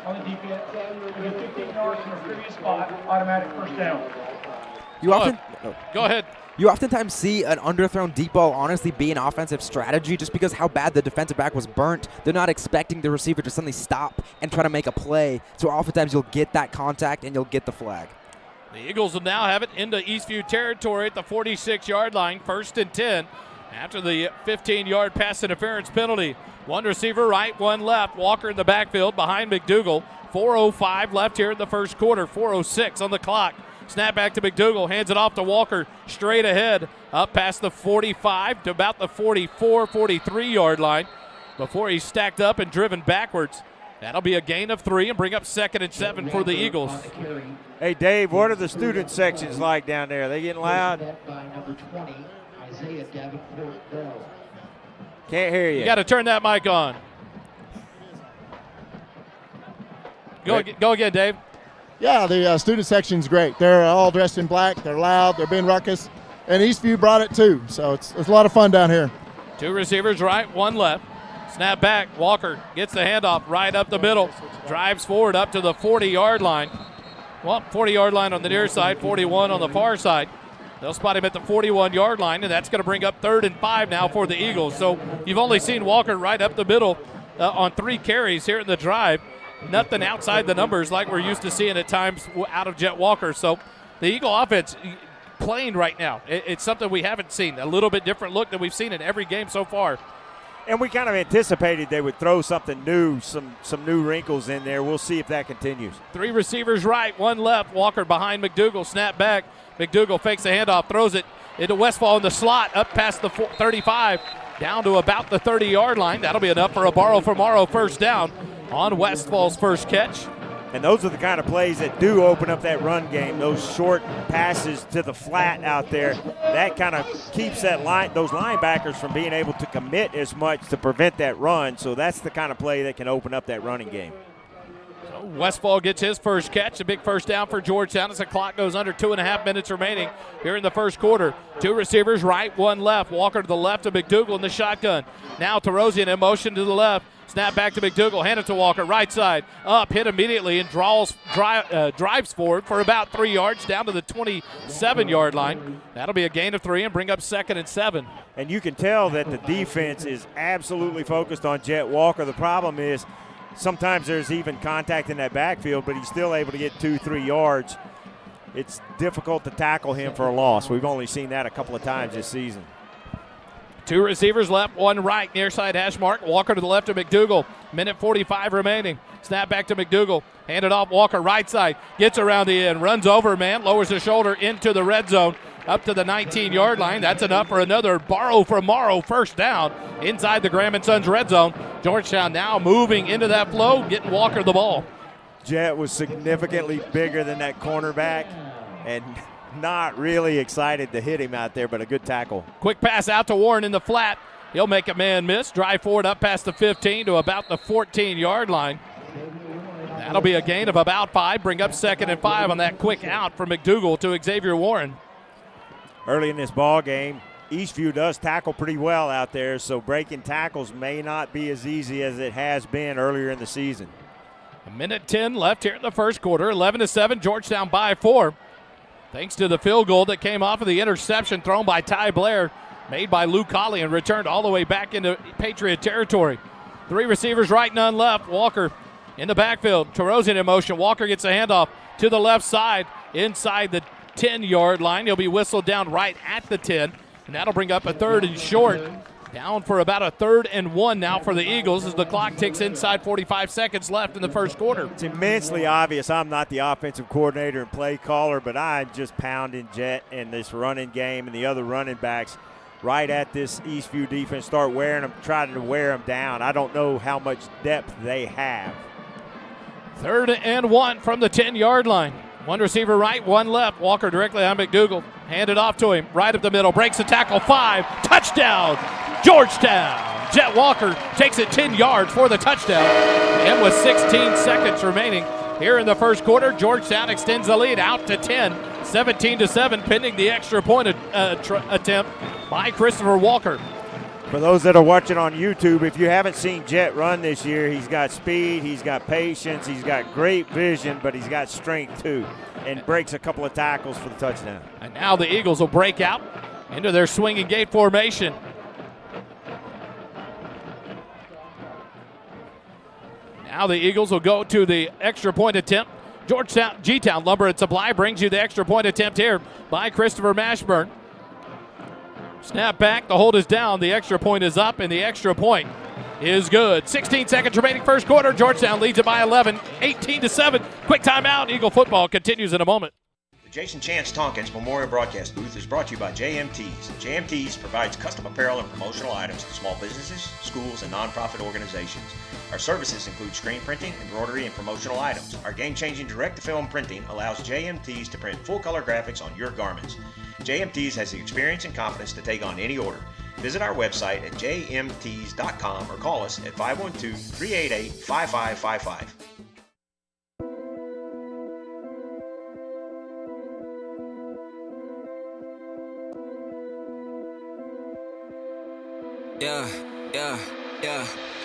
On the defense, with 15 yards from the previous spot, automatic first down. Go ahead. You oftentimes see an underthrown deep ball honestly be an offensive strategy just because how bad the defensive back was burnt. They're not expecting the receiver to suddenly stop and try to make a play. So oftentimes you'll get that contact and you'll get the flag. The Eagles will now have it into Eastview territory at the 46-yard line, 1st and 10, after the 15-yard pass interference penalty. One receiver right, one left. Walker in the backfield behind McDougal. 4:05 left here in the first quarter, 4:06 on the clock. Snap back to McDougal, hands it off to Walker, straight ahead, up past the 45 to about the 44, 43-yard line before he's stacked up and driven backwards. That'll be a gain of 3 and bring up 2nd and 7 for the Eagles. Hey, Dave, what are the student sections like down there? Are they getting loud? Can't hear you. You got to turn that mic on. Go again, Dave. Yeah, the student section's great. They're all dressed in black. They're loud. They're being ruckus. And Eastview brought it too, so it's a lot of fun down here. 2 receivers right, 1 left. Snap back. Walker gets the handoff right up the middle. Drives forward up to the 40-yard line. Well, 40-yard line on the near side, 41 on the far side. They'll spot him at the 41-yard line, and that's going to bring up 3rd and 5 now for the Eagles. So you've only seen Walker right up the middle on 3 carries here in the drive. Nothing outside the numbers like we're used to seeing at times out of Jet Walker. So the Eagle offense playing right now. It's something we haven't seen. A little bit different look than we've seen in every game so far. And we kind of anticipated they would throw something new, some new wrinkles in there. We'll see if that continues. 3 receivers right, 1 left. Walker behind McDougal. Snap back. McDougal fakes the handoff, throws it into Westfall in the slot, up past the 35, down to about the 30-yard line. That'll be enough for a borrow from Morrow first down on Westfall's first catch. And those are the kind of plays that do open up that run game, those short passes to the flat out there. That kind of keeps those linebackers from being able to commit as much to prevent that run. So that's the kind of play that can open up that running game. So Westfall gets his first catch, a big first down for Georgetown as the clock goes under 2.5 minutes remaining here in the first quarter. 2 receivers right, 1 left. Walker to the left of McDougal in the shotgun. Now Terosian in motion to the left. Snap back to McDougal, hand it to Walker, right side, up, hit immediately, and drives forward for about 3 yards down to the 27-yard line. That'll be a gain of 3 and bring up 2nd and 7. And you can tell that the defense is absolutely focused on Jet Walker. The problem is sometimes there's even contact in that backfield, but he's still able to get 2-3 yards. It's difficult to tackle him for a loss. We've only seen that a couple of times this season. 2 receivers left, 1 right, near side hash mark. Walker to the left of McDougal. Minute 45 remaining. Snap back to McDougal. Hand it off, Walker right side. Gets around the end, runs over man, lowers the shoulder into the red zone. Up to the 19-yard line. That's enough for another borrow from Morrow first down inside the Graham & Sons red zone. Georgetown now moving into that flow, getting Walker the ball. Jet was significantly bigger than that cornerback and not really excited to hit him out there, but a good tackle. Quick pass out to Warren in the flat. He'll make a man miss. Drive forward up past the 15 to about the 14-yard line. That'll be a gain of about 5. Bring up 2nd and 5 on that quick out from McDougal to Xavier Warren. Early in this ball game, Eastview does tackle pretty well out there, so breaking tackles may not be as easy as it has been earlier in the season. A minute 10 left here in the first quarter. 11-7, Georgetown by 4. Thanks to the field goal that came off of the interception thrown by Ty Blair, made by Luke Colley and returned all the way back into Patriot territory. 3 receivers right, none left. Walker in the backfield. Terosian in motion. Walker gets a handoff to the left side inside the 10-yard line. He'll be whistled down right at the 10, and that'll bring up a 3rd and short. Down for about a 3rd and 1 now for the Eagles as the clock ticks inside 45 seconds left in the first quarter. It's immensely obvious I'm not the offensive coordinator and play caller, but I'm just pounding Jet in this running game, and the other running backs right at this Eastview defense start trying to wear them down. I don't know how much depth they have. 3rd and 1 from the 10-yard line. 1 receiver right, 1 left. Walker directly on McDougal. Handed off to him, right up the middle. Breaks the tackle, 5. Touchdown, Georgetown. Jet Walker takes it 10 yards for the touchdown. And with 16 seconds remaining here in the first quarter, Georgetown extends the lead out to 10. 17-7, pending the extra point attempt by Christopher Walker. For those that are watching on YouTube, if you haven't seen Jet run this year, he's got speed, he's got patience, he's got great vision, but he's got strength too, and breaks a couple of tackles for the touchdown. And now the Eagles will break out into their swinging gate formation. Now the Eagles will go to the extra point attempt G-Town Lumber and Supply brings you the extra point attempt here by Christopher Mashburn. Snap back, the hold is down, the extra point is up, and the extra point is good. 16 seconds remaining first quarter. Georgetown leads it by 11, 18-7. Quick timeout. Eagle football continues in a moment. The Jason Chance Tompkins Memorial Broadcast Booth is brought to you by JMTs. JMTs provides custom apparel and promotional items to small businesses, schools, and nonprofit organizations. Our services include screen printing, embroidery, and promotional items. Our game-changing direct-to-film printing allows JMTs to print full-color graphics on your garments. JMTs has the experience and confidence to take on any order. Visit our website at jmts.com or call us at 512-388-5555. Yeah.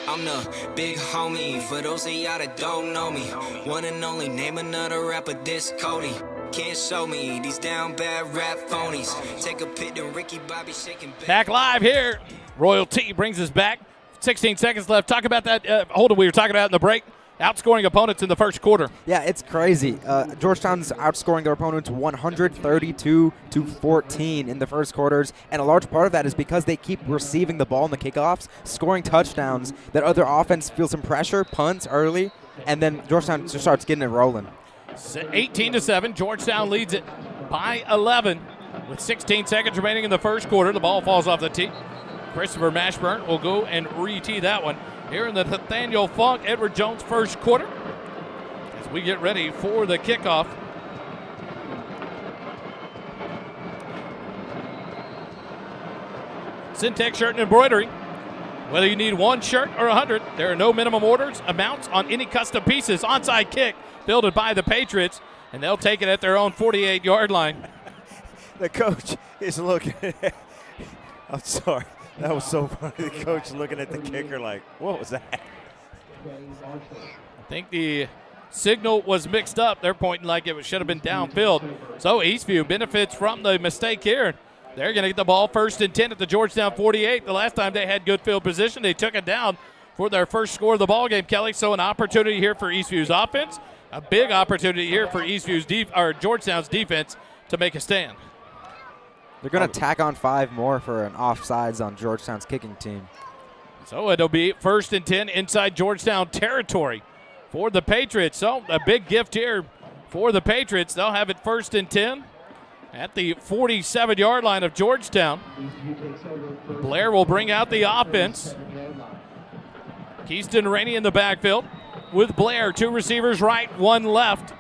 I'm the big homie. For those of y'all that don't know me, one and only, name another rapper this Cody. Can't show me these down bad rap phonies. Take a pit and Ricky Bobby shaking back live here. Royal T brings us back. 16 seconds left. Talk about that hold on, we were talking about in the break. Outscoring opponents in the first quarter. Yeah, it's crazy. Georgetown's outscoring their opponents 132-14 in the first quarters, and a large part of that is because they keep receiving the ball in the kickoffs, scoring touchdowns. That other offense feels some pressure, punts early, and then Georgetown just starts getting it rolling. 18-7. Georgetown leads it by 11 with 16 seconds remaining in the first quarter. The ball falls off the tee. Christopher Mashburn will go and re-tee that one here in the Nathaniel Funk Edward Jones first quarter as we get ready for the kickoff. Syntex shirt and embroidery. Whether you need one shirt or 100, there are no minimum orders, amounts on any custom pieces. Onside kick fielded by the Patriots, and they'll take it at their own 48-yard line. The coach is looking at I'm sorry. That was so funny. The coach looking at the kicker like, what was that? I think the signal was mixed up. They're pointing like it should have been downfield. So Eastview benefits from the mistake here. They're going to get the ball 1st and 10 at the Georgetown 48. The last time they had good field position, they took it down for their first score of the ball game, Kelly. So an opportunity here for Eastview's offense, a big opportunity here for Georgetown's defense to make a stand. They're going to tack on 5 more for an offsides on Georgetown's kicking team. So it'll be 1st and 10 inside Georgetown territory for the Patriots. So a big gift here for the Patriots. They'll have it 1st and 10 at the 47-yard line of Georgetown. Blair will bring out the offense. Keyston Rainey in the backfield with Blair. 2 receivers right, 1 left.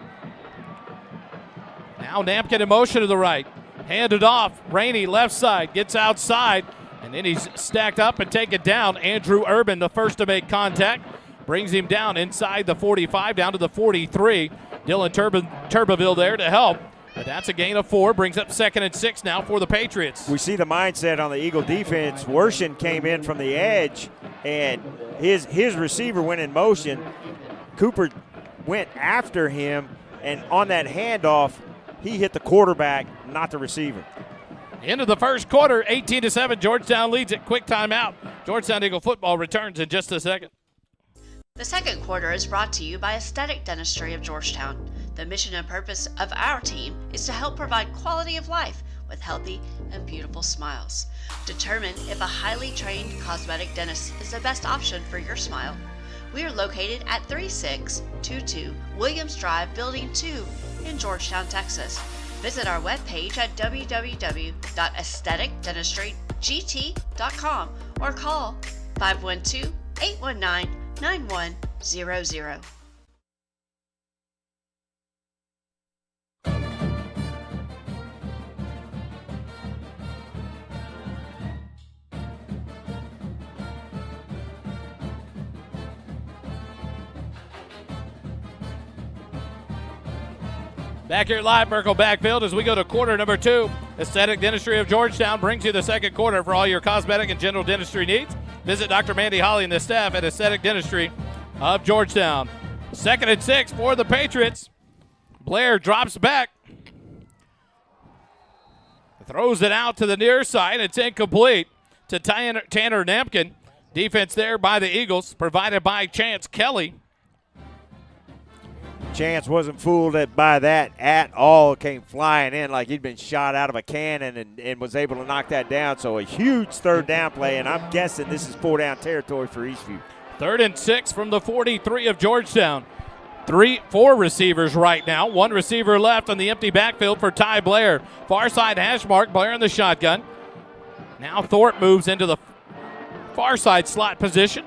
Now Nampkin in motion to the right. Handed off. Rainey left side. Gets outside. And then he's stacked up and taken down. Andrew Urban, the first to make contact. Brings him down inside the 45, down to the 43. Dylan Turbeville there to help. But that's a gain of 4. Brings up 2nd and 6 now for the Patriots. We see the mindset on the Eagle defense. Worshin came in from the edge, and his receiver went in motion. Cooper went after him, and on that handoff, he hit the quarterback, not the receiver. End of the first quarter, 18-7. Georgetown leads it. Quick timeout. Georgetown Eagle football returns in just a second. The second quarter is brought to you by Aesthetic Dentistry of Georgetown. The mission and purpose of our team is to help provide quality of life with healthy and beautiful smiles. Determine if a highly trained cosmetic dentist is the best option for your smile. We are located at 3622 Williams Drive, Building 2 in Georgetown, Texas. Visit our webpage at www.aestheticdentistrygt.com or call 512-819-9100. Back here live, Merkle backfield as we go to quarter number 2. Aesthetic Dentistry of Georgetown brings you the second quarter for all your cosmetic and general dentistry needs. Visit Dr. Mandy Holly and the staff at Aesthetic Dentistry of Georgetown. 2nd and 6 for the Patriots. Blair drops back. Throws it out to the near side. It's incomplete to Tanner Nampkin. Defense there by the Eagles, provided by Chance Kelly. Chance wasn't fooled by that at all. Came flying in like he'd been shot out of a cannon and was able to knock that down. So a huge third down play, and I'm guessing this is 4-down territory for Eastview. 3rd and 6 from the 43 of Georgetown. 4 receivers right now. 1 receiver left on the empty backfield for Ty Blair. Far side hash mark, Blair in the shotgun. Now Thorpe moves into the far side slot position.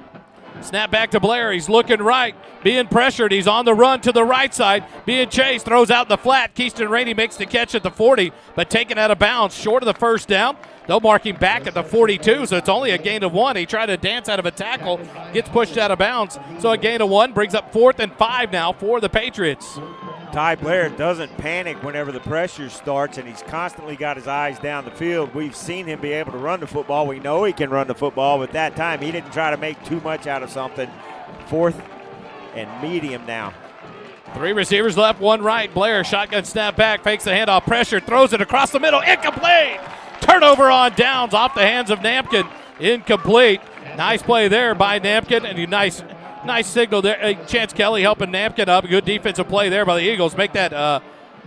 Snap back to Blair. He's looking right, being pressured. He's on the run to the right side, being chased, throws out the flat. Keyston Rainey makes the catch at the 40, but taken out of bounds, short of the first down. They'll mark him back at the 42, so it's only a gain of 1. He tried to dance out of a tackle, gets pushed out of bounds. So a gain of 1 brings up 4th and 5 now for the Patriots. Ty Blair doesn't panic whenever the pressure starts, and he's constantly got his eyes down the field. We've seen him be able to run the football. We know he can run the football, but that time he didn't try to make too much out of something. 4th and medium now. 3 receivers left, 1 right. Blair, shotgun snap back, fakes the handoff, pressure, throws it across the middle, incomplete. Turnover on downs off the hands of Nampkin, incomplete. Nice play there by Nampkin, and a nice signal there. Chance Kelly helping Nampkin up. Good defensive play there by the Eagles. Make that,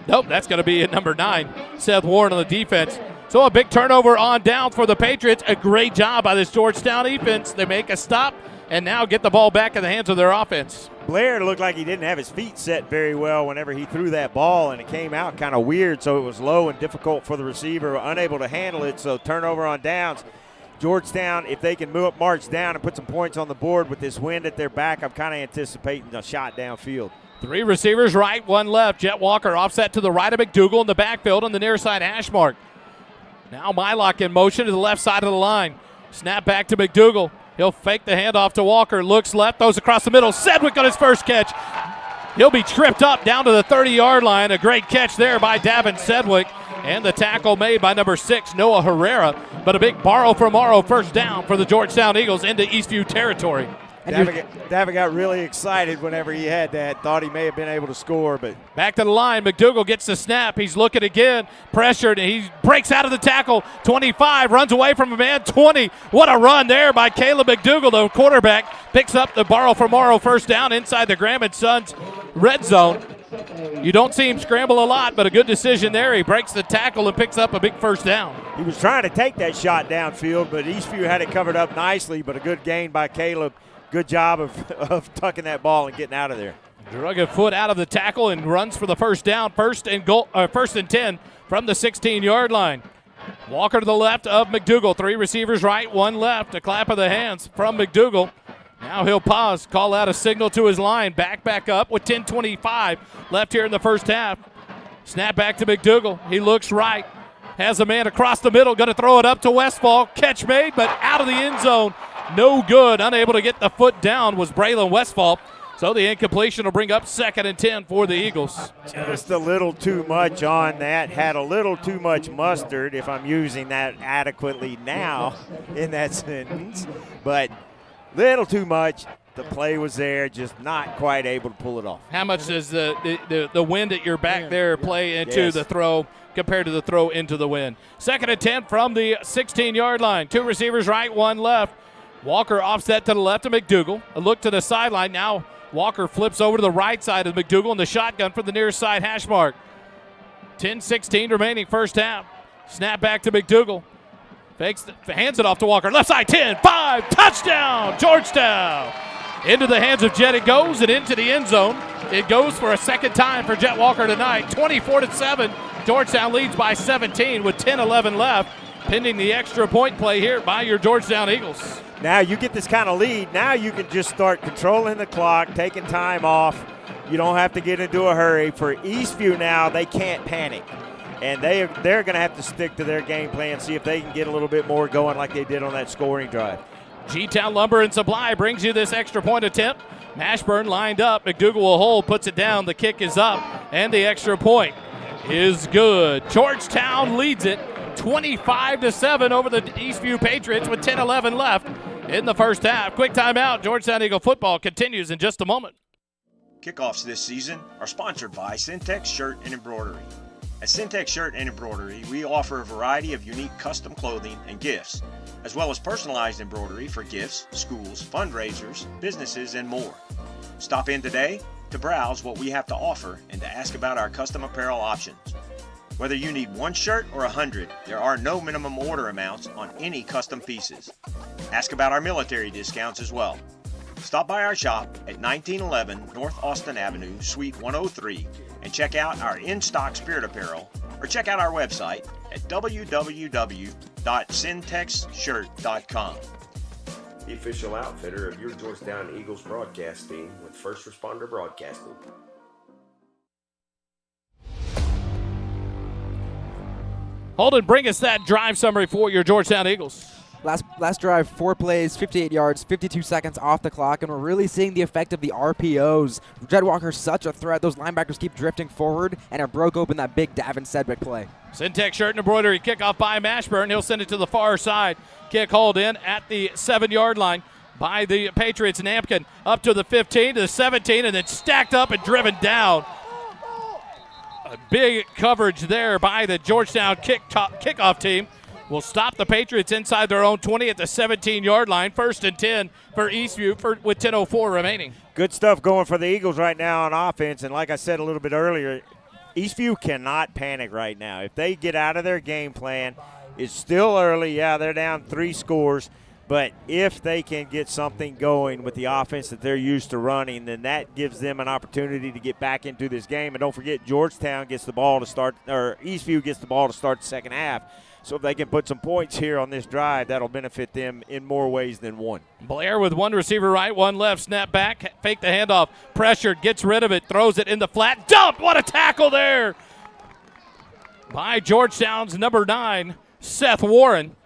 nope, that's going to be at number 9, Seth Warren on the defense. So a big turnover on downs for the Patriots. A great job by this Georgetown defense. They make a stop and now get the ball back in the hands of their offense. Blair looked like he didn't have his feet set very well whenever he threw that ball, and it came out kind of weird, so it was low and difficult for the receiver, unable to handle it, so turnover on downs. Georgetown, if they can march down and put some points on the board with this wind at their back, I'm kind of anticipating a shot downfield. 3 receivers right, 1 left. Jet Walker offset to the right of McDougal in the backfield on the near side hash mark. Now Mylock in motion to the left side of the line. Snap back to McDougal. He'll fake the handoff to Walker. Looks left, throws across the middle. Sedgwick on his first catch. He'll be tripped up down to the 30-yard line. A great catch there by Davin Sedgwick. And the tackle made by number 6, Noah Herrera. But a big borrow from Morrow first down for the Georgetown Eagles into Eastview territory. Davin got really excited whenever he had that. Thought he may have been able to score, but back to the line. McDougal gets the snap. He's looking again, pressured, and he breaks out of the tackle. 25, runs away from a man. 20. What a run there by Caleb McDougal, the quarterback. Picks up the borrow from Morrow first down inside the Graham & Sons red zone. You don't see him scramble a lot, but a good decision there. He breaks the tackle and picks up a big first down. He was trying to take that shot downfield, but Eastview had it covered up nicely, but a good gain by Caleb. Good job of tucking that ball and getting out of there. Drug a foot out of the tackle and runs for the first down. First and 10 from the 16-yard line. Walker to the left of McDougal. 3 receivers right, 1 left. A clap of the hands from McDougal. Now he'll pause, call out a signal to his line. Back up with 10:25 left here in the first half. Snap back to McDougal. He looks right. Has a man across the middle. Going to throw it up to Westfall. Catch made, but out of the end zone. No good. Unable to get the foot down was Braylon Westfall. So the incompletion will bring up 2nd and 10 for the Eagles. Just a little too much on that. Had a little too much mustard, if I'm using that adequately now in that sentence. But little too much. The play was there, just not quite able to pull it off. How much does the wind at your back there play into the throw compared to the throw into the wind? 2nd and 10 from the 16-yard line. 2 receivers right, 1 left. Walker offset to the left of McDougal. A look to the sideline. Now Walker flips over to the right side of McDougal in the shotgun from the near side hash mark. 10:16 remaining first half. Snap back to McDougal. Hands it off to Walker. Left side 10, 5, touchdown, Georgetown. Into the hands of Jet it goes and into the end zone. It goes for a second time for Jet Walker tonight. 24-7. Georgetown leads by 17 with 10:11 left. Pending the extra point play here by your Georgetown Eagles. Now you get this kind of lead. Now you can just start controlling the clock, taking time off. You don't have to get into a hurry. For Eastview now, they can't panic. And they're going to have to stick to their game plan, see if they can get a little bit more going like they did on that scoring drive. G-Town Lumber and Supply brings you this extra point attempt. Mashburn lined up. McDougal will hold, puts it down. The kick is up, and the extra point is good. Georgetown leads it 25-7 over the Eastview Patriots with 10:11 left in the first half. Quick timeout. Georgetown Eagle football continues in just a moment. Kickoffs this season are sponsored by Syntex Shirt and Embroidery. At Syntex Shirt and Embroidery, we offer a variety of unique custom clothing and gifts, as well as personalized embroidery for gifts, schools, fundraisers, businesses, and more. Stop in today to browse what we have to offer and to ask about our custom apparel options. Whether you need 1 shirt or 100, there are no minimum order amounts on any custom pieces. Ask about our military discounts as well. Stop by our shop at 1911 North Austin Avenue, Suite 103, and check out our in-stock spirit apparel, or check out our website at www.syntexshirt.com. The official outfitter of your Georgetown Eagles broadcast team with First Responder Broadcasting. Holden, bring us that drive summary for your Georgetown Eagles. Last drive, 4 plays, 58 yards, 52 seconds off the clock, and we're really seeing the effect of the RPOs. Jed Walker's such a threat. Those linebackers keep drifting forward, and it broke open that big Davin Sedgwick play. Syntex shirt and embroidery kickoff by Mashburn. He'll send it to the far side. Kick hauled in at the 7-yard line by the Patriots. Nampkin up to the 15, to the 17, and then stacked up and driven down. A big coverage there by the Georgetown kickoff team. Will stop the Patriots inside their own 20 at the 17-yard line. 1st and 10 for Eastview with 10:04 remaining. Good stuff going for the Eagles right now on offense, and like I said a little bit earlier, Eastview cannot panic right now. If they get out of their game plan, it's still early. Yeah, they're down 3 scores, but if they can get something going with the offense that they're used to running, then that gives them an opportunity to get back into this game. And don't forget, Georgetown gets the ball to start, or Eastview gets the ball to start the second half. So if they can put some points here on this drive, that'll benefit them in more ways than one. Blair with 1 receiver right, 1 left. Snap back, fake the handoff. Pressured, gets rid of it, throws it in the flat. Dump! What a tackle there by Georgetown's number 9, Seth Warren.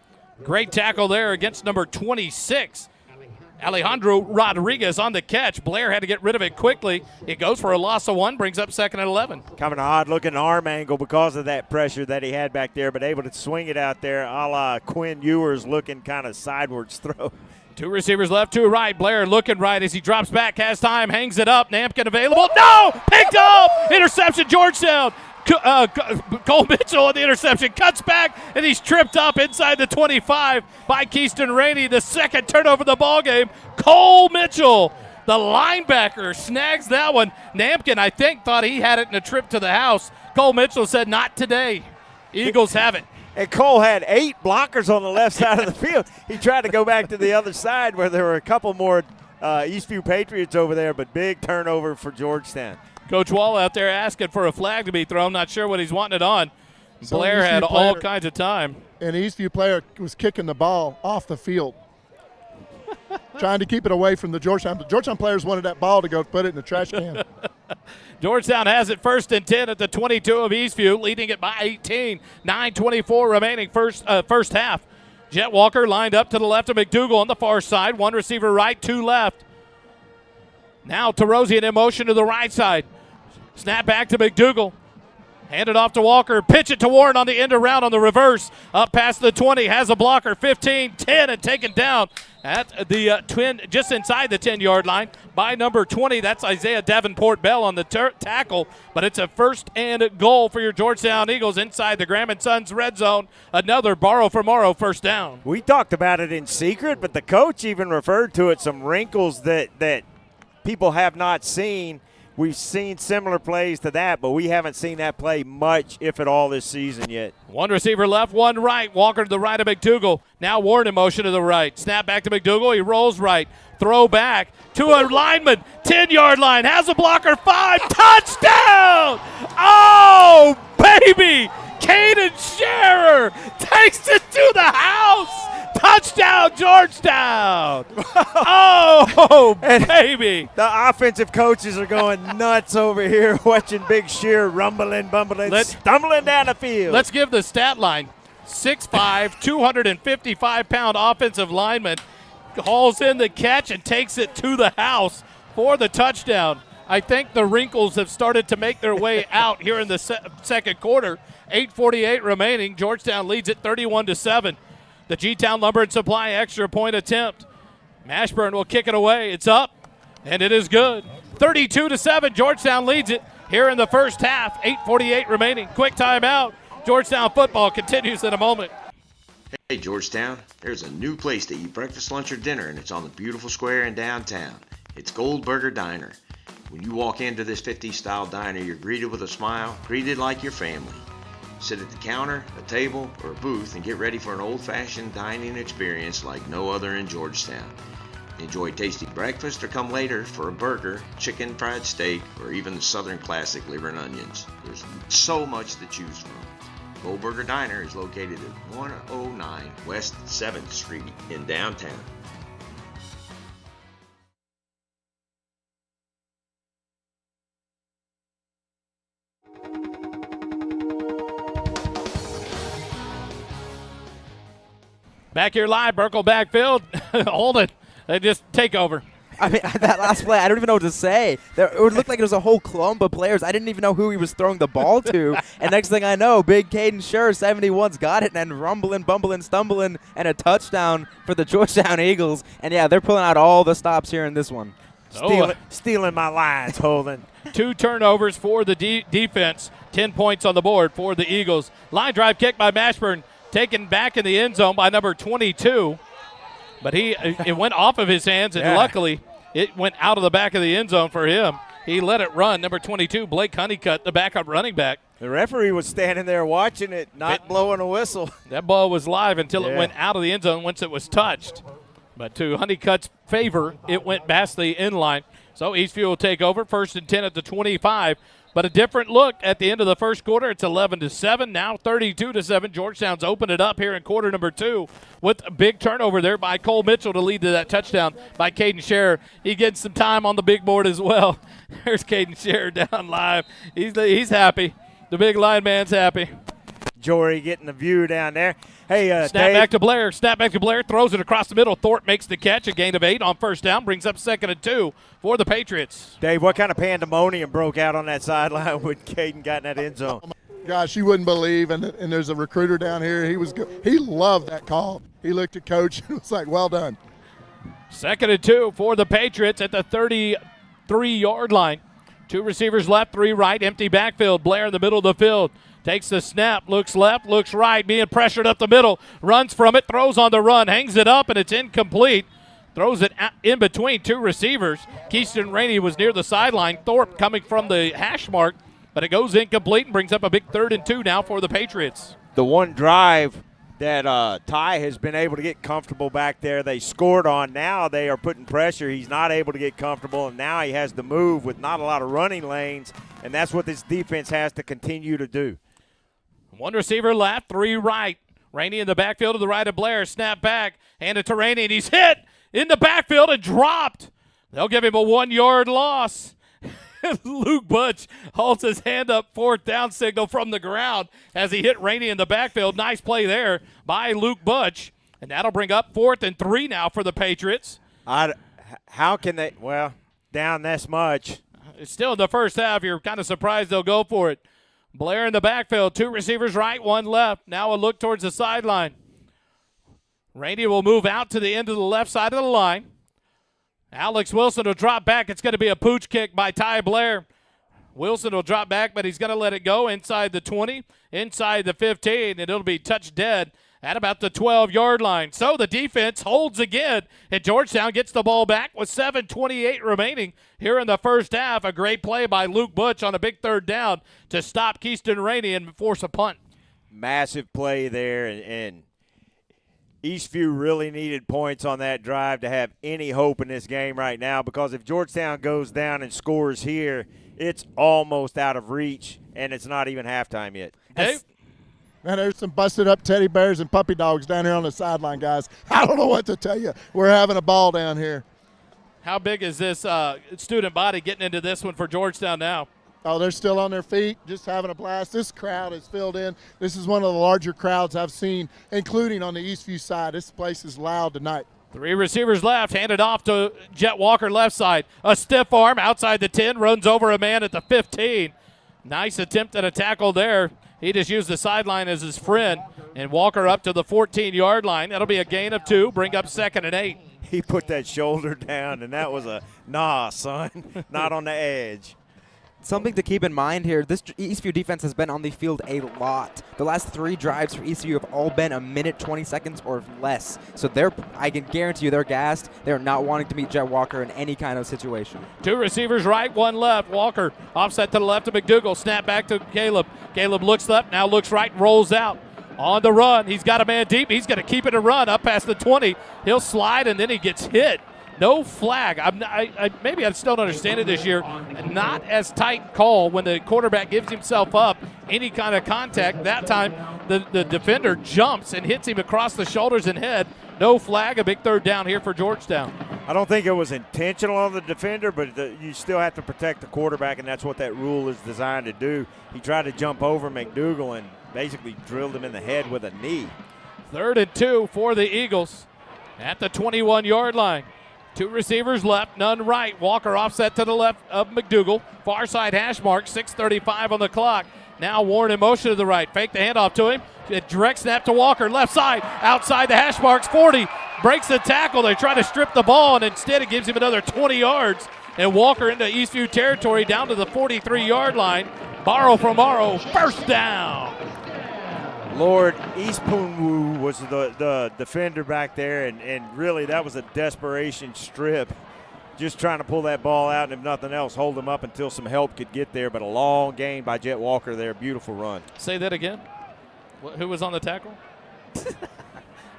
Great tackle there against number 26, Alejandro Rodriguez on the catch. Blair had to get rid of it quickly. It goes for a loss of 1, brings up 2nd and 11. Kind of an odd-looking arm angle because of that pressure that he had back there, but able to swing it out there a la Quinn Ewers looking kind of sidewards throw. 2 receivers left, 2 right. Blair looking right as he drops back, has time, hangs it up. Nampkin available. No! Picked up! Interception, Georgetown. Cole Mitchell on the interception, cuts back, and he's tripped up inside the 25 by Keyston Rainey. The 2nd turnover of the ball game. Cole Mitchell, the linebacker, snags that one. Nampkin, I think, thought he had it in a trip to the house. Cole Mitchell said, not today. Eagles have it. And Cole had 8 blockers on the left side of the field. He tried to go back to the other side where there were a couple more Eastview Patriots over there, but big turnover for Georgetown. Coach Wall out there asking for a flag to be thrown. Not sure what he's wanting it on. So Blair had all kinds of time. An Eastview player was kicking the ball off the field, trying to keep it away from the Georgetown. The Georgetown players wanted that ball to go put it in the trash can. Georgetown has it 1st and 10 at the 22 of Eastview, leading it by 18. 9:24 remaining first half. Jet Walker lined up to the left of McDougal on the far side. 1 receiver right, 2 left. Now Terosian in motion to the right side. Snap back to McDougal. Hand it off to Walker. Pitch it to Warren on the end around on the reverse. Up past the 20. Has a blocker. 15, 10, and taken down at the just inside the 10-yard line by number 20. That's Isaiah Davenport Bell on the tackle. But it's a 1st and goal for your Georgetown Eagles inside the Graham & Sons red zone. Another borrow for Morrow 1st down. We talked about it in secret, but the coach even referred to it, some wrinkles that people have not seen. We've seen similar plays to that, but we haven't seen that play much, if at all, this season yet. 1 receiver left, 1 right. Walker to the right of McDougal. Now Warren in motion to the right. Snap back to McDougal. He rolls right. Throw back to a lineman. 10-yard line. Has a blocker. 5. Touchdown! Oh, baby! Caden Scherer takes it to the house. Touchdown, Georgetown! Oh, baby! The offensive coaches are going nuts over here watching Big Shear rumbling, bumbling, stumbling down the field. Let's give the stat line. 6'5", 255-pound offensive lineman hauls in the catch and takes it to the house for the touchdown. I think the wrinkles have started to make their way out here in the second quarter. 8:48 remaining. Georgetown leads it 31-7. The G-Town Lumber and Supply extra point attempt. Mashburn will kick it away. It's up, and it is good. 32-7. Georgetown leads it here in the first half. 8:48 remaining. Quick timeout. Georgetown football continues in a moment. Hey, Georgetown, there's a new place to eat breakfast, lunch, or dinner, and it's on the beautiful square in downtown. It's Goldberger Diner. When you walk into this 50s style diner, you're greeted with a smile, greeted like your family. Sit at the counter, a table, or a booth and get ready for an old-fashioned dining experience like no other in Georgetown. Enjoy tasty breakfast or come later for a burger, chicken fried steak, or even the Southern classic liver and onions. There's so much to choose from. Goldberger Diner is located at 109 West 7th Street in downtown. Back here live, Burkle backfield. Hold it. They just take over. I mean, that last play, I don't even know what to say. It looked like it was a whole clump of players. I didn't even know who he was throwing the ball to. And next thing I know, big Caden Scher, 71's got it, and rumbling, bumbling, stumbling, and a touchdown for the Georgetown Eagles. And, yeah, they're pulling out all the stops here in this one. Stealing my lines, Holden. 2 turnovers for the defense. 10 points on the board for the Eagles. Line drive kick by Mashburn, taken back in the end zone by number 22. But it went off of his hands, and luckily it went out of the back of the end zone for him. He let it run. Number 22, Blake Honeycutt, the backup running back. The referee was standing there watching it, not blowing a whistle. That ball was live until it went out of the end zone once it was touched. But to Honeycutt's favor, it went past the end line. So Eastview will take over, 1st and 10 at the 25. But a different look at the end of the first quarter. It's 11-7, now 32-7. Georgetown's opened it up here in quarter number 2 with a big turnover there by Cole Mitchell to lead to that touchdown by Caden Scher. He gets some time on the big board as well. There's Caden Scher down live. He's happy. The big line man's happy. Jory getting the view down there. Hey, Snap back to Blair. Throws it across the middle. Thorpe makes the catch. A gain of 8 on first down. Brings up 2nd and 2 for the Patriots. Dave, what kind of pandemonium broke out on that sideline when Caden got in that end zone? Gosh, you wouldn't believe. And there's a recruiter down here. He loved that call. He looked at coach and was like, well done. 2nd and 2 for the Patriots at the 33-yard line. 2 receivers left, 3 right. Empty backfield. Blair in the middle of the field. Takes the snap, looks left, looks right, being pressured up the middle, runs from it, throws on the run, hangs it up, and it's incomplete. Throws it in between 2 receivers. Keyston Rainey was near the sideline. Thorpe coming from the hash mark, but it goes incomplete and brings up a big 3rd and 2 now for the Patriots. The one drive that Ty has been able to get comfortable back there, they scored on. Now they are putting pressure. He's not able to get comfortable, and now he has to move with not a lot of running lanes, and that's what this defense has to continue to do. 1 receiver left, 3 right. Rainey in the backfield to the right of Blair. Snap back, handed to Rainey, and he's hit in the backfield and dropped. They'll give him a 1-yard loss. Luke Butch holds his hand up, 4th down signal from the ground as he hit Rainey in the backfield. Nice play there by Luke Butch. And that'll bring up 4th and 3 now for the Patriots. How can they, down this much. It's still in the first half. You're kind of surprised they'll go for it. Blair in the backfield, 2 receivers right, 1 left. Now a look towards the sideline. Rainey will move out to the end of the left side of the line. Alex Wilson will drop back. It's going to be a pooch kick by Ty Blair. Wilson will drop back, but he's going to let it go inside the 20, inside the 15, and it'll be touched dead at about the 12-yard line. So the defense holds again, and Georgetown gets the ball back with 7:28 remaining here in the first half. A great play by Luke Butch on a big 3rd down to stop Keyston Rainey and force a punt. Massive play there, and Eastview really needed points on that drive to have any hope in this game right now, because if Georgetown goes down and scores here, it's almost out of reach, and it's not even halftime yet. Dave? Man, there's some busted up teddy bears and puppy dogs down here on the sideline, guys. I don't know what to tell you. We're having a ball down here. How big is this student body getting into this one for Georgetown now? Oh, they're still on their feet, just having a blast. This crowd is filled in. This is one of the larger crowds I've seen, including on the Eastview side. This place is loud tonight. 3 receivers left, handed off to Jet Walker left side. A stiff arm outside the 10, runs over a man at the 15. Nice attempt at a tackle there. He just used the sideline as his friend, and Walker up to the 14-yard line. That'll be a gain of 2, bring up 2nd and 8. He put that shoulder down, and that was a nah, son, not on the edge. Something to keep in mind here, this Eastview defense has been on the field a lot. The last 3 drives for Eastview have all been a minute 20 seconds or less. So I can guarantee you they're gassed. They're not wanting to meet Jet Walker in any kind of situation. 2 receivers right, 1 left. Walker offset to the left of McDougal. Snap back to Caleb. Caleb looks left, now looks right, rolls out. On the run, he's got a man deep. He's going to keep it a run up past the 20. He'll slide, and then he gets hit. No flag. Maybe I still don't understand it this year. Not as tight call when the quarterback gives himself up any kind of contact. That time, the defender jumps and hits him across the shoulders and head. No flag. A big 3rd down here for Georgetown. I don't think it was intentional on the defender, but you still have to protect the quarterback, and that's what that rule is designed to do. He tried to jump over McDougal and basically drilled him in the head with a knee. 3rd and 2 for the Eagles at the 21-yard line. 2 receivers left, none right. Walker offset to the left of McDougal. Far side hash mark, 6:35 on the clock. Now Warren in motion to the right. Fake the handoff to him. Direct snap to Walker, left side, outside the hash marks, 40. Breaks the tackle. They try to strip the ball, and instead it gives him another 20 yards. And Walker into Eastview territory down to the 43-yard line. Borrow from Morrow, 1st down. Lord, East Poonwoo was the defender back there, and really that was a desperation strip. Just trying to pull that ball out, and if nothing else, hold him up until some help could get there. But a long gain by Jet Walker there. Beautiful run. Say that again. Who was on the tackle?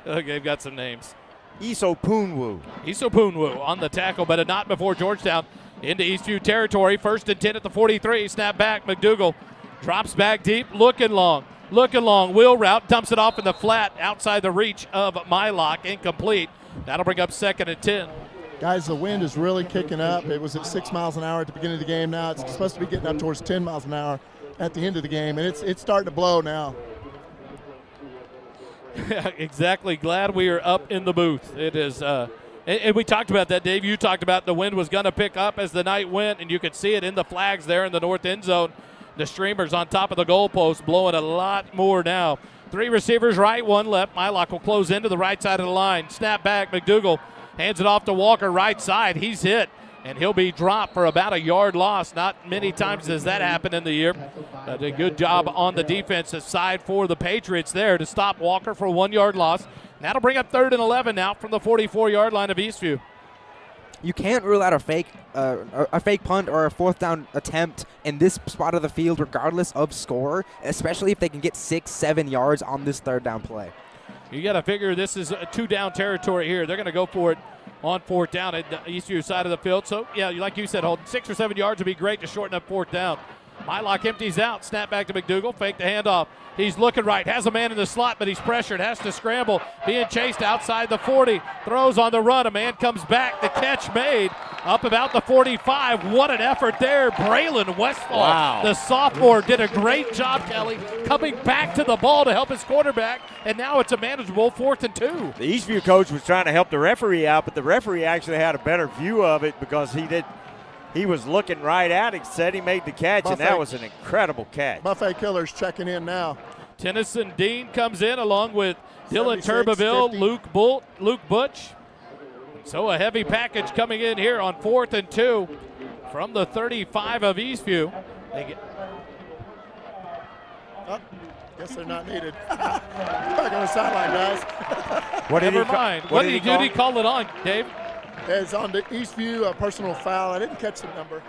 Okay, they've got some names. Iso Poonwoo. Iso Poonwoo on the tackle, but not before Georgetown into Eastview territory. 1st and 10 at the 43. Snap back. McDougal drops back deep, looking long. Wheel route, dumps it off in the flat outside the reach of Mylock. Incomplete. That'll bring up 2nd and 10. Guys, the wind is really kicking up. It was at 6 miles an hour at the beginning of the game. Now it's supposed to be getting up towards 10 miles an hour at the end of the game, and it's starting to blow now. Exactly. Glad we are up in the booth. It is, and we talked about that, Dave. You talked about the wind was going to pick up as the night went, and you could see it in the flags there in the north end zone. The streamers on top of the goalpost blowing a lot more now. 3 receivers right, 1 left. Mylock will close into the right side of the line. Snap back. McDougal hands it off to Walker, right side. He's hit, and he'll be dropped for about a yard loss. Not many times has that happened in the year. But a good job on the defensive side for the Patriots there to stop Walker for a 1-yard loss. That'll bring up 3rd and 11 now from the 44-yard line of Eastview. You can't rule out a fake punt or a 4th down attempt in this spot of the field regardless of score, especially if they can get 6-7 yards on this 3rd down play. You got to figure this is a 2-down territory here. They're going to go for it on 4th down at the Eastview side of the field. So, yeah, like you said, Holden, 6 or 7 yards would be great to shorten up 4th down. Mylock empties out. Snap back to McDougal. Fake the handoff. He's looking right. Has a man in the slot, but he's pressured. Has to scramble. Being chased outside the 40. Throws on the run. A man comes back. The catch made up about the 45. What an effort there. Braylon Westfall, wow. The sophomore, did a great job, Kelly, coming back to the ball to help his quarterback, and now it's a manageable 4th and 2. The Eastview coach was trying to help the referee out, but the referee actually had a better view of it because he was looking right at it, said he made the catch, and that was an incredible catch. Buffet Killer's checking in now. Tennyson Dean comes in along with Dylan 76, Turbeville, 50. Luke Butch. So a heavy package coming in here on 4th and 2 from the 35 of Eastview. Guess they're not needed. Back on the sideline, guys. Never mind. What did he do? Did he call it on, Dave? It's on the Eastview, a personal foul. I didn't catch the number.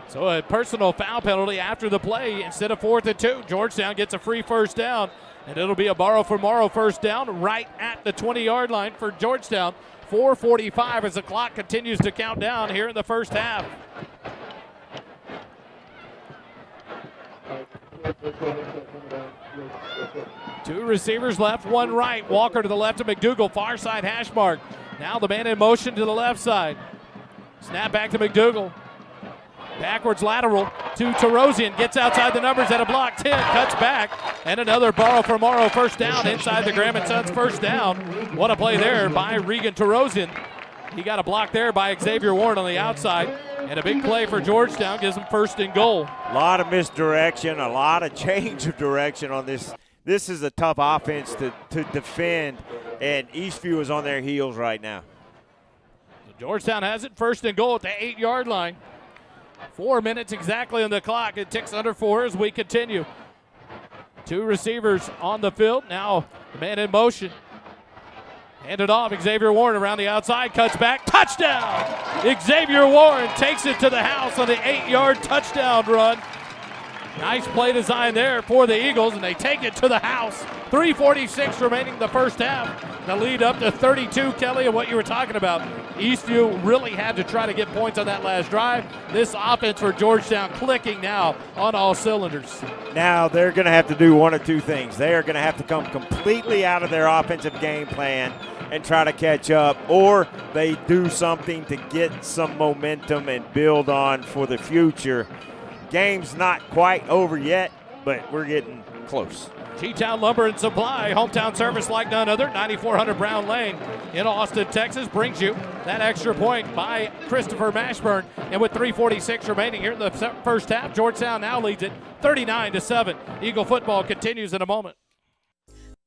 So a personal foul penalty after the play instead of 4th and 2. Georgetown gets a free 1st down, and it'll be a borrow for Morrow 1st down right at the 20-yard line for Georgetown. 4:45 as the clock continues to count down here in the first half. Two receivers left, 1 right. Walker to the left of McDougal, far side hash mark. Now the man in motion to the left side. Snap back to McDougal. Backwards lateral to Terosian. Gets outside the numbers at a block 10. Cuts back. And another borrow for Morrow. 1st down inside the Graham & Sons 1st down. What a play there by Regan Terosian. He got a block there by Xavier Warren on the outside. And a big play for Georgetown gives them 1st and goal. A lot of misdirection, a lot of change of direction on this. This is a tough offense to defend, and Eastview is on their heels right now. So Georgetown has it 1st and goal at the 8-yard line. 4 minutes exactly on the clock. It ticks under 4 as we continue. 2 receivers on the field. Now the man in motion. Handed off. Xavier Warren around the outside. Cuts back. Touchdown! Xavier Warren takes it to the house on the 8-yard touchdown run. Nice play design there for the Eagles, and they take it to the house. 3:46 remaining the first half. The lead up to 32, Kelly, and what you were talking about. Eastview really had to try to get points on that last drive. This offense for Georgetown clicking now on all cylinders. Now they're going to have to do one of two things. They are going to have to come completely out of their offensive game plan and try to catch up, or they do something to get some momentum and build on for the future. Game's not quite over yet, but we're getting close. G-Town Lumber and Supply, hometown service like none other, 9400 Brown Lane in Austin, Texas, brings you that extra point by Christopher Mashburn. And with 3:46 remaining here in the first half, Georgetown now leads it 39-7. Eagle football continues in a moment.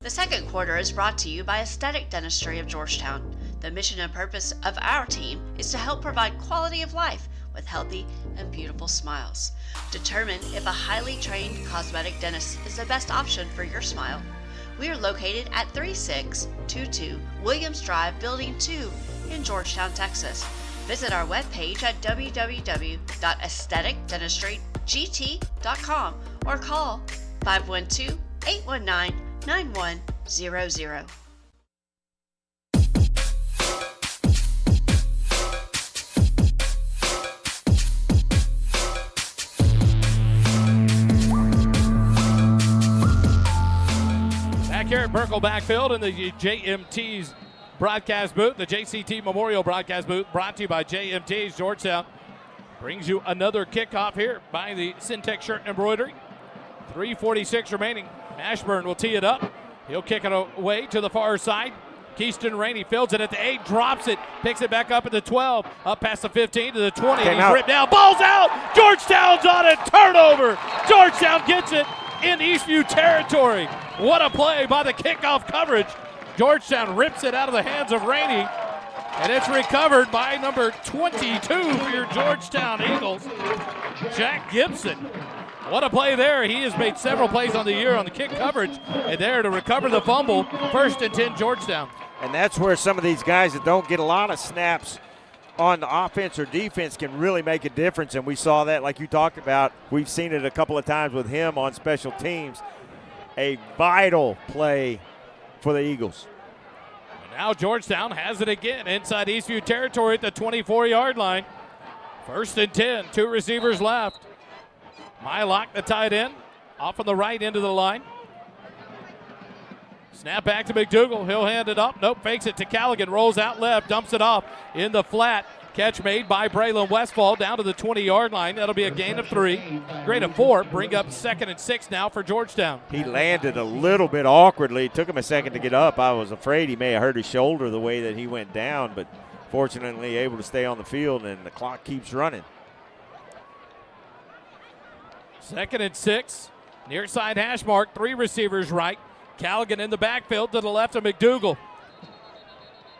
The second quarter is brought to you by Aesthetic Dentistry of Georgetown. The mission and purpose of our team is to help provide quality of life with healthy and beautiful smiles. Determine if a highly trained cosmetic dentist is the best option for your smile. We are located at 3622 Williams Drive, Building 2 in Georgetown, Texas. Visit our webpage at www.aestheticdentistrygt.com or call 512-819-9100. Here at Burkle Backfield in the JMT's broadcast booth, the JCT Memorial broadcast booth, brought to you by JMT's. Georgetown brings you another kickoff here by the Syntec Shirt and Embroidery. 3:46 remaining. Ashburn will tee it up. He'll kick it away to the far side. Keyston Rainey fields it at the 8, drops it, picks it back up at the 12, up past the 15 to the 20, and he's ripped down. Ball's out! Georgetown's on it! Turnover! Georgetown gets it in Eastview territory. What a play by the kickoff coverage. Georgetown rips it out of the hands of Rainey, and it's recovered by number 22 for your Georgetown Eagles, Jack Gibson. What a play there. He has made several plays on the year on the kick coverage, and there to recover the fumble. 1st and 10 Georgetown. And that's where some of these guys that don't get a lot of snaps on the offense or defense can really make a difference, and we saw that like you talked about. We've seen it a couple of times with him on special teams. A vital play for the Eagles. Now Georgetown has it again inside Eastview territory at the 24-yard line. 1st and 10, 2 receivers left. Mylock, the tight end, off on the right end of the line. Snap back to McDougal. He'll hand it up. Nope, fakes it to Callaghan. Rolls out left, dumps it off in the flat. Catch made by Braylon Westfall down to the 20-yard line. That'll be a gain of 3. Gain of 4. Bring up 2nd and 6 now for Georgetown. He landed a little bit awkwardly. It took him a second to get up. I was afraid he may have hurt his shoulder the way that he went down, but fortunately able to stay on the field, and the clock keeps running. 2nd and 6. Near side hash mark. 3 receivers right. Callaghan in the backfield to the left of McDougal.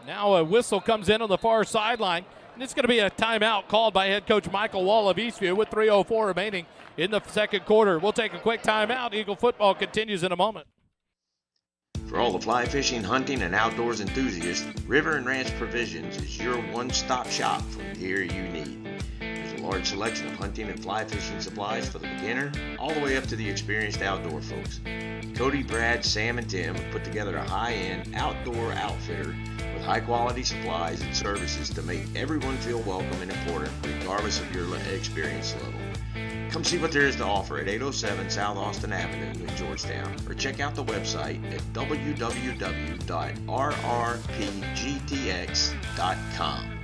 Now a whistle comes in on the far sideline. And it's going to be a timeout called by head coach Michael Wall of Eastview with 3:04 remaining in the second quarter. We'll take a quick timeout. Eagle football continues in a moment. For all the fly fishing, hunting, and outdoors enthusiasts, River and Ranch Provisions is your one-stop shop for the gear you need. There's a large selection of hunting and fly fishing supplies for the beginner, all the way up to the experienced outdoor folks. Cody, Brad, Sam, and Tim have put together a high-end outdoor outfitter with high-quality supplies and services to make everyone feel welcome and important, regardless of your experience level. Come see what there is to offer at 807 South Austin Avenue in Georgetown, or check out the website at www.rrpgtx.com.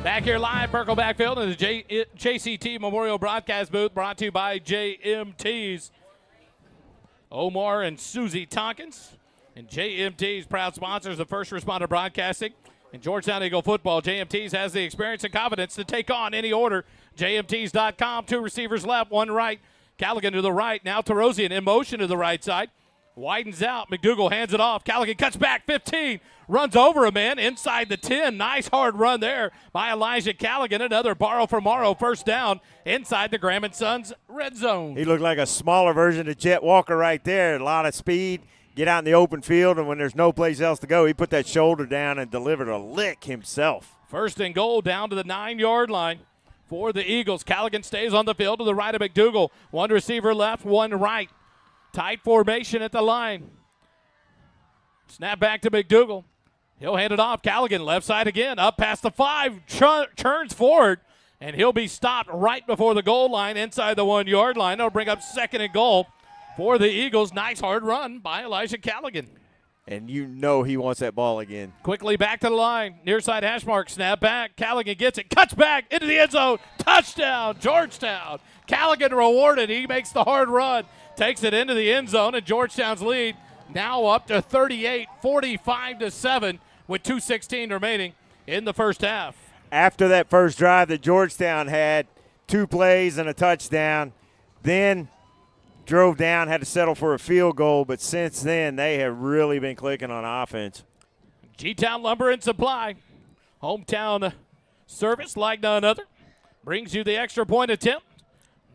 Back here live, Burkle Backfield in the JCT Memorial Broadcast booth, brought to you by JMT's. Omar and Susie Tompkins. And JMT's proud sponsors of First Responder Broadcasting. In Georgetown Eagle football, JMT's has the experience and confidence to take on any order. JMT's.com, 2 receivers left, 1 right. Callaghan to the right, now Tarosian in motion to the right side. Widens out. McDougal hands it off. Callaghan cuts back 15. Runs over a man inside the 10. Nice hard run there by Elijah Callaghan. Another borrow from Morrow. First down inside the Graham & Sons red zone. He looked like a smaller version of Jet Walker right there. A lot of speed. Get out in the open field, and when there's no place else to go, he put that shoulder down and delivered a lick himself. First and goal down to the 9-yard line for the Eagles. Callaghan stays on the field to the right of McDougal. One receiver left, one right. Tight formation at the line. Snap back to McDougal. He'll hand it off. Callaghan left side again. Up past the 5. Turns forward. And he'll be stopped right before the goal line inside the 1-yard line. That'll bring up second and goal for the Eagles. Nice hard run by Elijah Callaghan. And you know he wants that ball again. Quickly back to the line. Near side hash mark. Snap back. Callaghan gets it. Cuts back into the end zone. Touchdown, Georgetown. Callaghan rewarded. He makes the hard run. Takes it into the end zone, and Georgetown's lead now up to 38, 45-7 with 2:16 remaining in the first half. After that first drive that Georgetown had, 2 plays and a touchdown, then drove down, had to settle for a field goal, but since then they have really been clicking on offense. G-Town Lumber and Supply, hometown service like none other, brings you the extra point attempt.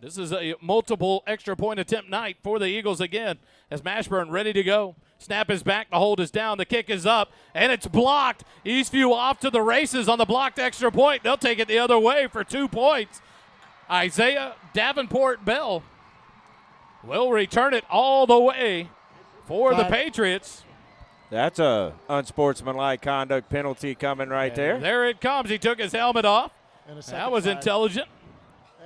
This is a multiple extra point attempt night for the Eagles again as Mashburn ready to go. Snap is back, the hold is down, the kick is up, and it's blocked. Eastview off to the races on the blocked extra point. They'll take it the other way for 2 points. Isaiah Davenport Bell will return it all the way for the Patriots. That's a unsportsmanlike conduct penalty coming right there. There it comes. He took his helmet off. And That was intelligent.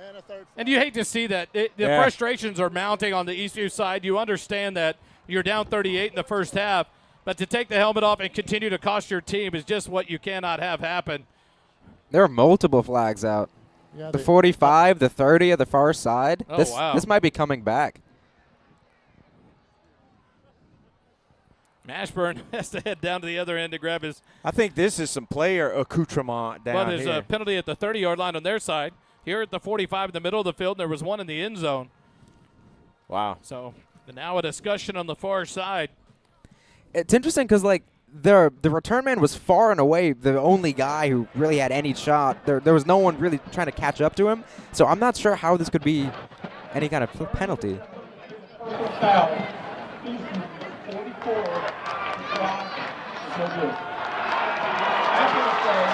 And a third. And you hate to see that. The frustrations are mounting on the Eastview side. You understand that you're down 38 in the first half, but to take the helmet off and continue to cost your team is just what you cannot have happen. There are multiple flags out. Yeah, the 45, the 30 at the far side. Oh, this, wow. This might be coming back. Mashburn has to head down to the other end to grab his. I think this is some player accoutrement down But there's here. a penalty at the 30-yard line on their side. Here at the 45 in the middle of the field, there was one in the end zone. Wow. So now a discussion on the far side. It's interesting because, like, the return man was far and away the only guy who really had any shot. There was no one really trying to catch up to him. So I'm not sure how this could be any kind of penalty. Foul. 44. So good. After the play,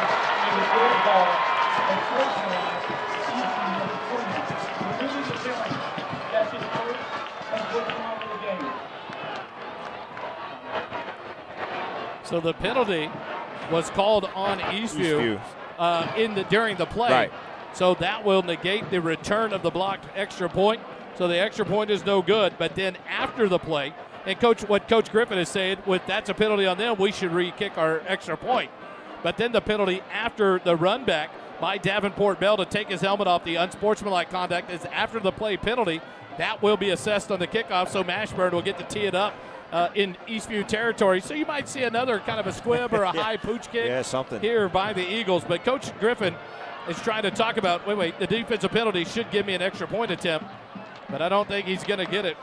it was their ball. Unfortunately, removing the penalty. That's his first and first time of the game. So the penalty was called on Eastview, during the play. Right. So that will negate the return of the blocked extra point. So the extra point is no good. But then after the play, and what Coach Griffin is saying, that's a penalty on them, we should re-kick our extra point. But then the penalty after the run back by Davenport Bell to take his helmet off, the unsportsmanlike conduct is after the play penalty. That will be assessed on the kickoff, so Mashburn will get to tee it up in Eastview territory. So you might see another kind of a squib or a high pooch kick here by the Eagles. But Coach Griffin is trying to talk about, wait, the defensive penalty should give me an extra point attempt, but I don't think he's going to get it.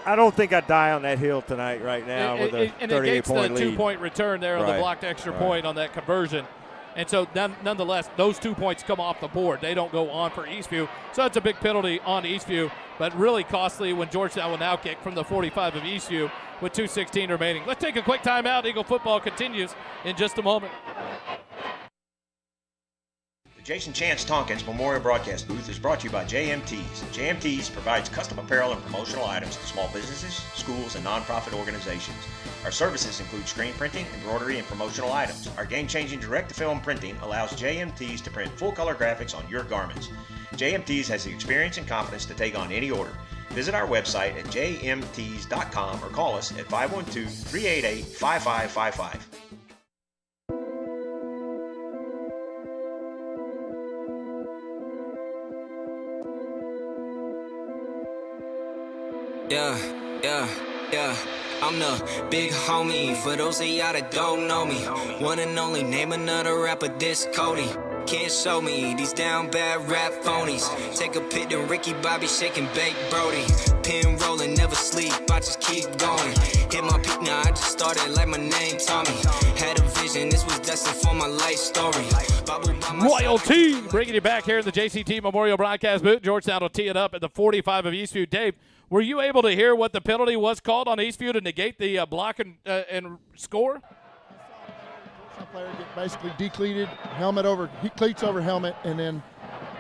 I don't think I'd die on that hill tonight right now with a 38-point lead. And it gets the 2-point return there on the blocked extra point on that conversion. And so nonetheless, those 2 points come off the board. They don't go on for Eastview. So it's a big penalty on Eastview, but really costly when Georgetown will now kick from the 45 of Eastview with 2:16 remaining. Let's take a quick timeout. Eagle football continues in just a moment. Jason Chance Tompkins Memorial Broadcast Booth is brought to you by JMTs. JMTs provides custom apparel and promotional items to small businesses, schools, and nonprofit organizations. Our services include screen printing, embroidery, and promotional items. Our game-changing direct-to-film printing allows JMTs to print full-color graphics on your garments. JMTs has the experience and confidence to take on any order. Visit our website at jmts.com or call us at 512-388-5555. Yeah. I'm the big homie. For those of y'all that don't know me, one and only, name another rapper, this Cody. Can't show me these down bad rap phonies. Take a pic, then Ricky Bobby shaking baked Brody. Pin rolling, never sleep, I just keep going. Hit my peak now, I just started like my name Tommy. Had a vision, this was destined for my life story. Royalty bringing you back here in the JCT Memorial Broadcast booth. Georgetown will tee it up at the 45 of Eastview. Dave, were you able to hear what the penalty was called on Eastview to negate the block and score? Some player get basically decleated, helmet over, cleats over helmet, and then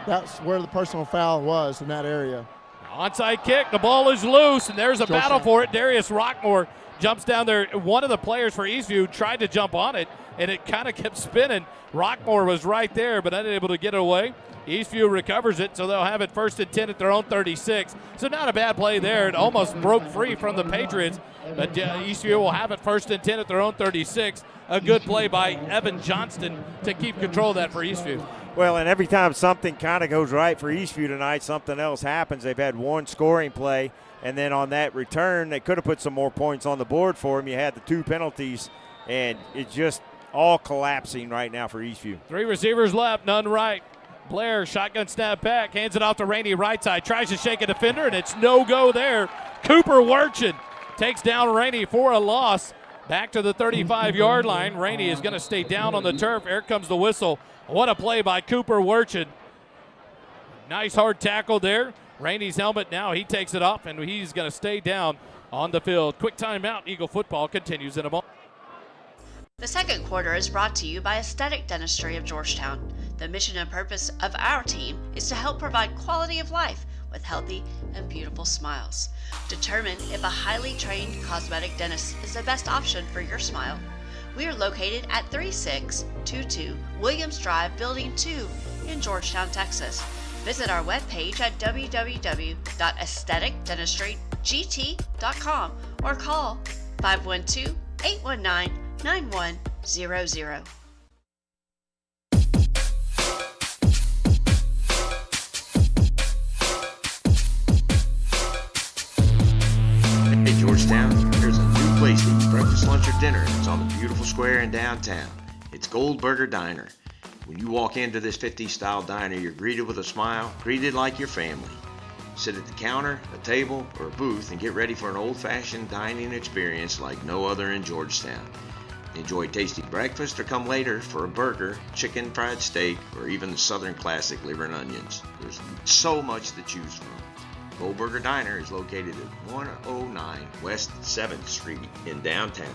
that's where the personal foul was in that area. Onside kick, the ball is loose, and there's a battle for it. Darius Rockmore jumps down there. One of the players for Eastview tried to jump on it, and it kind of kept spinning. Rockmore was right there, but unable to get it away. Eastview recovers it, so they'll have it 1st and 10 at their own 36. So not a bad play there. It almost broke free from the Patriots, but Eastview will have it 1st and 10 at their own 36. A good play by Evan Johnston to keep control of that for Eastview. Well, and every time something kind of goes right for Eastview tonight, something else happens. They've had one scoring play, and then on that return, they could have put some more points on the board for them. You had the 2 penalties, and it's just all collapsing right now for Eastview. 3 receivers left, none right. Blair, shotgun snap back, hands it off to Rainey right side, tries to shake a defender, and it's no go there. Cooper Werchin takes down Rainey for a loss. Back to the 35-yard line. Rainey is going to stay down on the turf. Here comes the whistle. What a play by Cooper Werchin. Nice hard tackle there. Rainey's helmet now, he takes it off, and he's going to stay down on the field. Quick timeout. Eagle football continues in a moment. The second quarter is brought to you by Aesthetic Dentistry of Georgetown. The mission and purpose of our team is to help provide quality of life with healthy and beautiful smiles. Determine if a highly trained cosmetic dentist is the best option for your smile. We are located at 3622 Williams Drive, Building 2 in Georgetown, Texas. Visit our webpage at www.aestheticdentistrygt.com or call 512-819-9100. Hey Georgetown, there's a new place to eat breakfast, lunch, or dinner. It's on the beautiful square in downtown. It's Goldberger Diner. When you walk into this 50s style diner, you're greeted with a smile, greeted like your family. Sit at the counter, a table, or a booth and get ready for an old-fashioned dining experience like no other in Georgetown. Enjoy tasty breakfast or come later for a burger, chicken fried steak, or even the Southern classic liver and onions. There's so much to choose from. Goldberger Diner is located at 109 West 7th Street in downtown.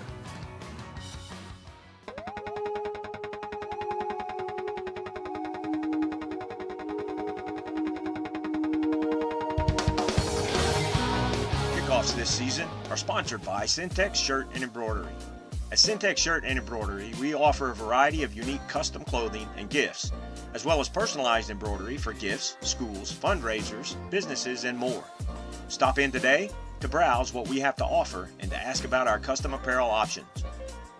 Kickoffs this season are sponsored by Syntex Shirt and Embroidery. At Syntex Shirt and Embroidery, we offer a variety of unique custom clothing and gifts, as well as personalized embroidery for gifts, schools, fundraisers, businesses, and more. Stop in today to browse what we have to offer and to ask about our custom apparel options.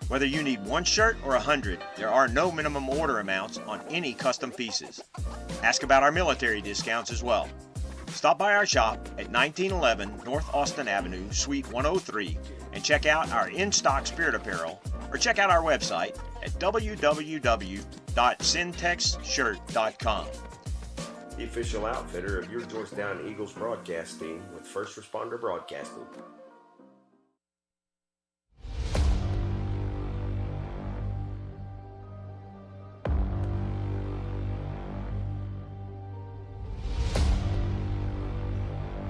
Whether you need 1 shirt or 100, there are no minimum order amounts on any custom pieces. Ask about our military discounts as well. Stop by our shop at 1911 North Austin Avenue, Suite 103, and check out our in-stock spirit apparel, or check out our website at www.syntexshirt.com. The official outfitter of your Georgetown Eagles broadcast team with First Responder Broadcasting.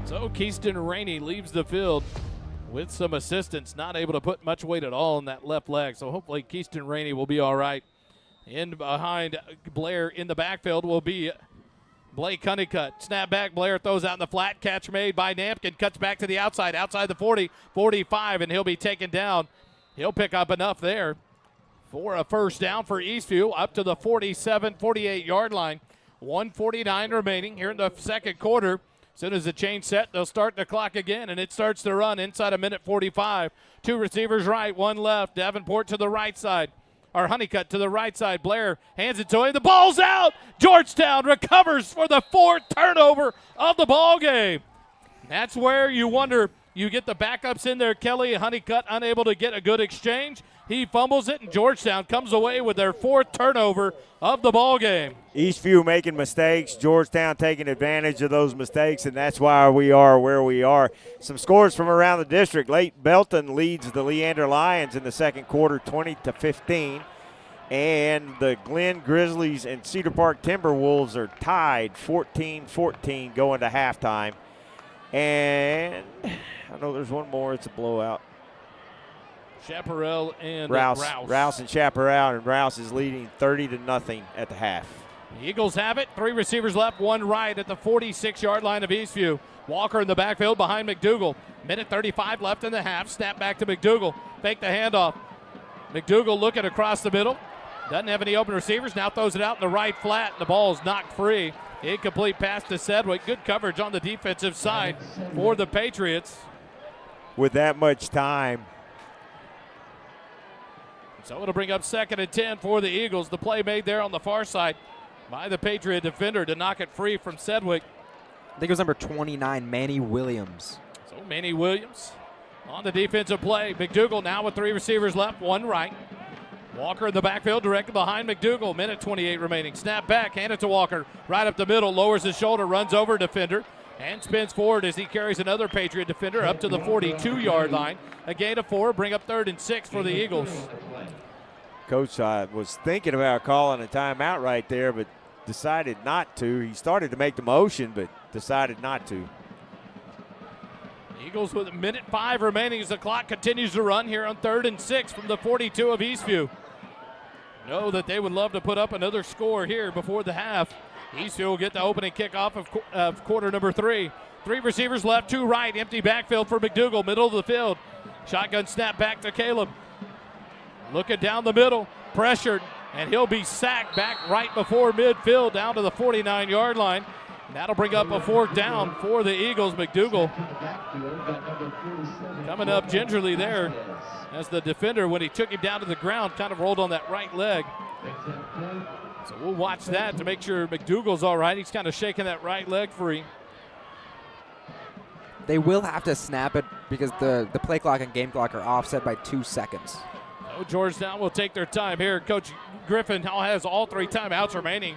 So Keyston Rainey leaves the field with some assistance, not able to put much weight at all in that left leg. So hopefully Keyston Rainey will be all right. In behind Blair in the backfield will be Blake Honeycutt. Snap back, Blair throws out in the flat. Catch made by Nampkin. Cuts back to the outside the 40, 45, and he'll be taken down. He'll pick up enough there for a first down for Eastview up to the 47, 48-yard line. 1:49 remaining here in the second quarter. As soon as the chain set, they'll start the clock again, and it starts to run inside a minute 45. 2 receivers right, 1 left. Davenport to the right side. Or Honeycutt to the right side. Blair hands it to him. The ball's out. Georgetown recovers for the 4th turnover of the ball game. That's where you wonder You get the backups in there. Kelly Honeycutt unable to get a good exchange. He fumbles it, and Georgetown comes away with their 4th turnover of the ball game. Eastview making mistakes, Georgetown taking advantage of those mistakes, and that's why we are where we are. Some scores from around the district. Lake Belton leads the Leander Lions in the second quarter 20-15. And the Glen Grizzlies and Cedar Park Timberwolves are tied 14-14 going to halftime. And I know there's one more. It's a blowout. Chaparral and Rouse. Rouse. Rouse and Chaparral, and Rouse is leading 30-0 at the half. The Eagles have it. 3 receivers left, 1 right at the 46-yard line of Eastview. Walker in the backfield behind McDougal. Minute 35 left in the half. Snap back to McDougal. Fake the handoff. McDougal looking across the middle. Doesn't have any open receivers. Now throws it out in the right flat. The ball is knocked free. Incomplete pass to Sedgwick. Good coverage on the defensive side for the Patriots. With that much time. So it'll bring up 2nd and 10 for the Eagles. The play made there on the far side by the Patriot defender to knock it free from Sedgwick. I think it was number 29, Manny Williams. So Manny Williams on the defensive play. McDougal now with 3 receivers left, 1 right. Walker in the backfield, directly behind McDougal. Minute 28 remaining. Snap back, hand it to Walker. Right up the middle, lowers his shoulder, runs over defender, and spins forward as he carries another Patriot defender up to the 42-yard line. A gain of 4, bring up 3rd and 6 for the Eagles. Coach was thinking about calling a timeout right there, but decided not to. He started to make the motion, but decided not to. Eagles with a minute 5 remaining as the clock continues to run here on 3rd and 6 from the 42 of Eastview. Know that they would love to put up another score here before the half. Eastview will get the opening kickoff of quarter number 3. 3 receivers left, 2 right. Empty backfield for McDougal, middle of the field. Shotgun snap back to Caleb. Looking down the middle, pressured, and he'll be sacked back right before midfield down to the 49-yard line. And that'll bring up a 4th down for the Eagles. McDougal coming up gingerly there as the defender, when he took him down to the ground, kind of rolled on that right leg. So we'll watch that to make sure McDougal's all right. He's kind of shaking that right leg free. They will have to snap it because the play clock and game clock are offset by 2 seconds. So Georgetown will take their time here. Coach Griffin now has all 3 timeouts remaining.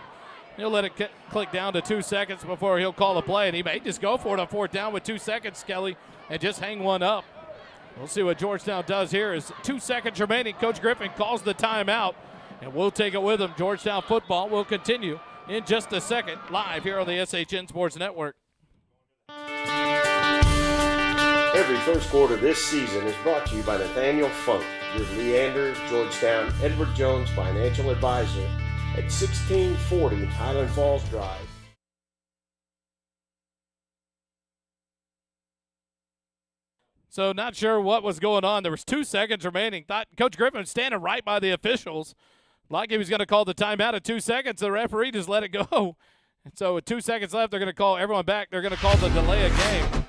He'll let it click down to 2 seconds before he'll call a play, and he may just go for it on 4th down with 2 seconds, Kelly, and just hang one up. We'll see what Georgetown does here. Is 2 seconds remaining. Coach Griffin calls the timeout, and we'll take it with him. Georgetown football will continue in just a second, live here on the SHN Sports Network. Every first quarter this season is brought to you by Nathaniel Funk, your Leander, Georgetown, Edward Jones financial advisor at 1640 Highland Falls Drive. So not sure what was going on. There was 2 seconds remaining. Thought Coach Griffin was standing right by the officials, like he was going to call the timeout at 2 seconds. The referee just let it go. And so with 2 seconds left, they're going to call everyone back. They're going to call the delay of game.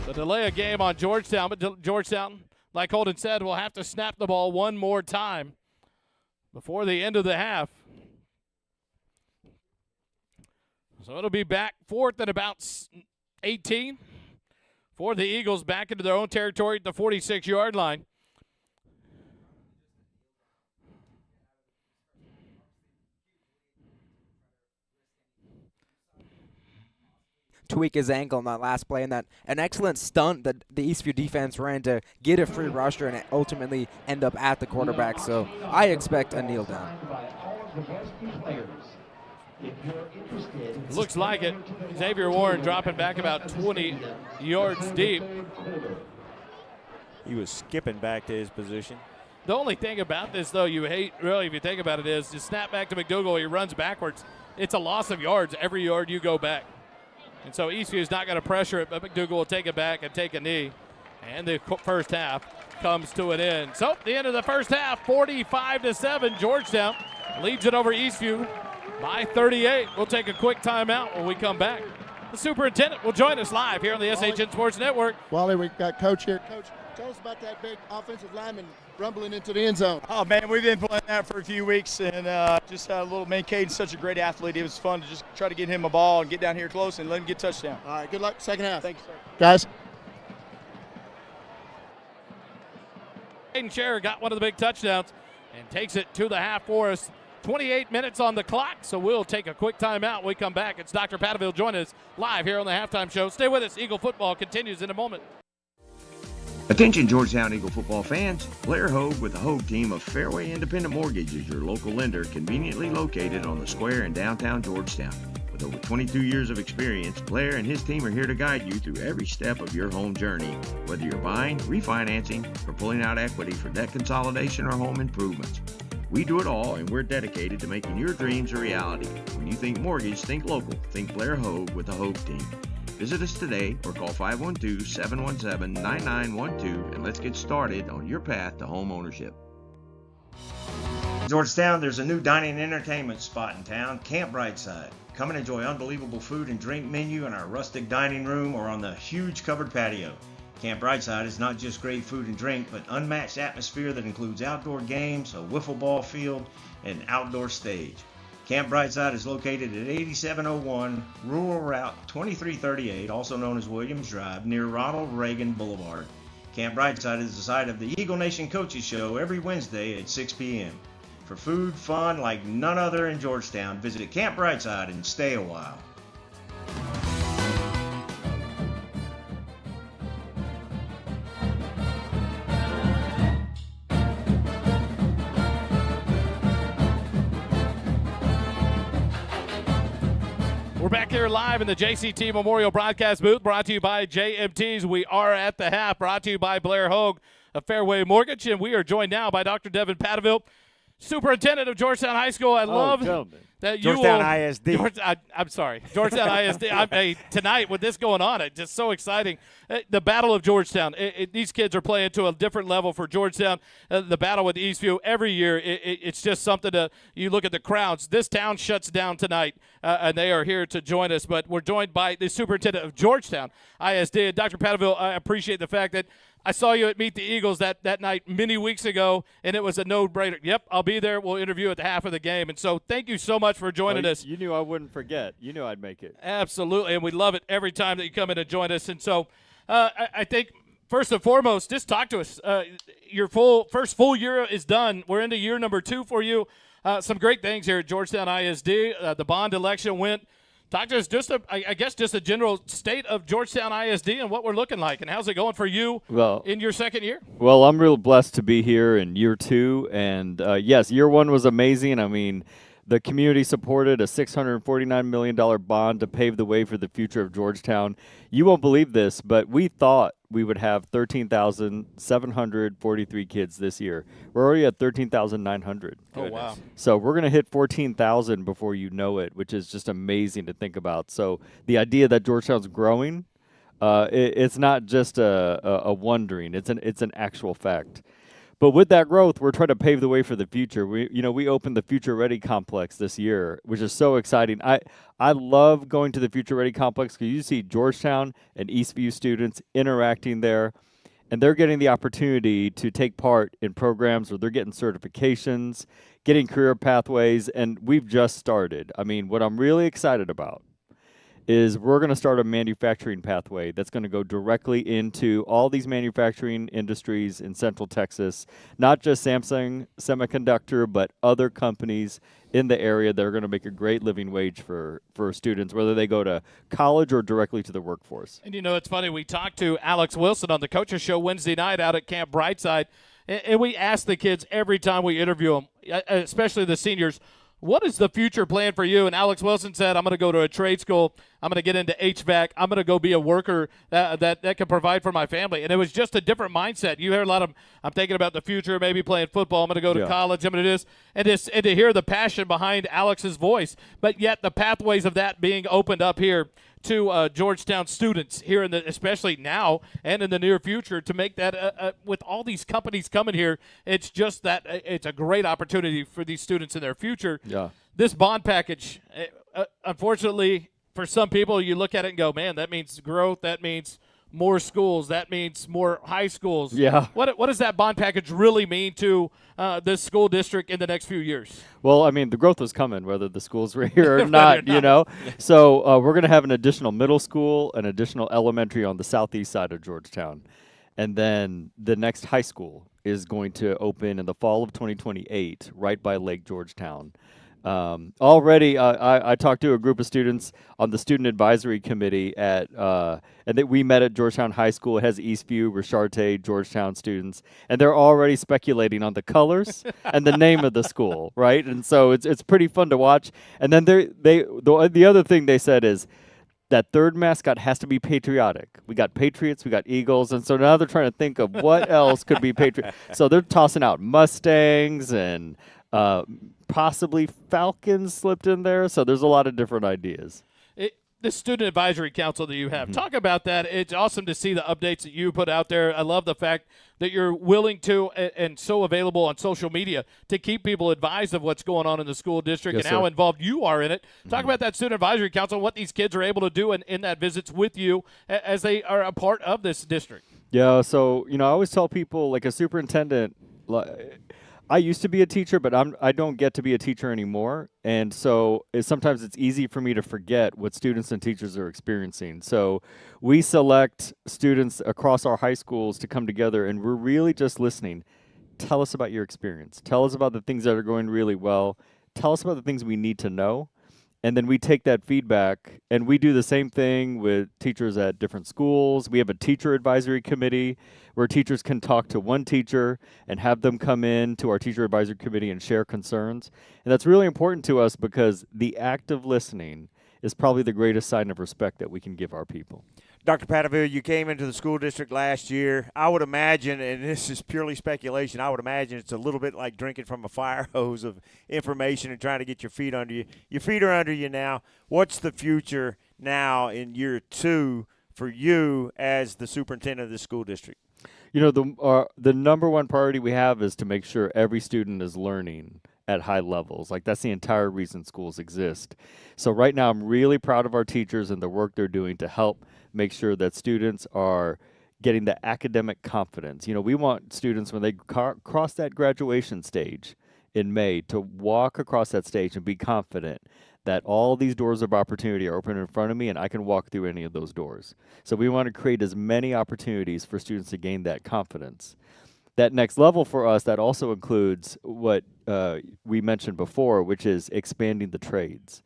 The delay of game on Georgetown, but Georgetown, like Holden said, will have to snap the ball one more time before the end of the half. So it'll be back 4th and about 18 for the Eagles, back into their own territory at the 46-yard line. Tweak his ankle on that last play, and that an excellent stunt that the Eastview defense ran to get a free rusher and ultimately end up at the quarterback. So I expect a kneel down. Looks like it. Xavier Warren dropping back about 20 yards deep. He was skipping back to his position. The only thing about this, though, you hate, really, if you think about it, is to snap back to McDougal. He runs backwards. It's a loss of yards every yard you go back. And so Eastview's not going to pressure it, but McDougal will take it back and take a knee. And the first half comes to an end. So the end of the first half, 45-7. Georgetown leads it over Eastview by 38. We'll take a quick timeout when we come back. The superintendent will join us live here on the SHN Sports Network. Wally, we've got Coach here. Coach, tell us about that big offensive lineman rumbling into the end zone. Oh, man, we've been playing that for a few weeks, and just had a little man. Caden's such a great athlete. It was fun to just try to get him a ball and get down here close and let him get touchdown. All right, good luck second half. Thank you, sir. Guys. Caden Scherer got one of the big touchdowns and takes it to the half for us. 28 minutes on the clock, so we'll take a quick timeout. When we come back, it's Dr. Patteville joining us live here on the Halftime Show. Stay with us. Eagle football continues in a moment. Attention Georgetown Eagle football fans. Blair Hogue with the Hogue team of Fairway Independent Mortgage is your local lender, conveniently located on the square in downtown Georgetown. With over 22 years of experience, Blair and his team are here to guide you through every step of your home journey, whether you're buying, refinancing, or pulling out equity for debt consolidation or home improvements. We do it all, and we're dedicated to making your dreams a reality. When you think mortgage, think local. Think Blair Hogue with the Hogue team. Visit us today or call 512-717-9912 and let's get started on your path to home ownership. Georgetown, there's a new dining and entertainment spot in town, Camp Brightside. Come and enjoy unbelievable food and drink menu in our rustic dining room or on the huge covered patio. Camp Brightside is not just great food and drink, but unmatched atmosphere that includes outdoor games, a wiffle ball field, and an outdoor stage. Camp Brightside is located at 8701 Rural Route 2338, also known as Williams Drive, near Ronald Reagan Boulevard. Camp Brightside is the site of the Eagle Nation Coaches Show every Wednesday at 6 p.m. For food, fun like none other in Georgetown, visit Camp Brightside and stay a while. We're back here live in the JCT Memorial Broadcast booth, brought to you by JMTs. We are at the half, brought to you by Blair Hogue of Fairway Mortgage, and we are joined now by Dr. Devin Patteville, superintendent of Georgetown High School. I love that you Georgetown will, ISD. I'm sorry, Georgetown ISD. Tonight with this going on, it's just so exciting. The Battle of Georgetown. These kids are playing to a different level for Georgetown. The battle with Eastview every year. It's just something to. You look at the crowds. This town shuts down tonight, and they are here to join us. But we're joined by the superintendent of Georgetown ISD, Dr. Patteville. I appreciate the fact that I saw you at Meet the Eagles that night many weeks ago, and it was a no-brainer. Yep, I'll be there. We'll interview at the half of the game. And so thank you so much for joining us. You knew I wouldn't forget. You knew I'd make it. Absolutely, and we love it every time that you come in and join us. And so I think, first and foremost, just talk to us. Your first full year is done. We're into year number 2 for you. Some great things here at Georgetown ISD. The bond election went. Talk to us just a general state of Georgetown ISD and what we're looking like, and how's it going for you in your second year? Well, I'm real blessed to be here in year 2, and yes, year 1 was amazing. I mean, the community supported a $649 million bond to pave the way for the future of Georgetown. You won't believe this, but we thought we would have 13,743 kids this year. We're already at 13,900. Oh, wow. So we're going to hit 14,000 before you know it, which is just amazing to think about. So the idea that Georgetown's growing, it's not just a wondering. It's an actual fact. But with that growth, we're trying to pave the way for the future. We opened the Future Ready Complex this year, which is so exciting. I love going to the Future Ready Complex because you see Georgetown and Eastview students interacting there, and they're getting the opportunity to take part in programs where they're getting certifications, getting career pathways, and we've just started. I mean, what I'm really excited about is we're going to start a manufacturing pathway that's going to go directly into all these manufacturing industries in Central Texas, not just Samsung Semiconductor, but other companies in the area that are going to make a great living wage for students, whether they go to college or directly to the workforce. And it's funny, we talked to Alex Wilson on the Coaches Show Wednesday night out at Camp Brightside, and we ask the kids every time we interview them, especially the seniors, what is the future plan for you? And Alex Wilson said, I'm going to go to a trade school. I'm going to get into HVAC. I'm going to go be a worker that can provide for my family. And it was just a different mindset. You hear a lot of, I'm thinking about the future, maybe playing football. I'm going to go to college. I'm going to do this. And to hear the passion behind Alex's voice, but yet the pathways of that being opened up here to Georgetown students here especially now and in the near future, to make that with all these companies coming here, it's just that it's a great opportunity for these students in their future. Yeah. This bond package, unfortunately, for some people, you look at it and go, man, that means growth. That means more schools. That means more high schools. Yeah. What does that bond package really mean to this school district in the next few years? Well, I mean, the growth was coming, whether the schools were here or not, you know. So we're going to have an additional middle school, an additional elementary on the southeast side of Georgetown. And then the next high school is going to open in the fall of 2028 right by Lake Georgetown. Already, I talked to a group of students on the student advisory committee and that we met at Georgetown High School. It has Eastview, Richarte, Georgetown students, and they're already speculating on the colors and the name of the school, right? And so it's pretty fun to watch. And then the other thing they said is that third mascot has to be patriotic. We got Patriots, we got Eagles, and so now they're trying to think of what else could be patriot. So they're tossing out Mustangs and possibly Falcons slipped in there. So there's a lot of different ideas. The student advisory council that you have, talk about that. It's awesome to see the updates that you put out there. I love the fact that you're willing to and so available on social media to keep people advised of what's going on in the school district and how involved you are in it. Talk about that student advisory council and what these kids are able to do in that visits with you as they are a part of this district. Yeah, so, I always tell people, like a superintendent, I used to be a teacher, but I don't get to be a teacher anymore. And so sometimes it's easy for me to forget what students and teachers are experiencing. So we select students across our high schools to come together, and we're really just listening. Tell us about your experience. Tell us about the things that are going really well. Tell us about the things we need to know. And then we take that feedback, and we do the same thing with teachers at different schools. We have a teacher advisory committee where teachers can talk to one teacher and have them come in to our teacher advisory committee and share concerns. And that's really important to us because the act of listening is probably the greatest sign of respect that we can give our people. Dr. Pataville, you came into the school district last year. I would imagine, and this is purely speculation, I would imagine it's a little bit like drinking from a fire hose of information and trying to get your feet under you. Your feet are under you now. What's the future now in year 2 for you as the superintendent of the school district? The number one priority we have is to make sure every student is learning at high levels. Like, that's the entire reason schools exist. So right now I'm really proud of our teachers and the work they're doing to help make sure that students are getting the academic confidence. We want students, when they cross that graduation stage in May, to walk across that stage and be confident that all these doors of opportunity are open in front of me and I can walk through any of those doors. So we want to create as many opportunities for students to gain that confidence. That next level for us, that also includes what we mentioned before, which is expanding the trades.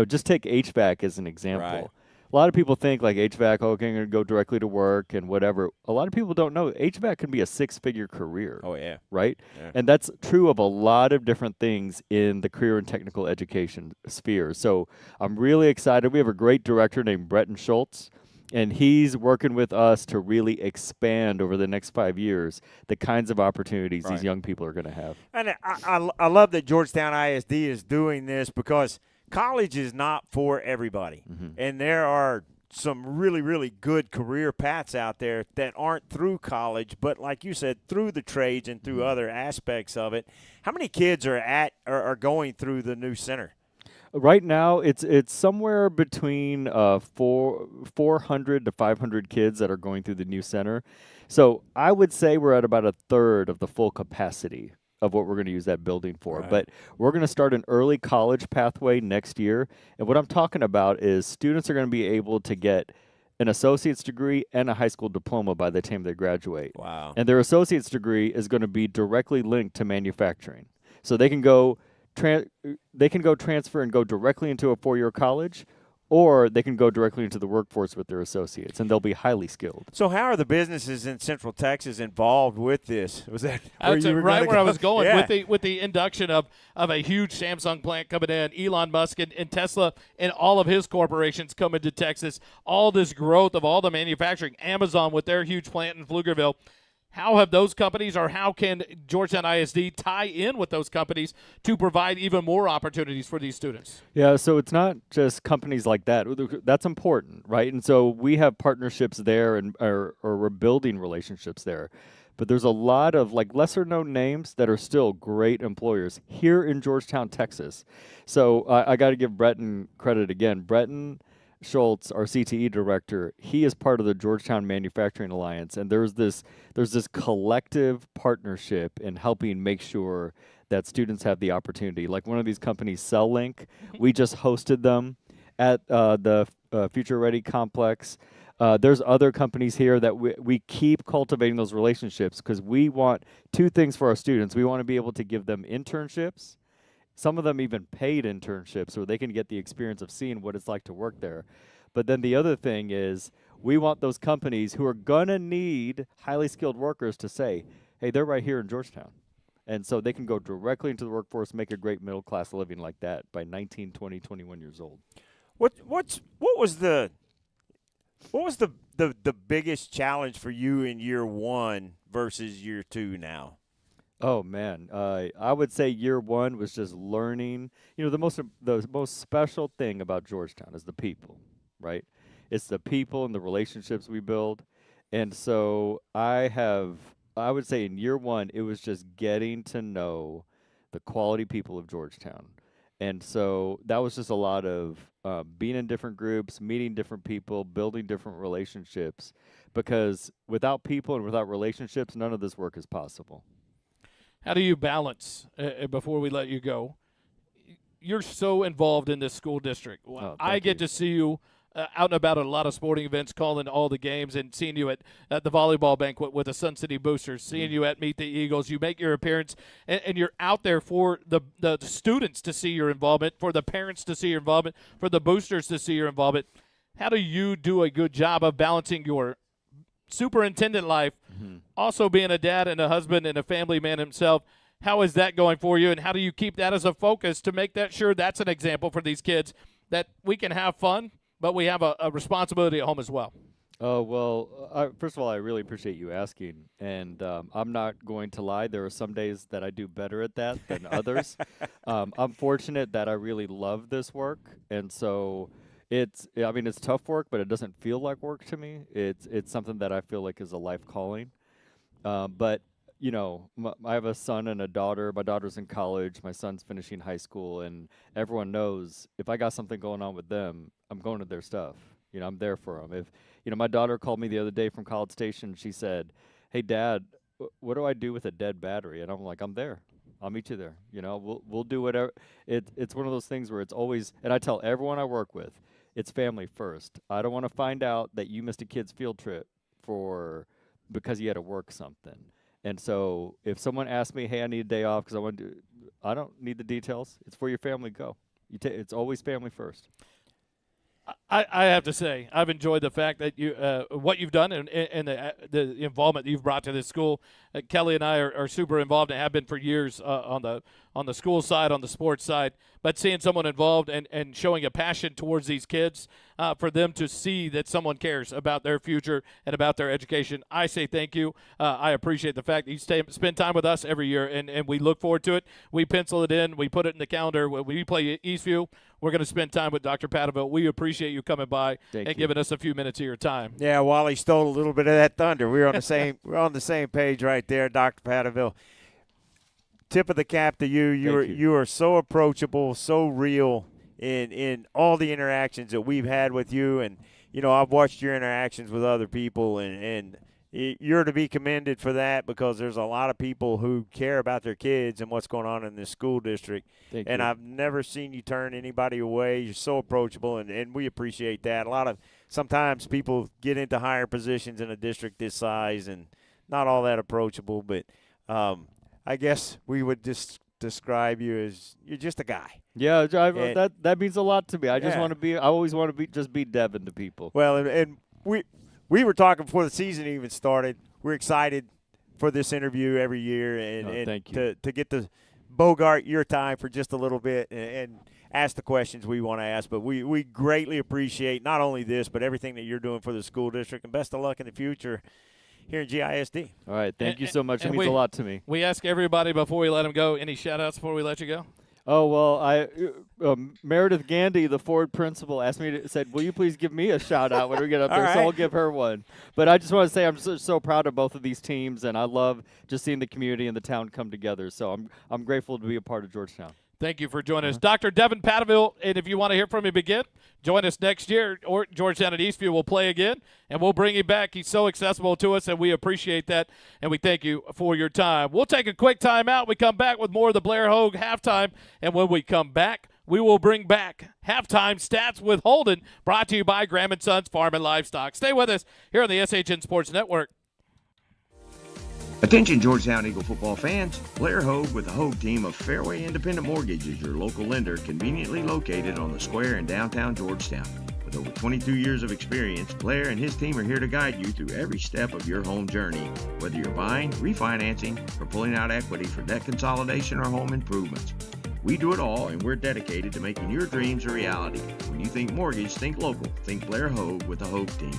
Just take HVAC as an example. Right. A lot of people think like HVAC, okay, I'm going to go directly to work and whatever. A lot of people don't know HVAC can be a 6-figure career. Oh, yeah. Right? Yeah. And that's true of a lot of different things in the career and technical education sphere. So I'm really excited. We have a great director named Breton Schultz, and he's working with us to really expand over the next 5 years the kinds of opportunities these young people are going to have. And I love that Georgetown ISD is doing this because college is not for everybody. And there are some really, really good career paths out there that aren't through college, but like you said, through the trades and through other aspects of it. How many kids are going through the new center? Right now, it's somewhere between 400 to 500 kids that are going through the new center. So I would say we're at about a third of the full capacity of what we're going to use that building for. Right. But we're going to start an early college pathway next year. And what I'm talking about is students are going to be able to get an associate's degree and a high school diploma by the time they graduate. Wow. And their associate's degree is going to be directly linked to manufacturing. So they can go transfer and go directly into a 4-year college, or they can go directly into the workforce with their associates, and they'll be highly skilled. So how are the businesses in Central Texas involved with this? Was that That's right where I was going with the induction of a huge Samsung plant coming in, Elon Musk and Tesla and all of his corporations coming to Texas, all this growth of all the manufacturing, Amazon with their huge plant in Pflugerville. How have those companies, or how can Georgetown ISD tie in with those companies to provide even more opportunities for these students? Yeah, so it's not just companies like that. That's important, right? And so we have partnerships there, or we're building relationships there. But there's a lot of like lesser-known names that are still great employers here in Georgetown, Texas. So I got to give Breton credit again. Breton Schultz, our CTE director, he is part of the Georgetown Manufacturing Alliance, and there's this collective partnership in helping make sure that students have the opportunity. Like one of these companies, CellLink, we just hosted them at the Future Ready Complex. There's other companies here that we keep cultivating those relationships because we want two things for our students. We want to be able to give them internships, some of them even paid internships, so they can get the experience of seeing what it's like to work there. But then the other thing is we want those companies who are going to need highly skilled workers to say, hey, they're right here in Georgetown. And so they can go directly into the workforce, make a great middle class living like that by 19, 20, 21 years old. What was the biggest challenge for you in year one versus year two now? Oh man, I would say year one was just learning. You know, the most special thing about Georgetown is the people, right? It's the people and the relationships we build. And so I would say in year one, it was just getting to know the quality people of Georgetown. And so that was just a lot of being in different groups, meeting different people, building different relationships, because without people and without relationships, none of this work is possible. How do you balance, before we let you go, you're so involved in this school district. I get to see you out and about at a lot of sporting events, calling all the games, and seeing you at the volleyball banquet with the Sun City Boosters, seeing you at Meet the Eagles. You make your appearance, and you're out there for the students to see your involvement, for the parents to see your involvement, for the boosters to see your involvement. How do you do a good job of balancing your superintendent life, also being a dad and a husband and a family man himself? How is that going for you, and how do you keep that as a focus to make that sure that's an example for these kids that we can have fun, but we have a responsibility at home as well? Oh, well, first of all, I really appreciate you asking, and I'm not going to lie. There are some days that I do better at that than others. I'm fortunate that I really love this work, and so it's tough work, but it doesn't feel like work to me. It's something that I feel like is a life calling. But, you know, I have a son and a daughter. My daughter's in college. My son's finishing high school, and everyone knows if I got something going on with them, I'm going to their stuff. You know, I'm there for them. My daughter called me the other day from College Station. She said, "Hey, Dad, what do I do with a dead battery?" And I'm like, "I'm there. I'll meet you there. You know, we'll do whatever." It's one of those things where it's always, and I tell everyone I work with, it's family first. I don't want to find out that you missed a kid's field trip because you had to work something. And so if someone asks me, "Hey, I need a day off because I don't need the details. It's for your family. Go. It's always family first." I have to say, I've enjoyed the fact that you what you've done and the involvement that you've brought to this school. Kelly and I are super involved and have been for years on the school side, on the sports side. But seeing someone involved and showing a passion towards these kids, for them to see that someone cares about their future and about their education, I say thank you. I appreciate the fact that you spend time with us every year, and we look forward to it. We pencil it in. We put it in the calendar. When we play Eastview, we're going to spend time with Dr. Pataville. We appreciate you coming by and giving us a few minutes of your time. Yeah, Wally stole a little bit of that thunder. We're on the same page right there, Dr. Pataville. Tip of the cap to you. You are so approachable, so real in all the interactions that we've had with you. And, you know, I've watched your interactions with other people, and you're to be commended for that, because there's a lot of people who care about their kids and what's going on in this school district. Thank you. I've never seen you turn anybody away. You're so approachable, and we appreciate that. Sometimes people get into higher positions in a district this size and not all that approachable, but I guess we would just describe you as you're just a guy. Yeah, that means a lot to me. I always want to just be Devin to people. Well, and we were talking before the season even started. We're excited for this interview every year, and thank you. to get to bogart your time for just a little bit and ask the questions we want to ask. But we greatly appreciate not only this, but everything that you're doing for the school district, and best of luck in the future here in GISD. All right, thank you so much. It means a lot to me. We ask everybody before we let them go, any shout-outs before we let you go? Oh, well, Meredith Gandy, the Ford principal, said, "Will you please give me a shout-out when we get up there?" So I'll give her one. But I just want to say I'm so proud of both of these teams, and I love just seeing the community and the town come together. So I'm grateful to be a part of Georgetown. Thank you for joining us. Dr. Devin Pataville, and if you want to hear from him again, join us next year, or Georgetown and Eastview will play again, and we'll bring him back. He's so accessible to us, and we appreciate that, and we thank you for your time. We'll take a quick time out. We come back with more of the Blair Hogue halftime, and when we come back, we will bring back halftime stats with Holden, brought to you by Graham & Sons Farm and Livestock. Stay with us here on the SHN Sports Network. Attention Georgetown Eagle football fans, Blair Hogue with the Hogue team of Fairway Independent Mortgage is your local lender, conveniently located on the square in downtown Georgetown. With over 22 years of experience, Blair and his team are here to guide you through every step of your home journey, whether you're buying, refinancing, or pulling out equity for debt consolidation or home improvements. We do it all, and we're dedicated to making your dreams a reality. When you think mortgage, think local. Think Blair Hogue with the Hogue team.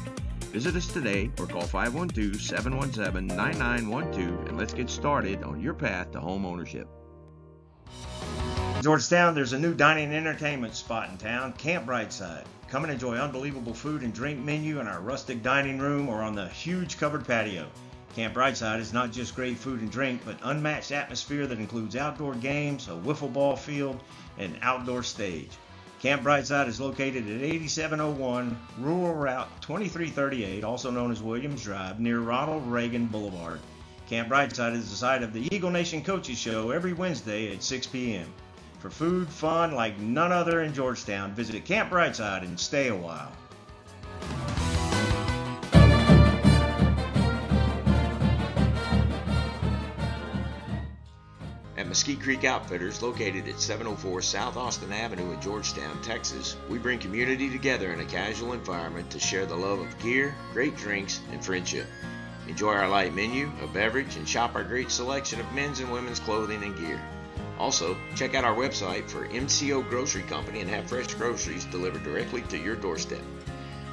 Visit us today or call 512-717-9912 and let's get started on your path to home ownership. Georgetown, there's a new dining and entertainment spot in town, Camp Brightside. Come and enjoy unbelievable food and drink menu in our rustic dining room or on the huge covered patio. Camp Brightside is not just great food and drink, but unmatched atmosphere that includes outdoor games, a wiffle ball field, and outdoor stage. Camp Brightside is located at 8701 Rural Route 2338, also known as Williams Drive, near Ronald Reagan Boulevard. Camp Brightside is the site of the Eagle Nation Coaches Show every Wednesday at 6 p.m. For food, fun like none other in Georgetown, visit Camp Brightside and stay a while. At Mesquite Creek Outfitters, located at 704 South Austin Avenue in Georgetown, Texas, we bring community together in a casual environment to share the love of gear, great drinks, and friendship. Enjoy our light menu, a beverage, and shop our great selection of men's and women's clothing and gear. Also, check out our website for MCO Grocery Company and have fresh groceries delivered directly to your doorstep.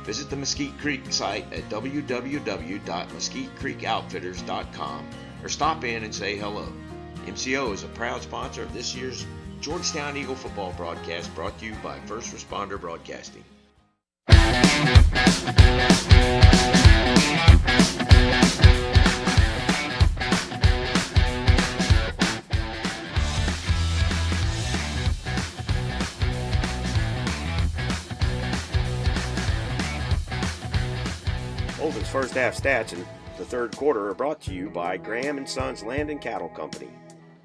Visit the Mesquite Creek site at www.mesquitecreekoutfitters.com or stop in and say hello. MCO is a proud sponsor of this year's Georgetown Eagle football broadcast, brought to you by First Responder Broadcasting. Holden's first half stats in the third quarter are brought to you by Graham & Sons Land and Cattle Company.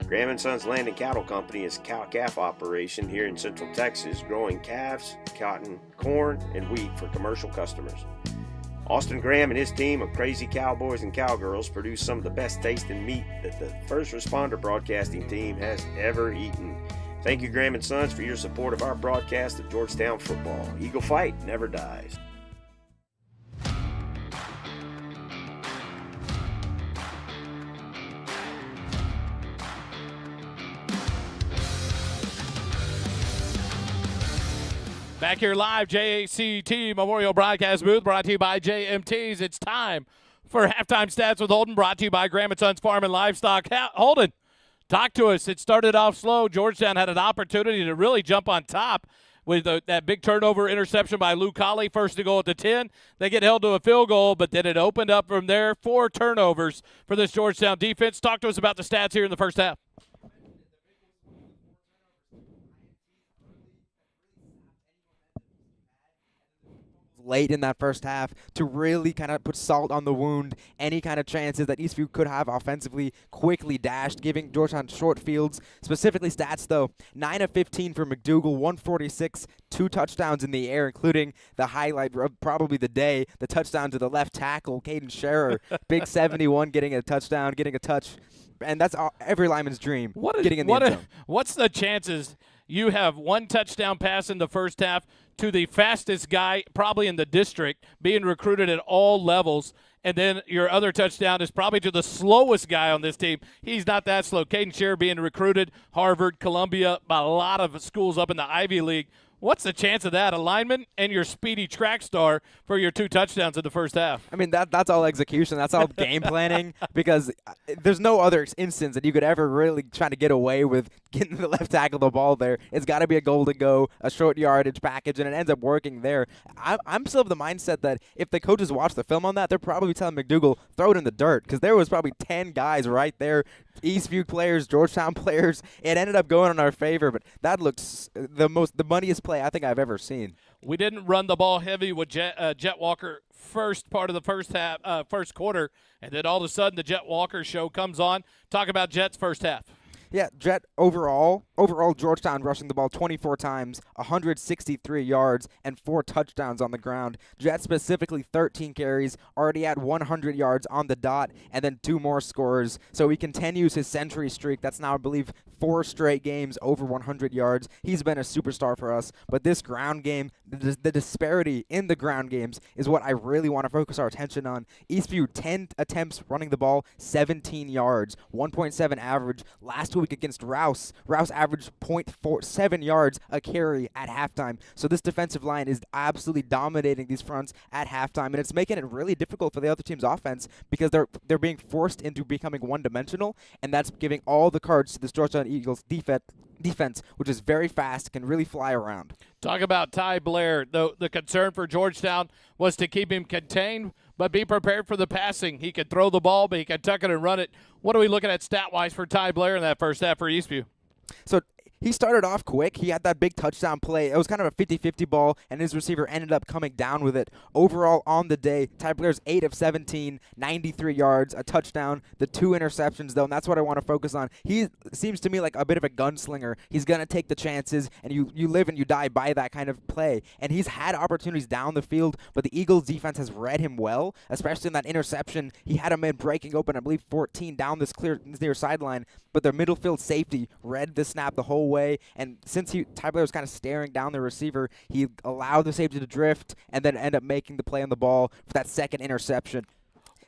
Graham & Sons Land and Cattle Company is a cow-calf operation here in Central Texas, growing calves, cotton, corn, and wheat for commercial customers. Austin Graham and his team of crazy cowboys and cowgirls produce some of the best tasting meat that the First Responder Broadcasting team has ever eaten. Thank you, Graham & Sons, for your support of our broadcast of Georgetown football. Eagle fight never dies. Back here live, JACT Memorial Broadcast Booth, brought to you by JMTs. It's time for Halftime Stats with Holden, brought to you by Graham & Sons Farm and Livestock. Holden, talk to us. It started off slow. Georgetown had an opportunity to really jump on top with that big turnover interception by Lou Colley, first to go at the 10. They get held to a field goal, but then it opened up from there. 4 turnovers for this Georgetown defense. Talk to us about the stats here in the first half. Late in that first half to really kind of put salt on the wound. Any kind of chances that Eastview could have offensively quickly dashed, giving Georgetown short fields. Specifically stats, though, 9 of 15 for McDougal, 146, 2 touchdowns in the air, including the highlight of probably the day, the touchdown to the left tackle, Caden Scherer, big 71, getting a touchdown, getting a touch. And that's every lineman's dream, getting in the end zone. What's the chances you have one touchdown pass in the first half to the fastest guy probably in the district, being recruited at all levels, and then your other touchdown is probably to the slowest guy on this team? He's not that slow. Caden Scherer being recruited, Harvard, Columbia, by a lot of schools up in the Ivy League. What's the chance of that? A lineman and your speedy track star for your 2 touchdowns in the first half. I mean, that's all execution. That's all game planning, because there's no other instance that you could ever really try to get away with getting the left tackle the ball there. It's got to be a goal to go, a short yardage package, and it ends up working there. I'm still of the mindset that if the coaches watch the film on that, they're probably telling McDougal, throw it in the dirt, because there was probably 10 guys right there, Eastview players, Georgetown players. It ended up going in our favor, but that looks the moneyest play I think I've ever seen. We didn't run the ball heavy with Jet Walker first part of the first quarter, and then all of a sudden the Jet Walker show comes on. Talk about Jet's first half. Yeah, Jet overall Georgetown rushing the ball 24 times, 163 yards, and 4 touchdowns on the ground. Jet specifically 13 carries, already at 100 yards on the dot, and then 2 more scores. So he continues his century streak. That's now, I believe, 4 straight games over 100 yards. He's been a superstar for us. But this ground game, the disparity in the ground games is what I really want to focus our attention on. Eastview, 10 attempts running the ball, 17 yards, 1.7 average. Last week against Rouse averaged 0.47 yards a carry at halftime. So this defensive line is absolutely dominating these fronts at halftime, and it's making it really difficult for the other team's offense because they're being forced into becoming one-dimensional, and that's giving all the cards to this Georgetown Eagles defense, which is very fast, can really fly around. Talk about Ty Blair. The concern for Georgetown was to keep him contained, but be prepared for the passing. He could throw the ball, but he could tuck it and run it. What are we looking at stat-wise for Ty Blair in that first half for Eastview? So he started off quick. He had that big touchdown play. It was kind of a 50-50 ball, and his receiver ended up coming down with it. Overall on the day, Ty Blair's 8 of 17, 93 yards, a touchdown, the 2 interceptions, though, and that's what I want to focus on. He seems to me like a bit of a gunslinger. He's going to take the chances, and you live and you die by that kind of play. And he's had opportunities down the field, but the Eagles' defense has read him well, especially in that interception. He had a man breaking open, I believe, 14 down this near sideline, but their middle field safety read the snap the whole way, and since Ty Blair was kind of staring down the receiver, he allowed the safety to drift and then end up making the play on the ball for that second interception.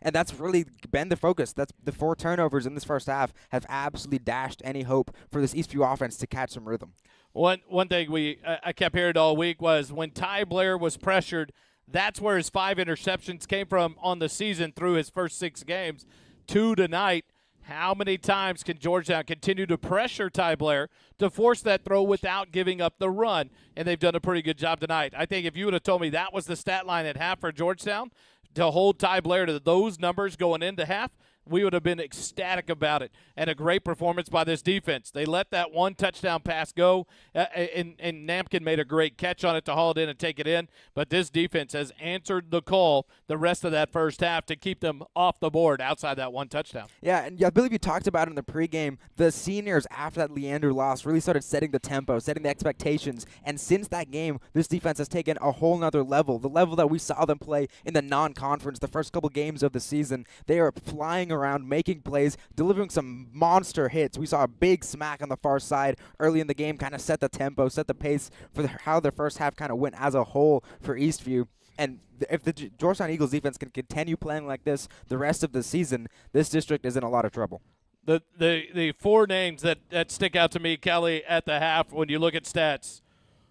And that's really been the focus. That's the 4 turnovers in this first half have absolutely dashed any hope for this Eastview offense to catch some rhythm. One thing I kept hearing all week was when Ty Blair was pressured, that's where his 5 interceptions came from on the season through his first 6 games. 2 tonight. How many times can Georgetown continue to pressure Ty Blair to force that throw without giving up the run? And they've done a pretty good job tonight. I think if you would have told me that was the stat line at half for Georgetown, to hold Ty Blair to those numbers going into half, we would have been ecstatic about it. And a great performance by this defense. They let that 1 touchdown pass go, and Nampkin made a great catch on it to haul it in and take it in. But this defense has answered the call the rest of that first half to keep them off the board outside that 1 touchdown. Yeah, and I believe you talked about it in the pregame. The seniors, after that Leander loss, really started setting the tempo, setting the expectations. And since that game, this defense has taken a whole nother level, the level that we saw them play in the non-conference the first couple games of the season. They are flying around, making plays, delivering some monster hits. We saw a big smack on the far side early in the game, kind of set the tempo, set the pace for how the first half kind of went as a whole for Eastview. And if the Georgetown Eagles defense can continue playing like this the rest of the season, this district is in a lot of trouble. The 4 names that stick out to me, Kelly, at the half when you look at stats: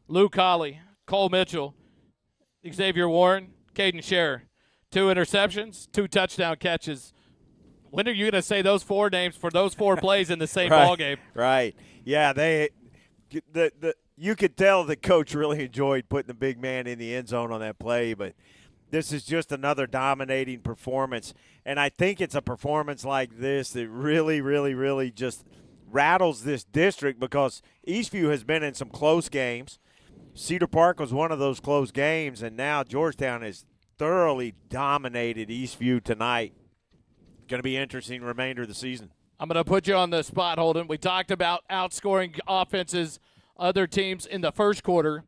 Luke Holly, Cole Mitchell, Xavier Warren, Caden Scherer. 2 interceptions, 2 touchdown catches. When are you going to say those 4 names for those 4 plays in the same ball game? Right. Yeah, you could tell the coach really enjoyed putting the big man in the end zone on that play, but this is just another dominating performance. And I think it's a performance like this that really, really, really just rattles this district because Eastview has been in some close games. Cedar Park was one of those close games, and now Georgetown has thoroughly dominated Eastview tonight. Going to be interesting remainder of the season. I'm going to put you on the spot, Holden. We talked about outscoring offenses, other teams in the first quarter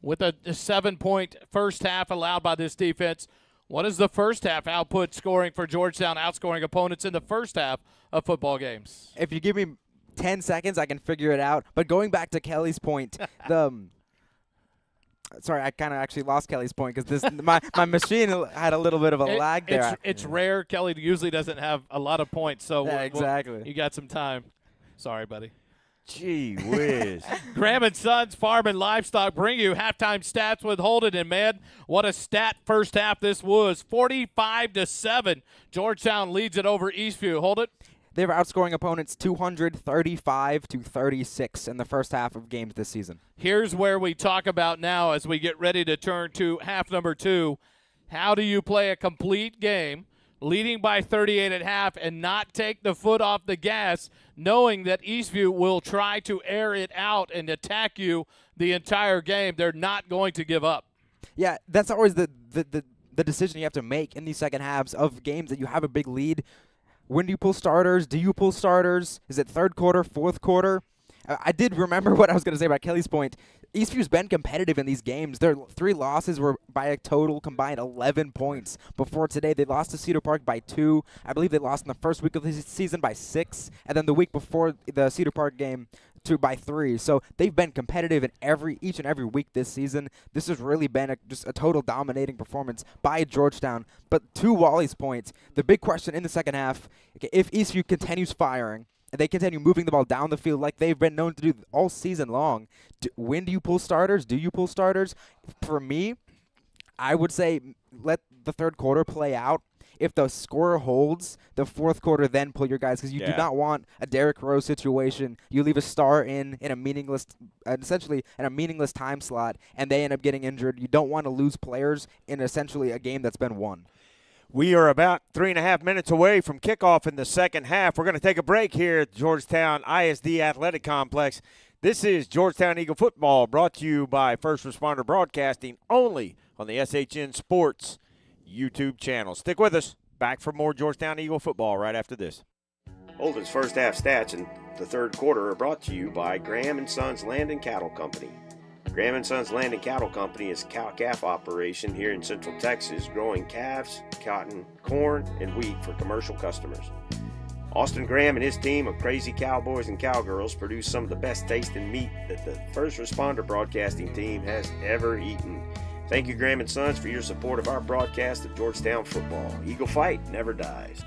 with a 7-point first half allowed by this defense. What is the first half output scoring for Georgetown, outscoring opponents in the first half of football games? If you give me 10 seconds, I can figure it out. But going back to Kelly's point, sorry, I kind of actually lost Kelly's point because my machine had a little bit of a lag there. It's rare. Kelly usually doesn't have a lot of points, so exactly. You got some time. Sorry, buddy. Gee whiz. Graham and Sons Farm and Livestock bring you halftime stats with Holden. And, man, what a stat first half this was. 45-7. Georgetown leads it over Eastview. Hold it. They were outscoring opponents 235-36 in the first half of games this season. Here's where we talk about now as we get ready to turn to half number 2. How do you play a complete game, leading by 38 at half, and not take the foot off the gas, knowing that Eastview will try to air it out and attack you the entire game? They're not going to give up. Yeah, that's always the decision you have to make in these second halves of games that you have a big lead. When do you pull starters? Do you pull starters? Is it third quarter, fourth quarter? I did remember what I was going to say about Kelly's point. Eastview's been competitive in these games. Their 3 losses were by a total combined 11 points. Before today, they lost to Cedar Park by 2. I believe they lost in the first week of the season by 6. And then the week before the Cedar Park game, by 3. So they've been competitive in each and every week this season. This has really been just a total dominating performance by Georgetown. But to Wally's point, the big question in the second half, if Eastview continues firing, and they continue moving the ball down the field like they've been known to do all season long, when do you pull starters? Do you pull starters? For me, I would say let the third quarter play out. If the score holds, the fourth quarter, then pull your guys, because you do not want a Derrick Rose situation. You leave a star in a meaningless, essentially in a meaningless time slot, and they end up getting injured. You don't want to lose players in essentially a game that's been won. We are about 3.5 minutes away from kickoff in the second half. We're going to take a break here at Georgetown ISD Athletic Complex. This is Georgetown Eagle Football, brought to you by First Responder Broadcasting, only on the SHN Sports YouTube channel. Stick with us. Back for more Georgetown Eagle Football right after this. Holden's first half stats in the third quarter are brought to you by Graham & Sons Land and Cattle Company. Graham & Sons Land and Cattle Company is a cow-calf operation here in Central Texas, growing calves, cotton, corn, and wheat for commercial customers. Austin Graham and his team of crazy cowboys and cowgirls produce some of the best tasting meat that the First Responder Broadcasting team has ever eaten. Thank you, Graham & Sons, for your support of our broadcast of Georgetown football. Eagle fight never dies.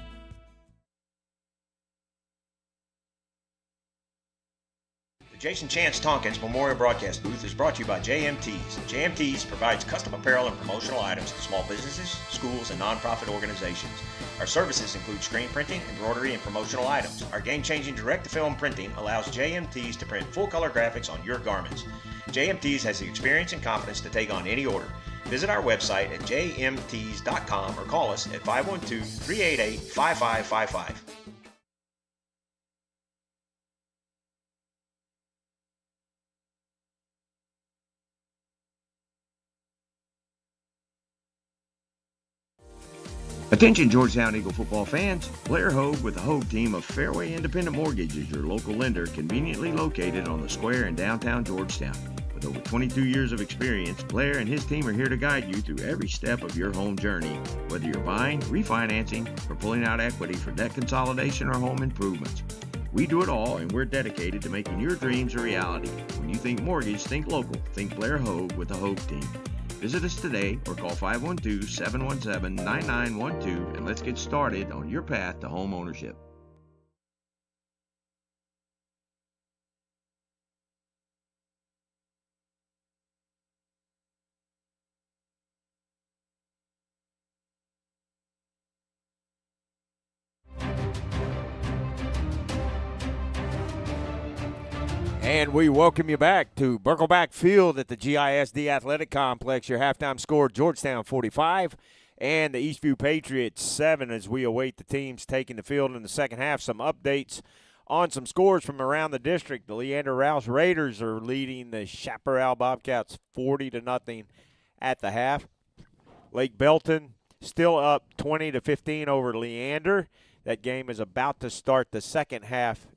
The Jason Chance Tompkins Memorial Broadcast Booth is brought to you by JMTs. JMTs provides custom apparel and promotional items to small businesses, schools, and nonprofit organizations. Our services include screen printing, embroidery, and promotional items. Our game-changing direct-to-film printing allows JMTs to print full-color graphics on your garments. JMTs has the experience and confidence to take on any order. Visit our website at jmts.com or call us at 512-388-5555. Attention Georgetown Eagle football fans, Blair Hogue with the Hogue team of Fairway Independent Mortgage is your local lender, conveniently located on the square in downtown Georgetown. With over 22 years of experience, Blair and his team are here to guide you through every step of your home journey, whether you're buying, refinancing, or pulling out equity for debt consolidation or home improvements. We do it all, and we're dedicated to making your dreams a reality. When you think mortgage, think local. Think Blair Hogue with the Hogue team. Visit us today or call 512-717-9912 and let's get started on your path to home ownership. And we welcome you back to Birkelback Field at the GISD Athletic Complex. Your halftime score, Georgetown 45 and the Eastview Patriots 7, as we await the teams taking the field in the second half. Some updates on some scores from around the district. The Leander Rouse Raiders are leading the Chaparral Bobcats 40-0 at the half. Lake Belton still up 20-15 over Leander. That game is about to start the second half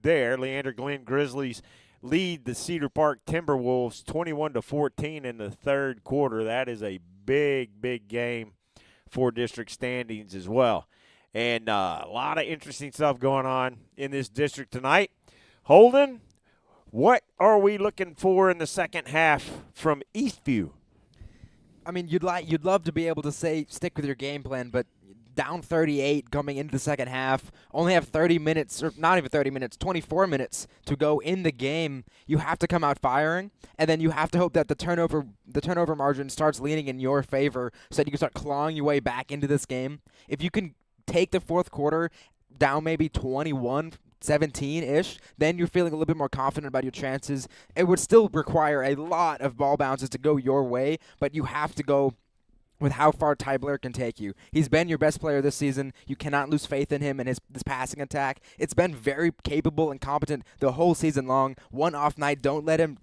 there. Leander Glen Grizzlies lead the Cedar Park Timberwolves 21-14 in the third quarter. That is a big, big game for district standings as well. And a lot of interesting stuff going on in this district tonight. Holden, what are we looking for in the second half from Eastview? I mean, you'd love to be able to say stick with your game plan, but down 38 coming into the second half, only have 30 minutes, or not even 30 minutes, 24 minutes to go in the game. You have to come out firing, and then you have to hope that the turnover margin starts leaning in your favor so that you can start clawing your way back into this game. If you can take the fourth quarter down maybe 21-17-ish, then you're feeling a little bit more confident about your chances. It would still require a lot of ball bounces to go your way, but you have to go with how far Ty Blair can take you. He's been your best player this season. You cannot lose faith in him and his passing attack. It's been very capable and competent the whole season long. One off night, don't get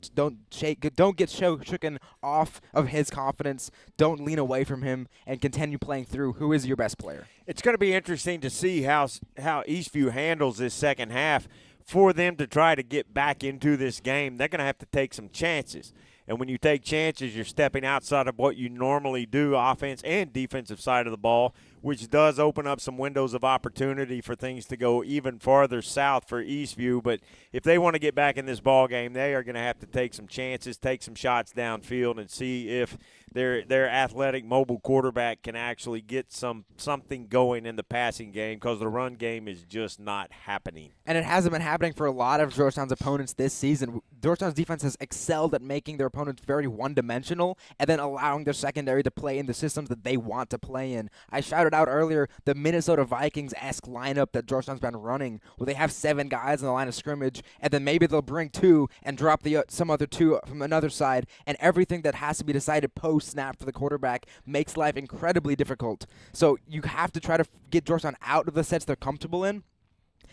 shooken off of his confidence. Don't lean away from him and continue playing through. Who is your best player? It's going to be interesting to see how Eastview handles this second half. For them to try to get back into this game, they're going to have to take some chances. And when you take chances, you're stepping outside of what you normally do, offense and defensive side of the ball, which does open up some windows of opportunity for things to go even farther south for Eastview. But if they want to get back in this ball game, they are going to have to take some chances, take some shots downfield, and see if their athletic mobile quarterback can actually get something going in the passing game, because the run game is just not happening. And it hasn't been happening for a lot of Georgetown's opponents this season. Georgetown's defense has excelled at making their opponents very one-dimensional and then allowing their secondary to play in the systems that they want to play in. I shouted out earlier the Minnesota Vikings-esque lineup that Georgetown's been running, where they have 7 guys in the line of scrimmage, and then maybe they'll bring 2 and drop some other 2 from another side, and everything that has to be decided post-snap for the quarterback makes life incredibly difficult. So you have to try to get Georgetown out of the sets they're comfortable in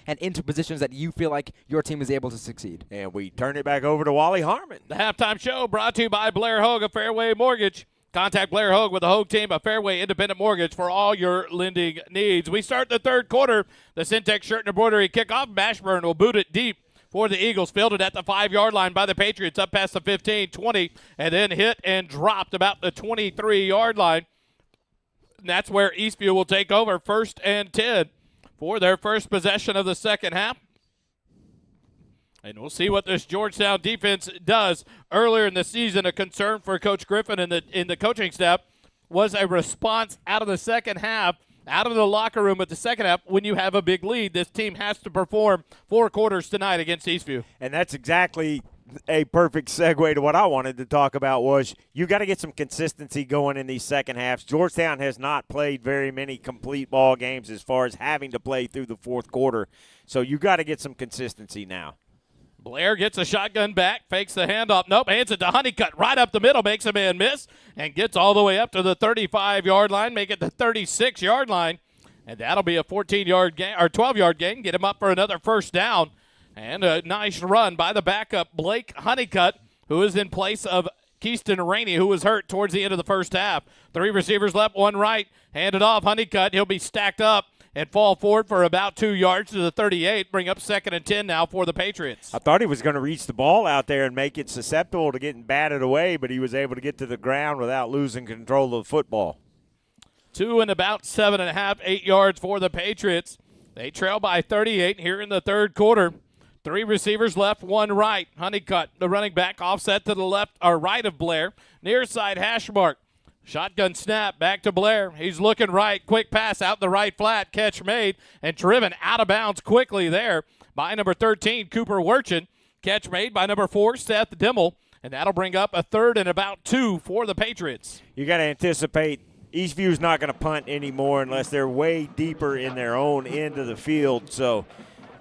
and into positions that you feel like your team is able to succeed. And we turn it back over to Wally Harmon. The halftime show brought to you by Blair Hogue of Fairway Mortgage. Contact Blair Hogue with the Hogue team of Fairway Independent Mortgage for all your lending needs. We start the third quarter. The Syntex Shirt and Embroidery kickoff. Mashburn will boot it deep for the Eagles. Fielded at the 5-yard line by the Patriots, up past the 15, 20, and then hit and dropped about the 23-yard line. And that's where Eastview will take over, 1st and 10 for their first possession of the second half. And we'll see what this Georgetown defense does. Earlier in the season, a concern for Coach Griffin and the coaching staff was a response out of the second half, out of the locker room at the second half. When you have a big lead, this team has to perform 4 quarters tonight against Eastview. And that's exactly a perfect segue to what I wanted to talk about. Was you got to get some consistency going in these second halves. Georgetown has not played very many complete ball games as far as having to play through the fourth quarter. So you got to get some consistency now. Blair gets a shotgun back, fakes the handoff. Nope, hands it to Honeycutt right up the middle, makes a man miss, and gets all the way up to the 35-yard line, make it the 36-yard line. And that'll be a 14-yard gain or 12-yard gain, get him up for another first down. And a nice run by the backup, Blake Honeycutt, who is in place of Keyston Rainey, who was hurt towards the end of the first half. 3 receivers left, 1 right. Handed off, Honeycutt. He'll be stacked up and fall forward for about 2 yards to the 38, bring up 2nd and 10 now for the Patriots. I thought he was going to reach the ball out there and make it susceptible to getting batted away, but he was able to get to the ground without losing control of the football. 2 and about 7.5, 8 yards for the Patriots. They trail by 38 here in the third quarter. 3 receivers left, 1 right. Honeycutt, the running back, offset to the left or right of Blair. Near side hash mark. Shotgun snap back to Blair. He's looking right. Quick pass out the right flat. Catch made and driven out of bounds quickly there by number 13, Cooper Werchin. Catch made by number 4, Seth Dimmel. And that'll bring up a 3rd and about 2 for the Patriots. You got to anticipate Eastview's not going to punt anymore unless they're way deeper in their own end of the field. So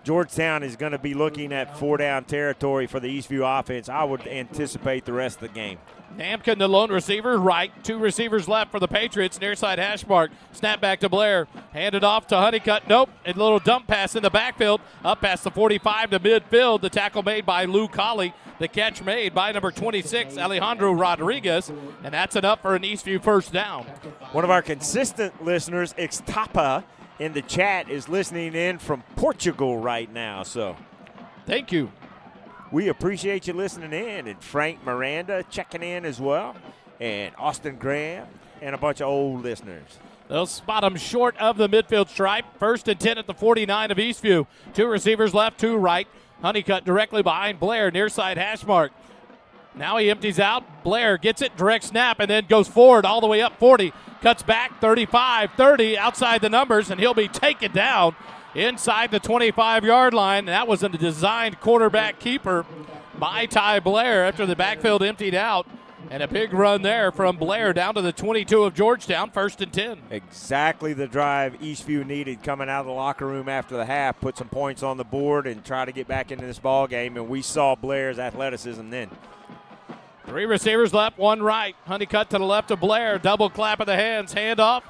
Georgetown is going to be looking at 4-down territory for the Eastview offense. I would anticipate the rest of the game. Namkin, the lone receiver, right. 2 receivers left for the Patriots. Near side hash mark. Snap back to Blair. Handed off to Honeycutt. Nope. A little dump pass in the backfield. Up past the 45 to midfield. The tackle made by Lou Colley. The catch made by number 26, Alejandro Rodriguez. And that's enough for an Eastview first down. One of our consistent listeners, Ixtapa, in the chat is listening in from Portugal right now. So thank you. We appreciate you listening in. And Frank Miranda checking in as well. And Austin Graham and a bunch of old listeners. They'll spot him short of the midfield stripe. 1st and 10 at the 49 of Eastview. 2 receivers left, 2 right. Honeycutt directly behind Blair. Near side hash mark. Now he empties out. Blair gets it, direct snap, and then goes forward all the way up 40. Cuts back 35, 30, outside the numbers, and he'll be taken down inside the 25-yard line. That was a designed quarterback keeper by Ty Blair after the backfield emptied out. And a big run there from Blair down to the 22 of Georgetown, 1st and 10. Exactly the drive Eastview needed coming out of the locker room after the half. Put some points on the board and try to get back into this ball game, and we saw Blair's athleticism then. 3 receivers left, 1 right. Honeycutt to the left of Blair. Double clap of the hands, handoff.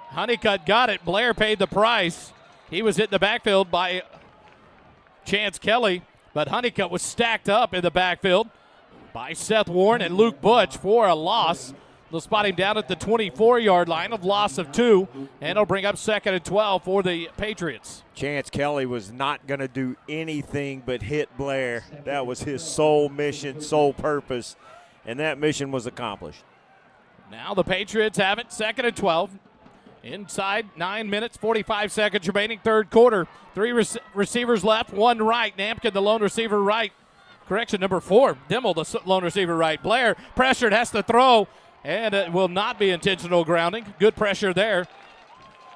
Honeycutt got it. Blair paid the price. He was hit in the backfield by Chance Kelly, but Honeycutt was stacked up in the backfield by Seth Warren and Luke Butch for a loss. They'll spot him down at the 24-yard line of loss of 2, and it'll bring up 2nd and 12 for the Patriots. Chance Kelly was not going to do anything but hit Blair. That was his sole mission, sole purpose, and that mission was accomplished. Now the Patriots have it, 2nd and 12. Inside 9 minutes, 45 seconds remaining, 3rd quarter. 3 receivers left, 1 right. Namkin, the lone receiver right. Correction, number 4, Dimmel, the lone receiver right. Blair pressured, has to throw, and it will not be intentional grounding. Good pressure there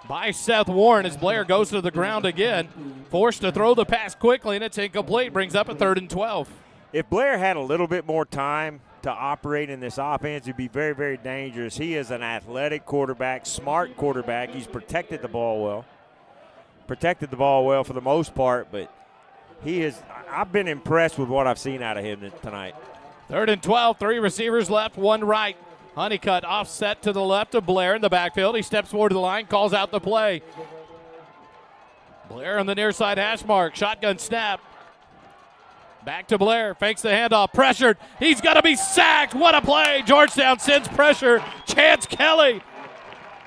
by Seth Warren as Blair goes to the ground again. Forced to throw the pass quickly, and it's incomplete. Brings up a 3rd and 12. If Blair had a little bit more time to operate in this offense, it'd be very, very dangerous. He is an athletic quarterback, smart quarterback. He's protected the ball well. Protected the ball well for the most part, but I've been impressed with what I've seen out of him tonight. 3rd and 12, 3 receivers left, 1 right. Honeycutt offset to the left of Blair in the backfield. He steps forward to the line, calls out the play. Blair on the near side hash mark, shotgun snap. Back to Blair, fakes the handoff, pressured. He's going to be sacked. What a play. Georgetown sends pressure. Chance Kelly.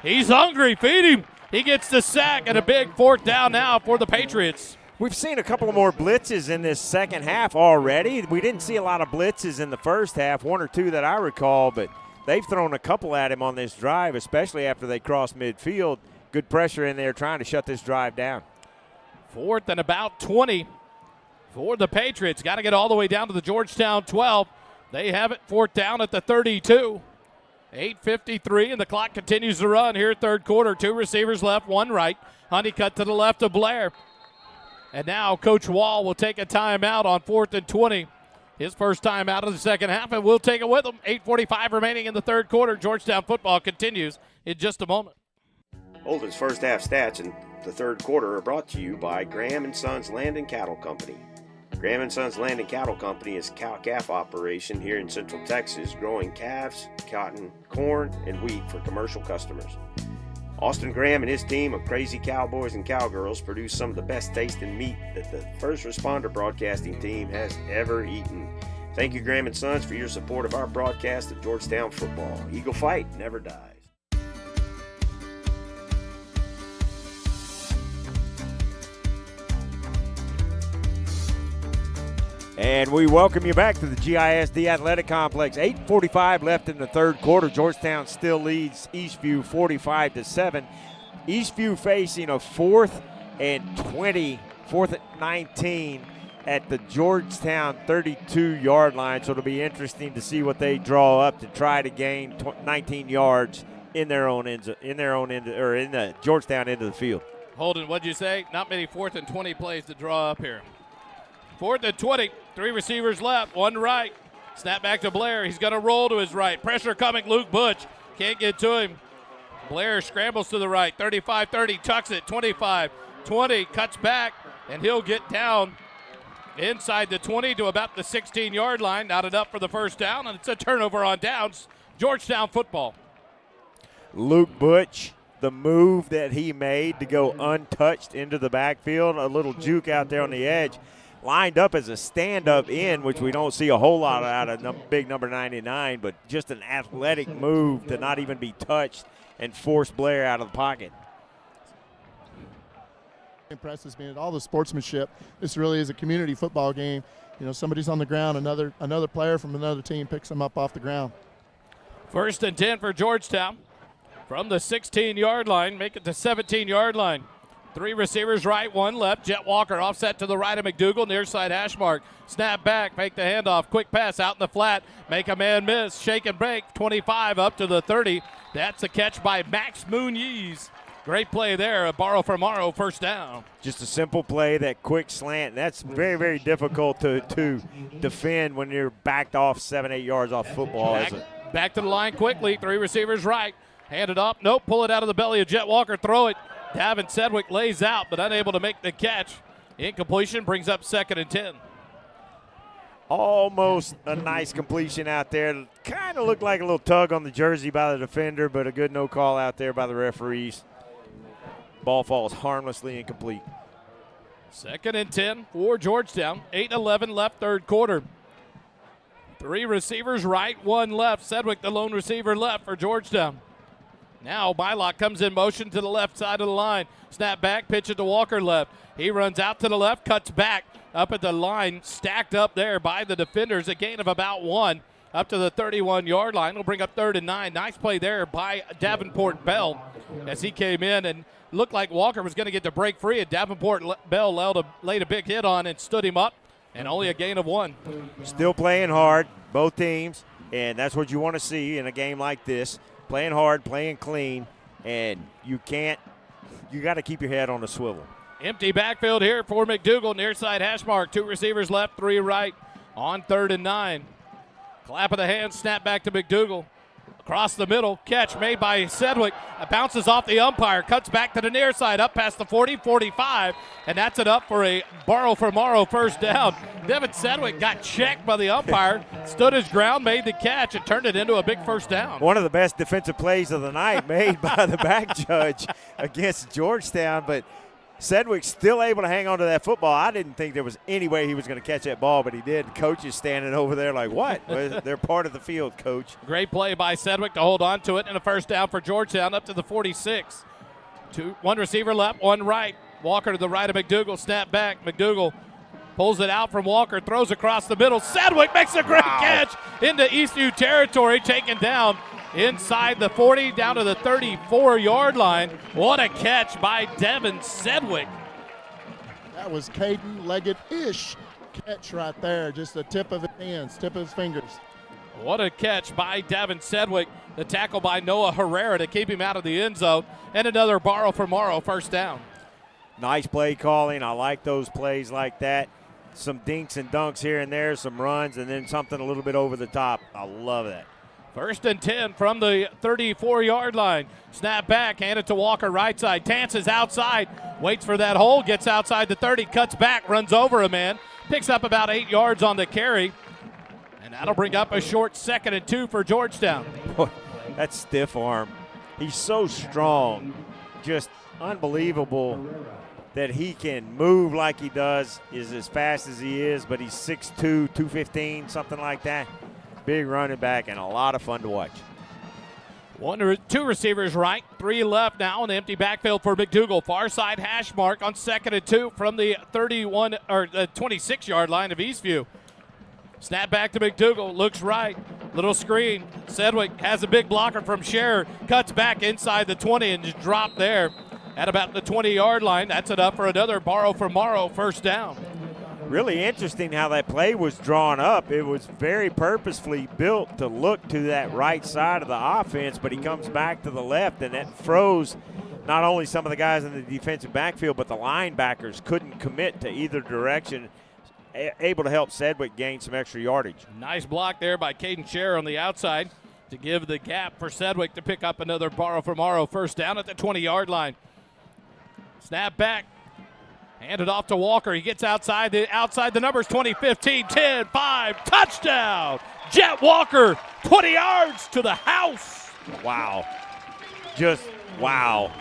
He's hungry. Feed him. He gets the sack and a big 4th down now for the Patriots. We've seen a couple of more blitzes in this second half already. We didn't see a lot of blitzes in the first half, 1 or 2 that I recall, but they've thrown a couple at him on this drive, especially after they crossed midfield. Good pressure in there trying to shut this drive down. 4th and about 20 for the Patriots. Got to get all the way down to the Georgetown 12. They have it 4th down at the 32. 8:53, and the clock continues to run here, 3rd quarter. 2 receivers left, 1 right. Honeycutt to the left of Blair. And now Coach Wall will take a timeout on 4th and 20. His first time out of the second half, and we'll take it with him. 8:45 remaining in the 3rd quarter. Georgetown football continues in just a moment. Holden's first half stats in the 3rd quarter are brought to you by Graham & Sons Land and Cattle Company. Graham & Sons Land and Cattle Company is a cow-calf operation here in Central Texas, growing calves, cotton, corn, and wheat for commercial customers. Austin Graham and his team of crazy cowboys and cowgirls produce some of the best tasting meat that the First Responder Broadcasting team has ever eaten. Thank you, Graham & Sons, for your support of our broadcast of Georgetown football. Eagle fight never dies. And we welcome you back to the GISD Athletic Complex. 8:45 left in the 3rd quarter. Georgetown still leads Eastview 45-7. Eastview facing a 4th and 20, 4th and 19 at the Georgetown 32-yard line. So it'll be interesting to see what they draw up to try to gain 19 yards in their own end, in the Georgetown end of the field. Holden, what'd you say? Not many 4th and 20 plays to draw up here. 4th and 20, 3 receivers left, 1 right. Snap back to Blair. He's going to roll to his right. Pressure coming, Luke Butch. Can't get to him. Blair scrambles to the right. 35-30, tucks it. 25-20, cuts back, and he'll get down inside the 20 to about the 16-yard line. Not enough for the first down, and it's a turnover on downs. Georgetown football. Luke Butch, the move that he made to go untouched into the backfield, a little juke out there on the edge. Lined up as a stand-up end, which we don't see a whole lot out of big number 99, but just an athletic move to not even be touched and force Blair out of the pocket. Impresses me at all the sportsmanship. This really is a community football game. You know, somebody's on the ground, another player from another team picks them up off the ground. 1st and 10 for Georgetown. From the 16-yard line, make it the 17-yard line. Three receivers right, one left. Jet Walker offset to the right of McDougal, near side hash mark. Snap back, fake the handoff, quick pass out in the flat. Make a man miss, shake and break, 25 up to the 30. That's a catch by Max Muniz. Great play there, a borrow from Morrow, first down. Just a simple play, that quick slant. That's very, very difficult to defend when you're backed off 7-8 yards off football. Back to the line quickly, three receivers right. Hand it up, nope, pull it out of the belly of Jet Walker, throw it. Davin Sedgwick lays out, but unable to make the catch. Incompletion brings up 2nd and 10. Almost a nice completion out there. Kind of looked like a little tug on the jersey by the defender, but a good no call out there by the referees. Ball falls harmlessly incomplete. 2nd and 10 for Georgetown. 8-11 left, third quarter. Three receivers right, one left. Sedgwick, the lone receiver left for Georgetown. Now Mylock comes in motion to the left side of the line. Snap back, pitch it to Walker left. He runs out to the left, cuts back up at the line, stacked up there by the defenders. A gain of about 1 up to the 31-yard line. It'll bring up 3rd and 9. Nice play there by Davenport Bell as he came in and looked like Walker was going to get to break free. And Davenport Bell laid a big hit on and stood him up, and only a gain of 1. Still playing hard, both teams, and that's what you want to see in a game like this. Playing hard, playing clean, and you got to keep your head on the swivel. Empty backfield here for McDougal, near side hash mark. Two receivers left, three right on 3rd and 9. Clap of the hand, snap back to McDougal. Across the middle, catch made by Sedgwick. It bounces off the umpire, cuts back to the near side, up past the 40, 45, and that's it up for a borrow for Morrow first down. Devin Sedgwick got checked by the umpire, stood his ground, made the catch, and turned it into a big first down. One of the best defensive plays of the night made by the back judge against Georgetown, but Sedgwick still able to hang on to that football. I didn't think there was any way he was going to catch that ball, but he did. Coach is standing over there like, what? They're part of the field, Coach. Great play by Sedgwick to hold on to it, and a first down for Georgetown up to the 46. One receiver left, one right. Walker to the right of McDougal, snap back. McDougal pulls it out from Walker, throws across the middle. Sedgwick makes a great catch into Eastview territory, taken down inside the 40, down to the 34-yard line. What a catch by Devin Sedgwick. That was Caden Leggett-ish catch right there. Just the tip of his hands, tip of his fingers. What a catch by Devin Sedgwick. The tackle by Noah Herrera to keep him out of the end zone. And another borrow for Morrow, first down. Nice play calling. I like those plays like that. Some dinks and dunks here and there, some runs, and then something a little bit over the top. I love that. 1st and 10 from the 34-yard line. Snap back, hand it to Walker right side. Dances outside, waits for that hole, gets outside the 30, cuts back, runs over a man, picks up about 8 yards on the carry, and that'll bring up a short 2nd and 2 for Georgetown. Boy, that stiff arm. He's so strong, just unbelievable that he can move like he does, is as fast as he is, but he's 6'2", 215, something like that. Big running back and a lot of fun to watch. Two receivers right, three left now in the empty backfield for McDougal. Far side hash mark on 2nd and 2 from the 31 or the 26-yard line of Eastview. Snap back to McDougal, looks right, little screen. Sedgwick has a big blocker from Scherer, cuts back inside the 20 and just dropped there at about the 20-yard line. That's it up for another borrow for Morrow, first down. Really interesting how that play was drawn up. It was very purposefully built to look to that right side of the offense, but he comes back to the left, and that froze not only some of the guys in the defensive backfield, but the linebackers couldn't commit to either direction, able to help Sedgwick gain some extra yardage. Nice block there by Caden Scherer on the outside to give the gap for Sedgwick to pick up another borrow for Morrow, first down at the 20-yard line. Snap back. Hand it off to Walker. He gets outside the numbers, 20, 15, 10, 5, touchdown. Jet Walker, 20 yards to the house. Wow. Just wow.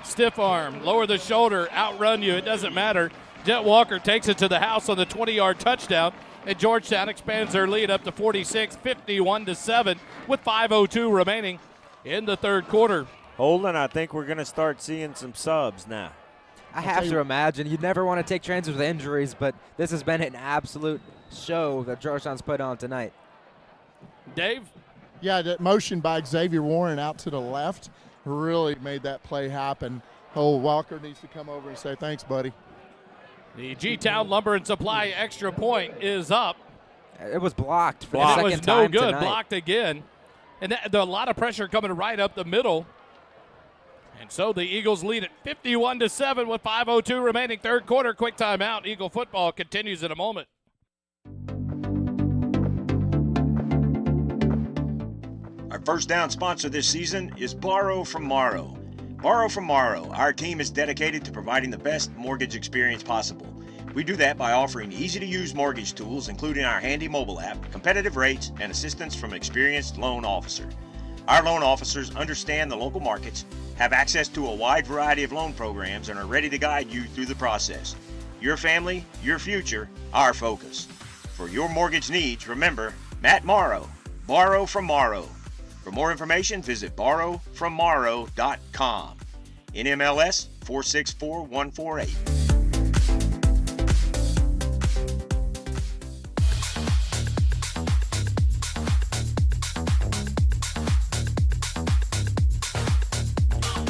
Stiff arm, lower the shoulder, outrun you. It doesn't matter. Jet Walker takes it to the house on the 20-yard touchdown, and Georgetown expands their lead up to 46, 51-7 with 5:02 remaining in the third quarter. Holden, I think we're going to start seeing some subs now. I have to imagine. You'd never want to take chances with injuries, but this has been an absolute show that Georgetown's put on tonight. Dave? Yeah, that motion by Xavier Warren out to the left really made that play happen. Walker needs to come over and say, thanks, buddy. The G-Town Lumber and Supply extra point is up. It was blocked for the And it second was no time good. tonight. Blocked again. And a lot of pressure coming right up the middle. And so the Eagles lead it 51-7 with 5:02 remaining. Third quarter, quick timeout. Eagle football continues in a moment. Our first down sponsor this season is Borrow from Morrow. Borrow from Morrow, our team is dedicated to providing the best mortgage experience possible. We do that by offering easy-to-use mortgage tools, including our handy mobile app, competitive rates, and assistance from an experienced loan officer. Our loan officers understand the local markets, have access to a wide variety of loan programs, and are ready to guide you through the process. Your family, your future, our focus. For your mortgage needs, remember, Matt Morrow, Borrow from Morrow. For more information, visit borrowfrommorrow.com. NMLS 464148.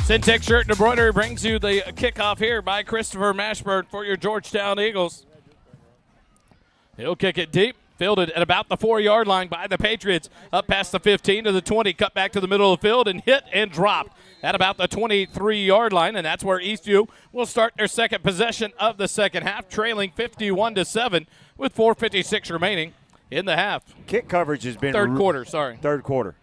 Syntex Shirt and Embroidery brings you the kickoff here by Christopher Mashburn for your Georgetown Eagles. He'll kick it deep. Fielded at about the 4-yard line by the Patriots. Up past the 15 to the 20. Cut back to the middle of the field and hit and dropped at about the 23-yard line. And that's where Eastview will start their second possession of the second half, trailing 51-7 with 4:56 remaining in the half. Kick coverage has been Third quarter.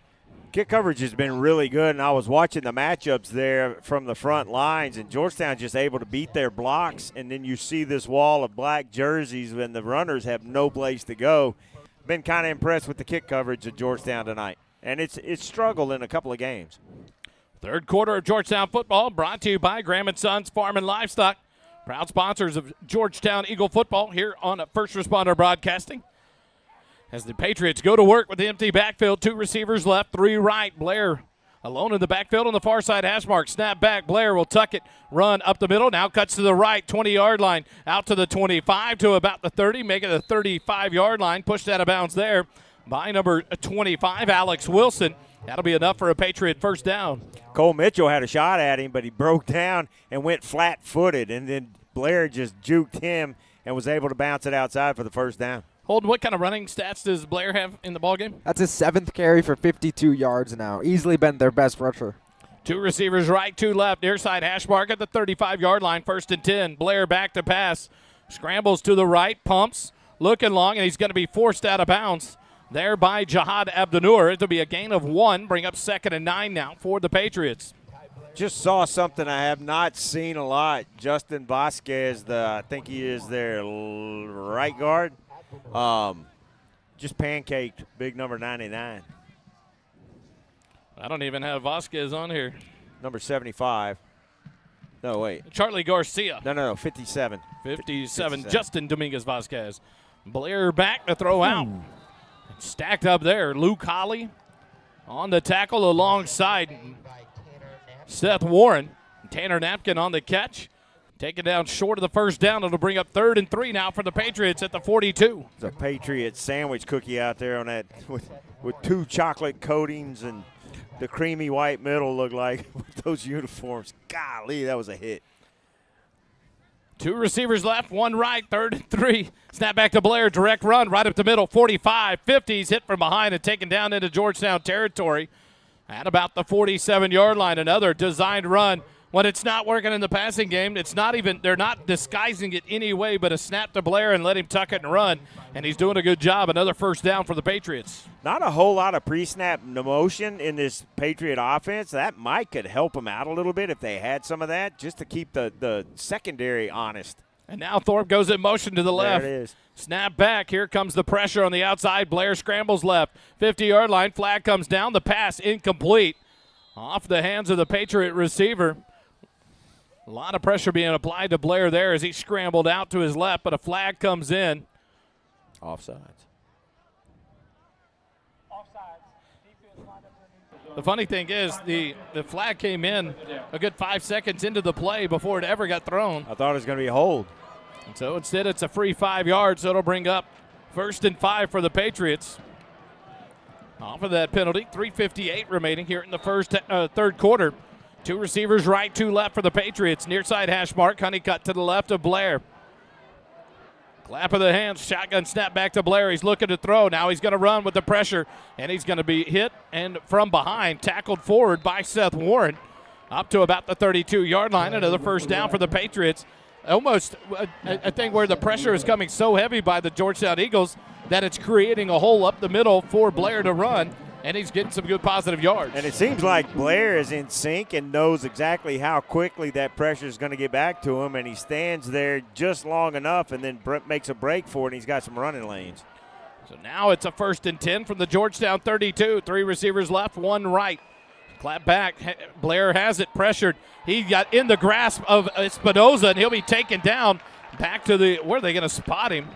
Kick coverage has been really good, and I was watching the matchups there from the front lines, and Georgetown just able to beat their blocks, and then you see this wall of black jerseys when the runners have no place to go. Been kind of impressed with the kick coverage of Georgetown tonight, and it's struggled in a couple of games. Third quarter of Georgetown football brought to you by Graham & Sons Farm and Livestock, proud sponsors of Georgetown Eagle football here on First Responder Broadcasting. As the Patriots go to work with the empty backfield, 2 receivers left, 3 right. Blair alone in the backfield on the far side hash mark. Snap back. Blair will tuck it, run up the middle. Now cuts to the right, 20-yard line, out to the 25 to about the 30, making the 35-yard line. Pushed out of bounds there by number 25, Alex Wilson. That'll be enough for a Patriot first down. Cole Mitchell had a shot at him, but he broke down and went flat-footed, and then Blair just juked him and was able to bounce it outside for the first down. Holden, what kind of running stats does Blair have in the ballgame? That's his 7th carry for 52 yards now. Easily been their best rusher. 2 receivers right, 2 left. Near side hash mark at the 35-yard line, 1st and 10. Blair back to pass. Scrambles to the right, pumps, looking long, and he's going to be forced out of bounds there by Jihad Abdunur. It'll be a gain of 1, bring up 2nd and 9 now for the Patriots. Just saw something I have not seen a lot. Justin Vasquez, I think he is their right guard. Just pancaked big number 99. I don't even have Vasquez on here. Number 75. No, wait. Charlie Garcia. No, 57. 57. Justin Dominguez Vasquez. Blair back to throw out. Stacked up there. Luke Holly on the tackle alongside Seth Warren. Tanner Napkin on the catch. Taken down short of the first down. It'll bring up 3rd and 3 now for the Patriots at the 42. There's a Patriot sandwich cookie out there on that with 2 chocolate coatings and the creamy white middle look like with those uniforms. Golly, that was a hit. 2 receivers left, 1 right, 3rd and 3. Snap back to Blair, direct run right up the middle, 45, 50s, hit from behind and taken down into Georgetown territory at about the 47-yard line. Another designed run. When it's not working in the passing game, they're not disguising it anyway, but a snap to Blair and let him tuck it and run, and he's doing a good job. Another first down for the Patriots. Not a whole lot of pre-snap motion in this Patriot offense. That might could help them out a little bit if they had some of that, just to keep the secondary honest. And now Thorpe goes in motion to the left. There it is. Snap back. Here comes the pressure on the outside. Blair scrambles left. 50-yard line. Flag comes down. The pass incomplete. Off the hands of the Patriot receiver. A lot of pressure being applied to Blair there as he scrambled out to his left, but a flag comes in. Offsides. The funny thing is the flag came in a good 5 seconds into the play before it ever got thrown. I thought it was going to be a hold. And so instead it's a free 5 yards, so it'll bring up 1st and 5 for the Patriots. Off of that penalty, 3:58 remaining here in the third quarter. Two receivers right, two left for the Patriots. Near side hash mark. Honeycutt to the left of Blair. Clap of the hands. Shotgun snap back to Blair. He's looking to throw. Now he's going to run with the pressure, and he's going to be hit and from behind, tackled forward by Seth Warren up to about the 32-yard line. Another first down for the Patriots. Almost a thing where the pressure is coming so heavy by the Georgetown Eagles that it's creating a hole up the middle for Blair to run, and he's getting some good positive yards. And it seems like Blair is in sync and knows exactly how quickly that pressure is going to get back to him, and he stands there just long enough and then makes a break for it, and he's got some running lanes. So now it's a 1st and 10 from the Georgetown 32. Three receivers left, one right. Clap back. Blair has it pressured. He got in the grasp of Espinoza, and he'll be taken down back to the – where are they going to spot him?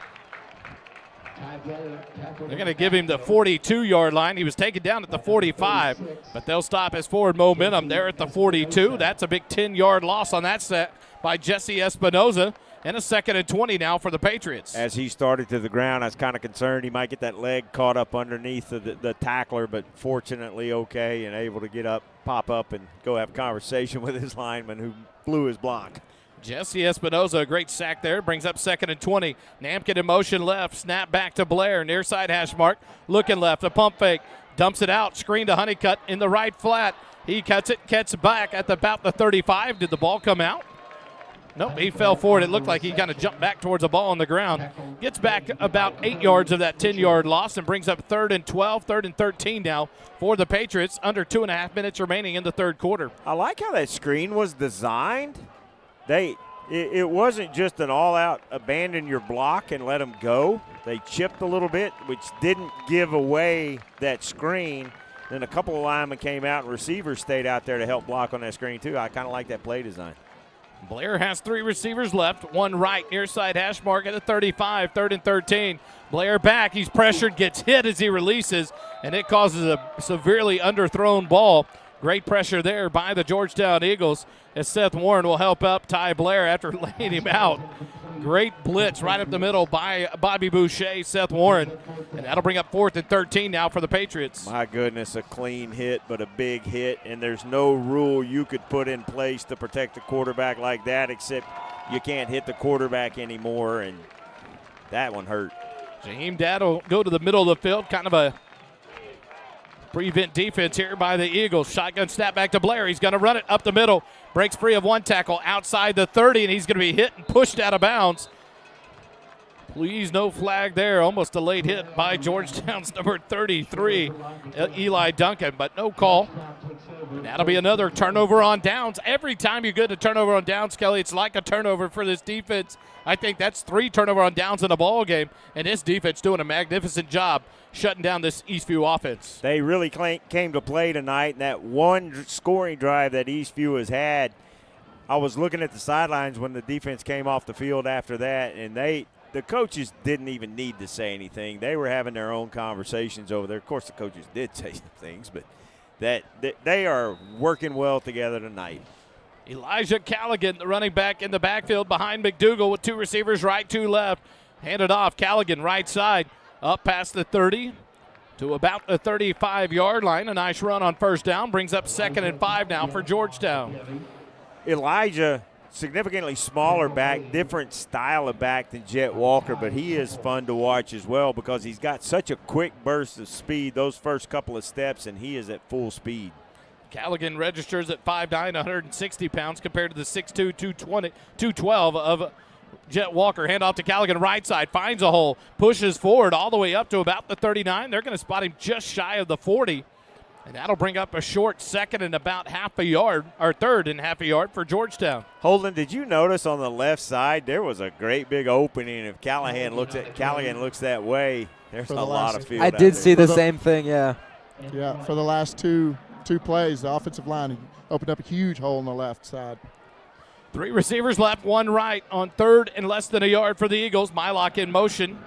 They're going to give him the 42-yard line. He was taken down at the 45, but they'll stop his forward momentum there at the 42. That's a big 10-yard loss on that set by Jesse Espinoza, and a 2nd and 20 now for the Patriots. As he started to the ground, I was kind of concerned he might get that leg caught up underneath the tackler, but fortunately okay and able to get up, pop up, and go have a conversation with his lineman who blew his block. Jesse Espinoza, a great sack there, brings up 2nd and 20. Namkin in motion left, snap back to Blair, near side hash mark, looking left, a pump fake, dumps it out, screen to Honeycutt in the right flat. He cuts it, gets back at about the 35. Did the ball come out? Nope, he fell forward. It looked like he kind of jumped back towards the ball on the ground. Gets back about 8 yards of that 10-yard loss and brings up 3rd and 12, 3rd and 13 now for the Patriots. Under 2.5 minutes remaining in the third quarter. I like how that screen was designed. It wasn't just an all-out abandon your block and let them go. They chipped a little bit, which didn't give away that screen. Then a couple of linemen came out and receivers stayed out there to help block on that screen too. I kind of like that play design. Blair has three receivers left, one right, near side hash mark at the 35, 3rd and 13. Blair back, he's pressured, gets hit as he releases, and it causes a severely underthrown ball. Great pressure there by the Georgetown Eagles as Seth Warren will help up Ty Blair after laying him out. Great blitz right up the middle by Bobby Boucher, Seth Warren, and that'll bring up 4th and 13 now for the Patriots. My goodness, a clean hit, but a big hit, and there's no rule you could put in place to protect the quarterback like that, except you can't hit the quarterback anymore, and that one hurt. Jaheim Dad will go to the middle of the field, kind of a prevent defense here by the Eagles. Shotgun snap back to Blair. He's going to run it up the middle. Breaks free of one tackle outside the 30, and he's going to be hit and pushed out of bounds. Please, no flag there. Almost a late hit by Georgetown's number 33, Eli Duncan, but no call. And that'll be another turnover on downs. Every time you get a turnover on downs, Kelly, it's like a turnover for this defense. I think that's 3 turnover on downs in a ball game, and this defense doing a magnificent job shutting down this Eastview offense. They really came to play tonight, and that one scoring drive that Eastview has had, I was looking at the sidelines when the defense came off the field after that, and the coaches didn't even need to say anything. They were having their own conversations over there. Of course, the coaches did say some things, but they are working well together tonight. Elijah Callaghan, the running back in the backfield behind McDougal with 2 receivers right, 2 left. Handed off, Callaghan right side, up past the 30 to about the 35-yard line. A nice run on first down, brings up 2nd and 5 now for Georgetown. Elijah, significantly smaller back, different style of back than Jet Walker, but he is fun to watch as well because he's got such a quick burst of speed those first couple of steps, and he is at full speed. Callaghan registers at 5'9", 160 pounds compared to the 6'2", 212 of Jet Walker. Handoff to Callaghan, right side, finds a hole, pushes forward all the way up to about the 39. They're going to spot him just shy of the 40, and that'll bring up a short 2nd and about half a yard, or 3rd and half a yard for Georgetown. Holden, did you notice on the left side there was a great big opening? If Callaghan looks that way, there's a lot of field. I did see the same thing, yeah. Yeah, for the last two plays, the offensive line opened up a huge hole on the left side. 3 receivers left, 1 right on 3rd and less than a yard for the Eagles. Mylock in motion.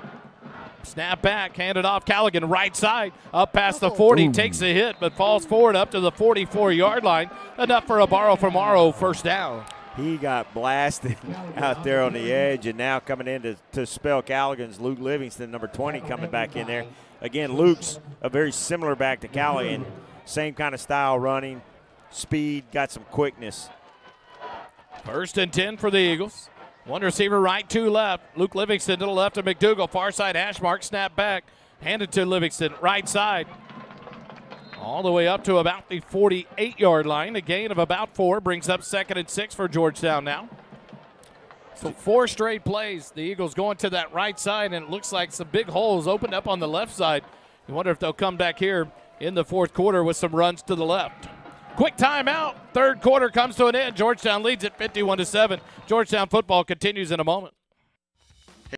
Snap back, handed off Callaghan, right side, up past the 40, takes a hit, but falls forward up to the 44-yard line. Enough for a borrow from Morrow first down. He got blasted out there on the edge, and now coming in to spell Callaghan's Luke Livingston, number 20, coming back in there. Again, Luke's a very similar back to Callaghan. Same kind of style running, speed, got some quickness. 1st and 10 for the Eagles. One receiver right, two left. Luke Livingston to the left of McDougal. Far side hash mark, snap back. Handed to Livingston, right side. All the way up to about the 48-yard line. A gain of about 4 brings up 2nd and 6 for Georgetown now. So 4 straight plays. The Eagles going to that right side, and it looks like some big holes opened up on the left side. You wonder if they'll come back here in the 4th quarter with some runs to the left. Quick timeout. 3rd quarter comes to an end. Georgetown leads at 51-7. Georgetown football continues in a moment.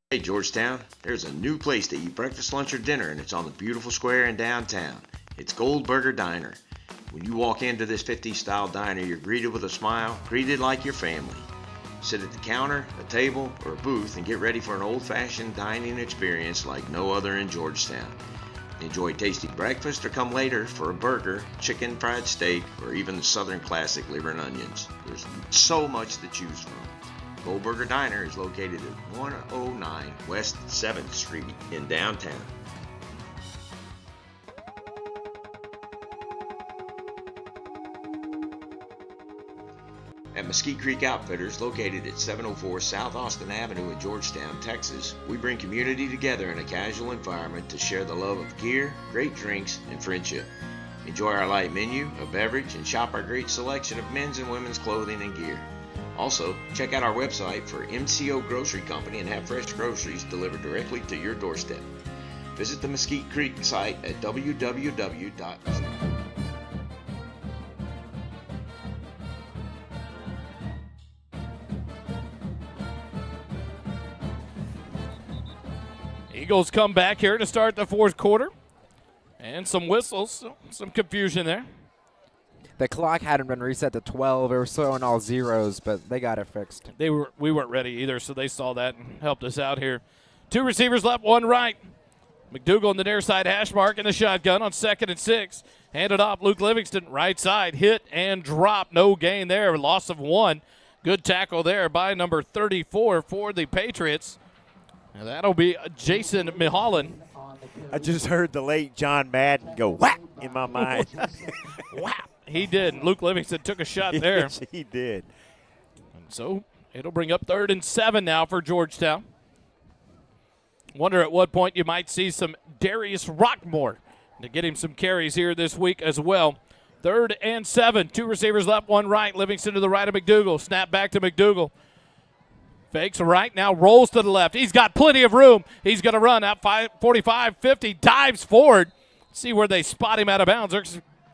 Hey, Georgetown, there's a new place to eat breakfast, lunch, or dinner, and it's on the beautiful square in downtown. It's Goldberger Diner. When you walk into this 50s-style diner, you're greeted with a smile, greeted like your family. Sit at the counter, a table, or a booth and get ready for an old-fashioned dining experience like no other in Georgetown. Enjoy tasty breakfast or come later for a burger, chicken fried steak, or even the Southern classic liver and onions. There's so much to choose from. Goldberger Diner is located at 109 West 7th Street in downtown. At Mesquite Creek Outfitters, located at 704 South Austin Avenue in Georgetown, Texas, we bring community together in a casual environment to share the love of gear, great drinks, and friendship. Enjoy our light menu, a beverage, and shop our great selection of men's and women's clothing and gear. Also, check out our website for MCO Grocery Company and have fresh groceries delivered directly to your doorstep. Visit the Mesquite Creek site at www. Eagles come back here to start the 4th quarter. And some whistles, some confusion there. The clock hadn't been reset to 12. It was showing all zeros, but they got it fixed. We weren't ready either, so they saw that and helped us out here. 2 receivers left, 1 right. McDougal in the near side hash mark in the shotgun on 2nd and 6. Handed off, Luke Livingston, right side, hit and drop. No gain there, loss of 1. Good tackle there by number 34 for the Patriots. And that'll be Jason Miholland. I just heard the late John Madden go whack in my mind. Whap. He did. And Luke Livingston took a shot there. Yes, he did. And so it'll bring up 3rd and 7 now for Georgetown. Wonder at what point you might see some Darius Rockmore to get him some carries here this week as well. 3rd and 7. 2 receivers left, 1 right. Livingston to the right of McDougal. Snap back to McDougal. Fakes right, now rolls to the left. He's got plenty of room. He's going to run out 45, 50, dives forward. See where they spot him out of bounds.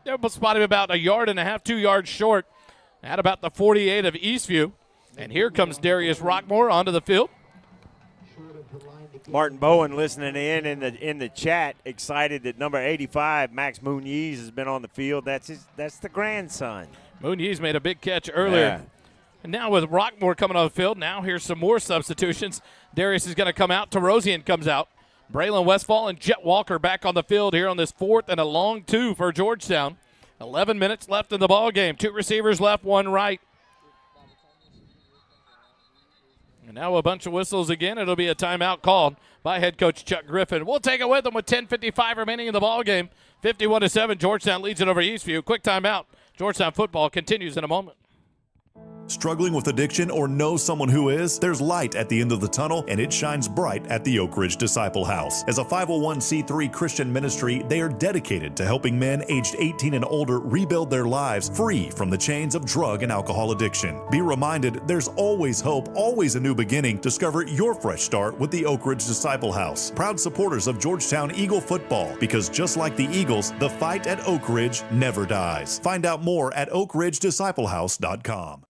They'll spot him about 1.5 yards, 2 yards short at about the 48 of Eastview. And here comes Darius Rockmore onto the field. Martin Bowen listening in the chat, excited that number 85, Max Muniz, has been on the field. That's the grandson. Muniz made a big catch earlier. Yeah. And now with Rockmore coming on the field, now here's some more substitutions. Darius is going to come out. Tarosian comes out. Braylon Westfall and Jet Walker back on the field here on this 4th and a long 2 for Georgetown. 11 minutes left in the ball game. 2 receivers left, 1 right. And now a bunch of whistles again. It'll be a timeout called by head coach Chuck Griffin. We'll take it with them with 10:55 remaining in the ball game. 51-7. Georgetown leads it over Eastview. Quick timeout. Georgetown football continues in a moment. Struggling with addiction or know someone who is? There's light at the end of the tunnel, and it shines bright at the Oak Ridge Disciple House. As a 501c3 Christian ministry, they are dedicated to helping men aged 18 and older rebuild their lives free from the chains of drug and alcohol addiction. Be reminded, there's always hope, always a new beginning. Discover your fresh start with the Oak Ridge Disciple House. Proud supporters of Georgetown Eagle football, because just like the Eagles, the fight at Oak Ridge never dies. Find out more at oakridgedisciplehouse.com.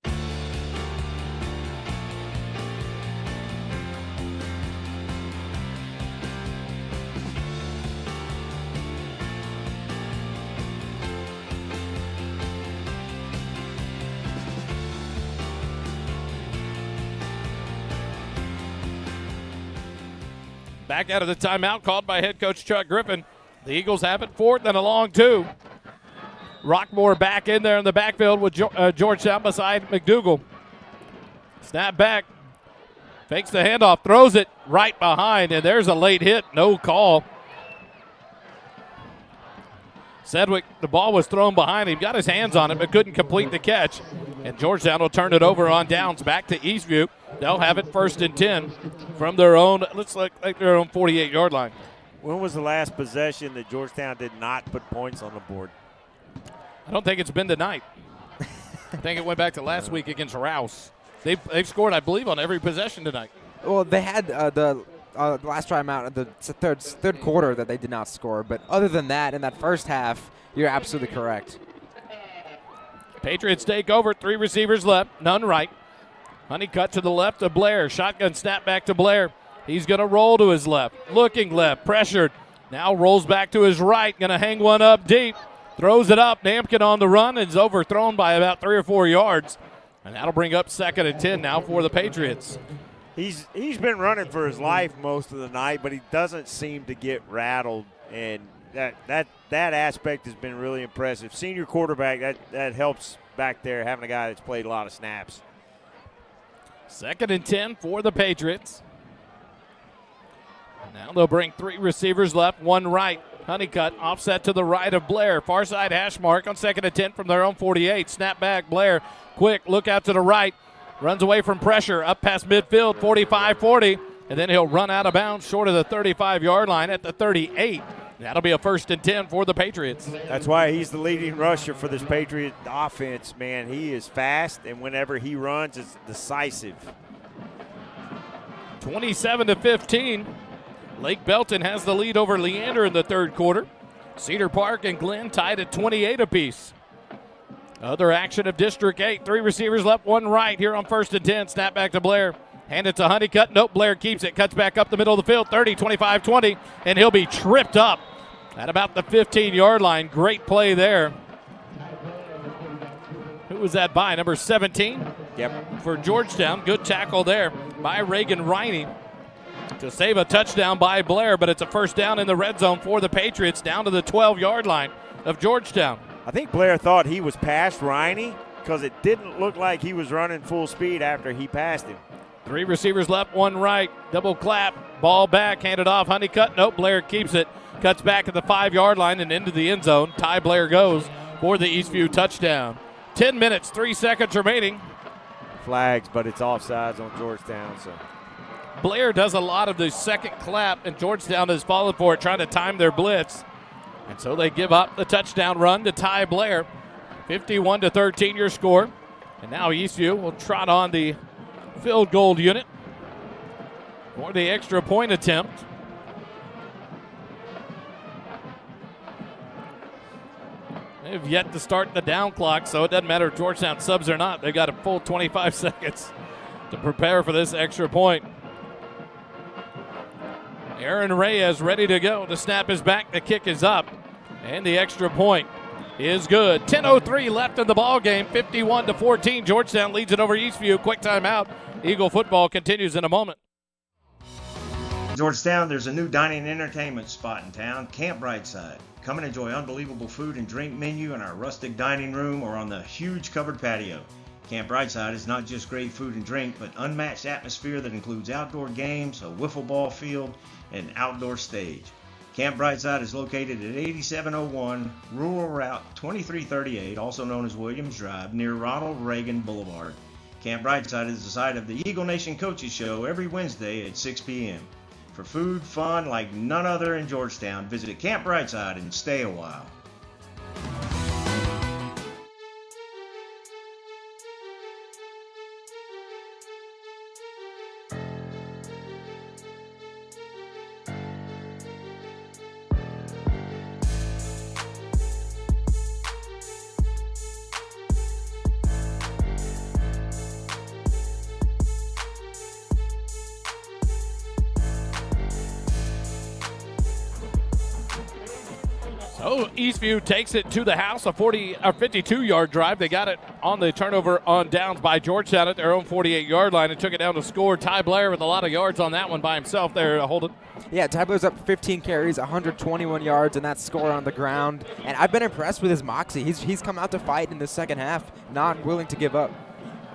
Back out of the timeout called by head coach Chuck Griffin. The Eagles have it 4th and a long 2. Rockmore back in there in the backfield with Georgetown beside McDougal. Snap back. Fakes the handoff. Throws it right behind. And there's a late hit. No call. Sedgwick, the ball was thrown behind him, got his hands on it, but couldn't complete the catch. And Georgetown will turn it over on downs back to Eastview. They'll have it 1st and 10 from their own, looks like their own 48-yard line. When was the last possession that Georgetown did not put points on the board? I don't think it's been tonight. I think it went back to last week against Rouse. They've scored, I believe, on every possession tonight. Well, they had the last time out, the third quarter that they did not score. But other than that, in that first half, you're absolutely correct. Patriots take over. 3 receivers left, none right. Honeycutt to the left of Blair. Shotgun snap back to Blair. He's going to roll to his left. Looking left, pressured. Now rolls back to his right. Going to hang one up deep. Throws it up. Namkin on the run and is overthrown by about 3 or 4 yards. And that'll bring up 2nd and 10 now for the Patriots. He's been running for his life most of the night, but he doesn't seem to get rattled, and that aspect has been really impressive. Senior quarterback, that helps back there, having a guy that's played a lot of snaps. 2nd and 10 for the Patriots. Now they'll bring 3 receivers left, 1 right. Honeycutt offset to the right of Blair. Far side hash mark on 2nd and 10 from their own 48. Snap back, Blair. Quick, look out to the right. Runs away from pressure, up past midfield, 45-40. And then he'll run out of bounds short of the 35-yard line at the 38. That'll be a 1st and 10 for the Patriots. That's why he's the leading rusher for this Patriot offense, man. He is fast, and whenever he runs, it's decisive. 27-15. Lake Belton has the lead over Leander in the 3rd quarter. Cedar Park and Glenn tied at 28 apiece. Other action of District 8. 3 receivers left, 1 right here on 1st and 10. Snap back to Blair. Hand it to Honeycutt. Nope, Blair keeps it. Cuts back up the middle of the field. 30, 25, 20. And he'll be tripped up at about the 15-yard line. Great play there. Who was that by? Number 17? Yep. For Georgetown. Good tackle there by Reagan Riney to save a touchdown by Blair, but it's a 1st down in the red zone for the Patriots down to the 12-yard line of Georgetown. I think Blair thought he was past Riney because it didn't look like he was running full speed after he passed him. 3 receivers left, 1 right. Double clap. Ball back. Handed off. Honeycutt. Nope. Blair keeps it. Cuts back at the 5-yard line and into the end zone. Ty Blair goes for the Eastview touchdown. 10 minutes, 3 seconds remaining. Flags, but it's offsides on Georgetown. So Blair does a lot of the second clap, and Georgetown has followed for it, trying to time their blitz. And so they give up the touchdown run to Ty Blair. 51-13 your score. And now Eastview will trot on the field goal unit for the extra point attempt. They've yet to start the down clock, so it doesn't matter if Georgetown subs or not. They've got a full 25 seconds to prepare for this extra point. Aaron Reyes ready to go. The snap is back, the kick is up, and the extra point is good. 10:03 left in the ball game. 51-14. Georgetown leads it over Eastview. Quick timeout. Eagle football continues in a moment. Georgetown, there's a new dining and entertainment spot in town, Camp Brightside. Come and enjoy unbelievable food and drink menu in our rustic dining room or on the huge covered patio. Camp Brightside is not just great food and drink, but unmatched atmosphere that includes outdoor games, a wiffle ball field, and outdoor stage. Camp Brightside is located at 8701 Rural Route 2338, also known as Williams Drive, near Ronald Reagan Boulevard. Camp Brightside is the site of the Eagle Nation Coaches Show every Wednesday at 6 p.m. For food, fun like none other in Georgetown, visit Camp Brightside and stay a while. So Eastview takes it to the house, a 52-yard drive. They got it on the turnover on downs by Georgetown at their own 48-yard line and took it down to score. Ty Blair with a lot of yards on that one by himself there, Holden. Yeah, Ty Blair's up 15 carries, 121 yards, and that score on the ground. And I've been impressed with his moxie. He's come out to fight in the second half, not willing to give up.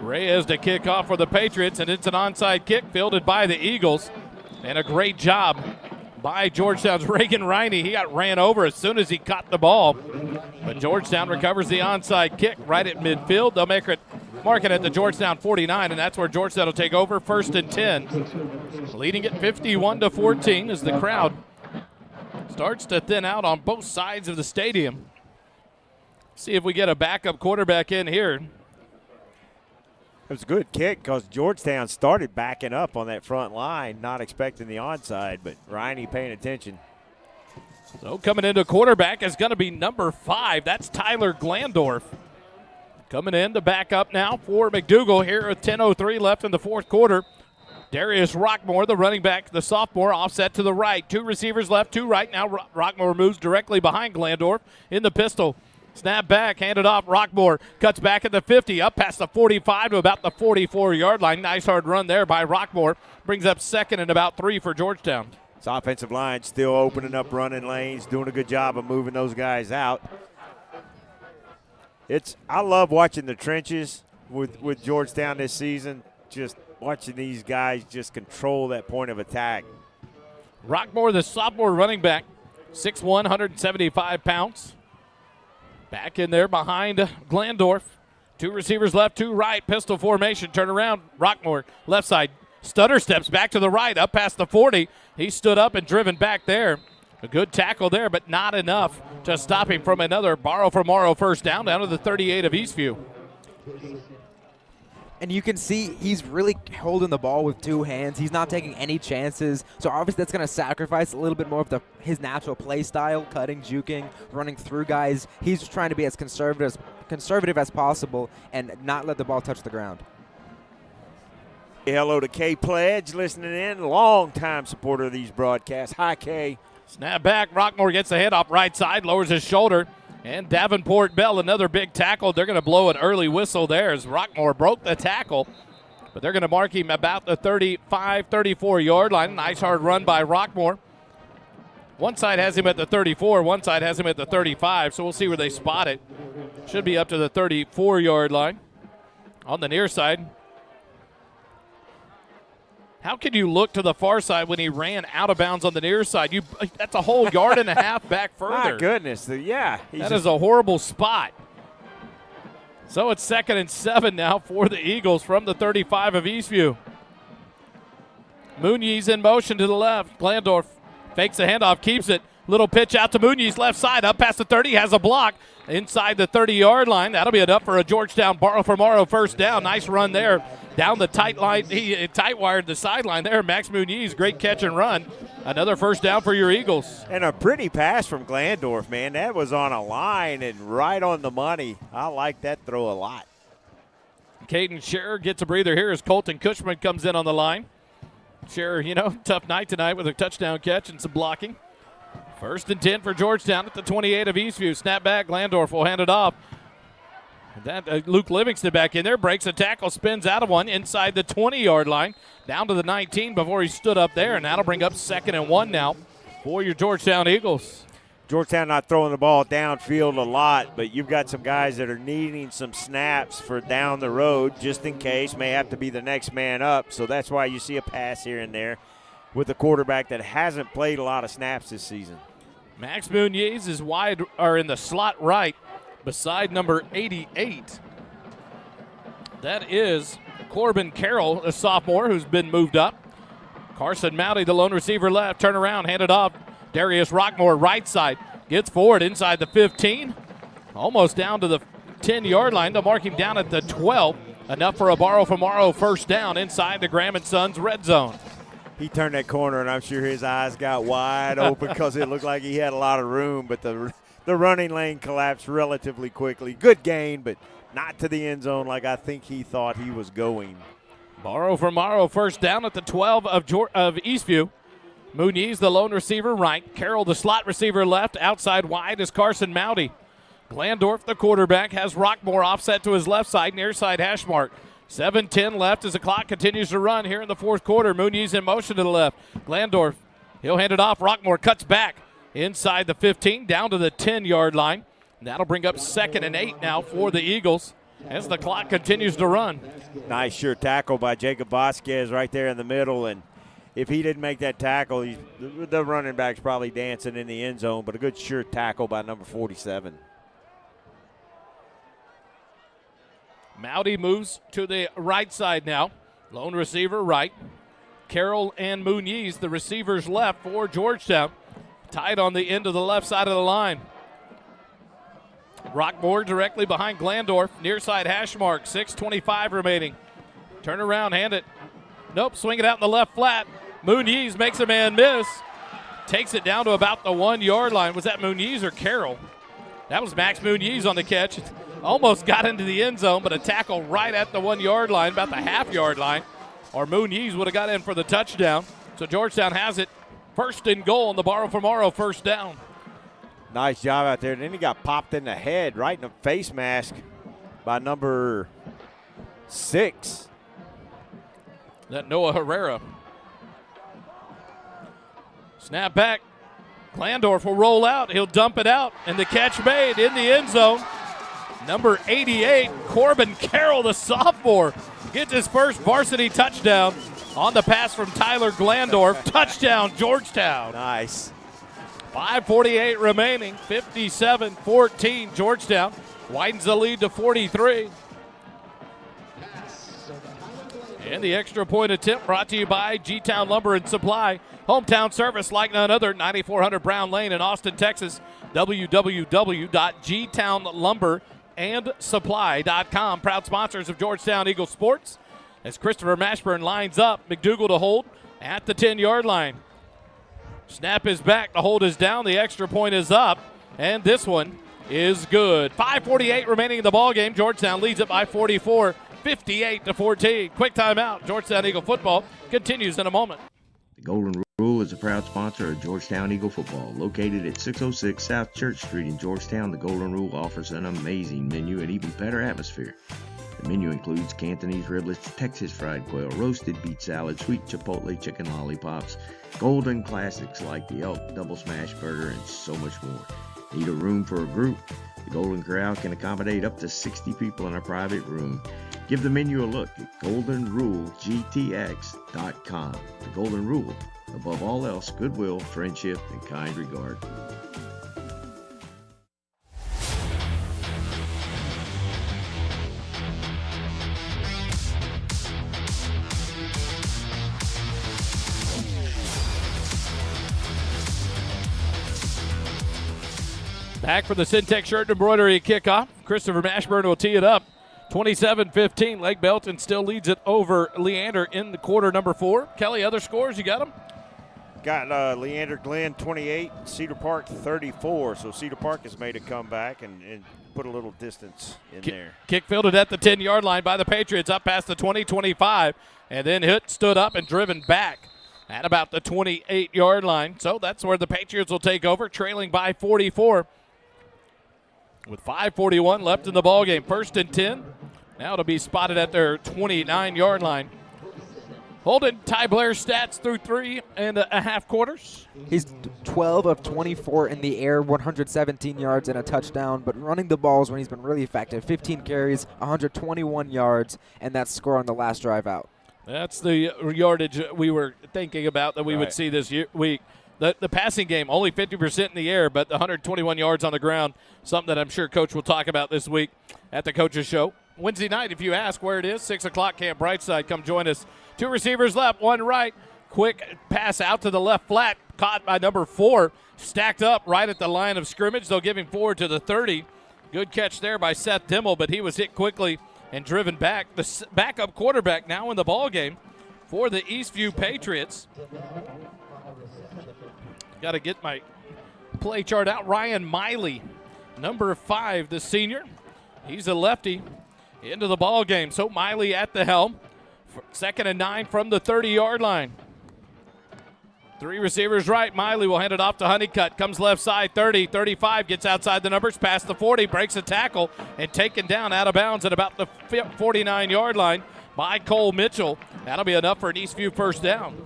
Reyes to kick off for the Patriots, and it's an onside kick fielded by the Eagles. And a great job by Georgetown's Reagan Riney. He got ran over as soon as he caught the ball. But Georgetown recovers the onside kick right at midfield. They'll mark it at the Georgetown 49, and that's where Georgetown will take over, 1st and 10. Leading it 51-14 as the crowd starts to thin out on both sides of the stadium. See if we get a backup quarterback in here. It was a good kick because Georgetown started backing up on that front line, not expecting the onside, but Riney paying attention. So coming into quarterback is going to be number 5. That's Tyler Glandorf. Coming in to back up now for McDougal here with 10:03 left in the fourth quarter. Darius Rockmore, the running back, the sophomore, offset to the right. 2 receivers left, 2 right. Now Rockmore moves directly behind Glandorf in the pistol. Snap back, handed off. Rockmore cuts back at the 50, up past the 45 to about the 44-yard line. Nice hard run there by Rockmore. Brings up 2nd and about 3 for Georgetown. This offensive line still opening up running lanes, doing a good job of moving those guys out. I love watching the trenches with Georgetown this season, just watching these guys just control that point of attack. Rockmore, the sophomore running back, 6'1", 175 pounds. Back in there behind Glandorf. 2 receivers left, 2 right. Pistol formation. Turn around. Rockmore, left side. Stutter steps back to the right, up past the 40. He stood up and driven back there. A good tackle there, but not enough to stop him from another borrow for Morrow first down to the 38 of Eastview. And you can see he's really holding the ball with 2 hands. He's not taking any chances. So obviously that's going to sacrifice a little bit more of his natural play style, cutting, juking, running through guys. He's just trying to be as conservative as possible and not let the ball touch the ground. Hello to K Pledge listening in, long-time supporter of these broadcasts. Hi, K. Snap back. Rockmore gets the head off right side, lowers his shoulder. And Davenport Bell, another big tackle. They're going to blow an early whistle there as Rockmore broke the tackle. But they're going to mark him about the 35, 34-yard line. Nice hard run by Rockmore. One side has him at the 34. One side has him at the 35. So we'll see where they spot it. Should be up to the 34-yard line. On the near side. How can you look to the far side when he ran out of bounds on the near side? That's a whole yard and a half back further. My goodness, yeah. That is a horrible spot. So it's 2nd and 7 now for the Eagles from the 35 of Eastview. Muniz in motion to the left. Glandorf fakes the handoff, keeps it. Little pitch out to Muniz, left side, up past the 30, has a block inside the 30-yard line. That'll be enough for a Georgetown borrow for Morrow first down. Nice run there. Down the tight line, he tight-wired the sideline there. Max Muniz, great catch and run. Another first down for your Eagles. And a pretty pass from Glandorf, man. That was on a line and right on the money. I like that throw a lot. Caden Scherer gets a breather here as Colton Cushman comes in on the line. Scherer, tough night tonight with a touchdown catch and some blocking. 1st and 10 for Georgetown at the 28 of Eastview. Snap back, Glandorf will hand it off. Luke Livingston back in there, breaks a tackle, spins out of one inside the 20-yard line, down to the 19 before he stood up there, and that'll bring up 2nd and 1 now for your Georgetown Eagles. Georgetown not throwing the ball downfield a lot, but you've got some guys that are needing some snaps for down the road just in case, may have to be the next man up, so that's why you see a pass here and there with a quarterback that hasn't played a lot of snaps this season. Max Muniz is wide, or in the slot right, beside number 88. That is Corbin Carroll, a sophomore who's been moved up. Carson Mowdy, the lone receiver left. Turn around, hand it off. Darius Rockmore, right side. Gets forward inside the 15. Almost down to the 10-yard line. They'll mark him down at the 12. Enough for a borrow for Morrow first down inside the Graham & Sons red zone. He turned that corner, and I'm sure his eyes got wide open because it looked like he had a lot of room, but the running lane collapsed relatively quickly. Good gain, but not to the end zone like I think he thought he was going. Borrow for Morrow first down at the 12 of Eastview. Muniz, the lone receiver, right. Carroll, the slot receiver, left. Outside wide is Carson Mowdy. Glandorf, the quarterback, has Rockmore offset to his left side, near side hash mark. 7:10 left as the clock continues to run here in the fourth quarter. Muniz in motion to the left. Glandorf, he'll hand it off. Rockmore cuts back inside the 15, down to the 10-yard line. That'll bring up 2nd and 8 now for the Eagles as the clock continues to run. Nice sure tackle by Jacob Vasquez right there in the middle, and if he didn't make that tackle, the running back's probably dancing in the end zone, but a good sure tackle by number 47. Mowdy moves to the right side now. Lone receiver right. Carroll and Muniz, the receivers left for Georgetown. Tied on the end of the left side of the line. Rockmore directly behind Glandorf. Near side hash mark. 6:25 remaining. Turn around, hand it. Nope, swing it out in the left flat. Muniz makes a man miss. Takes it down to about the 1 yard line. Was that Muniz or Carroll? That was Max Muniz on the catch. Almost got into the end zone, but a tackle right at the 1 yard line, about the half yard line. Or Muniz would have got in for the touchdown. So Georgetown has it. First and goal on the Borrow from Morrow first down. Nice job out there. Then he got popped in the head, right in the face mask by number 6. That Noah Herrera. Snap back. Glandorf will roll out. He'll dump it out. And the catch made in the end zone. Number 88, Corbin Carroll, the sophomore, gets his first varsity touchdown on the pass from Tyler Glandorf. Touchdown, Georgetown. Nice. 5:48 remaining, 57-14, Georgetown widens the lead to 43. And the extra point attempt brought to you by G-Town Lumber and Supply. Hometown service like none other, 9400 Brown Lane in Austin, Texas. www.gtownlumberandsupply.com. Proud sponsors of Georgetown Eagle Sports. As Christopher Mashburn lines up, McDougal to hold at the 10-yard line. Snap is back, the hold is down, the extra point is up, and this one is good. 5:48 remaining in the ballgame. Georgetown leads it by 44, 58-14. Quick timeout. Georgetown Eagle football continues in a moment. The Golden Rule is a proud sponsor of Georgetown Eagle football. Located at 606 South Church Street in Georgetown, the Golden Rule offers an amazing menu and even better atmosphere. The menu includes Cantonese riblets, Texas fried quail, roasted beet salad, sweet chipotle chicken lollipops, golden classics like the elk double smash burger, and so much more. Need a room for a group? The Golden Corral can accommodate up to 60 people in a private room. Give the menu a look at goldenrulegtx.com. The Golden Rule, above all else, goodwill, friendship, and kind regard. Back for the Syntex shirt and embroidery kickoff. Christopher Mashburn will tee it up. 27-15. Lake Belton still leads it over Leander in the quarter number 4. Kelly, other scores, you got them? Got Leander Glen 28, Cedar Park 34. So Cedar Park has made a comeback and put a little distance in there. Kick fielded at the 10-yard line by the Patriots up past the 20-25. And then hit, stood up, and driven back at about the 28-yard line. So that's where the Patriots will take over, trailing by 44. With 5:41 left in the ballgame. First and 10. Now it'll be spotted at their 29-yard line. Holden, Ty Blair's stats through 3.5 quarters. He's 12 of 24 in the air, 117 yards and a touchdown, but running the balls when he's been really effective. 15 carries, 121 yards, and that score on the last drive out. That's the yardage we were thinking about that we would see this week. The passing game, only 50% in the air, but 121 yards on the ground, something that I'm sure Coach will talk about this week at the Coach's Show. Wednesday night, if you ask where it is, 6 o'clock, Camp Brightside. Come join us. 2 receivers left, 1 right. Quick pass out to the left flat, caught by number 4, stacked up right at the line of scrimmage. They'll give him forward to the 30. Good catch there by Seth Dimmel, but he was hit quickly and driven back. The backup quarterback now in the ballgame for the Eastview Patriots. Got to get my play chart out. Ryan Miley, number 5, the senior. He's a lefty into the ball game. So Miley at the helm. 2nd and 9 from the 30-yard line. 3 receivers right. Miley will hand it off to Honeycutt. Comes left side, 30, 35, gets outside the numbers, past the 40, breaks a tackle, and taken down out of bounds at about the 49-yard line by Cole Mitchell. That'll be enough for an Eastview first down.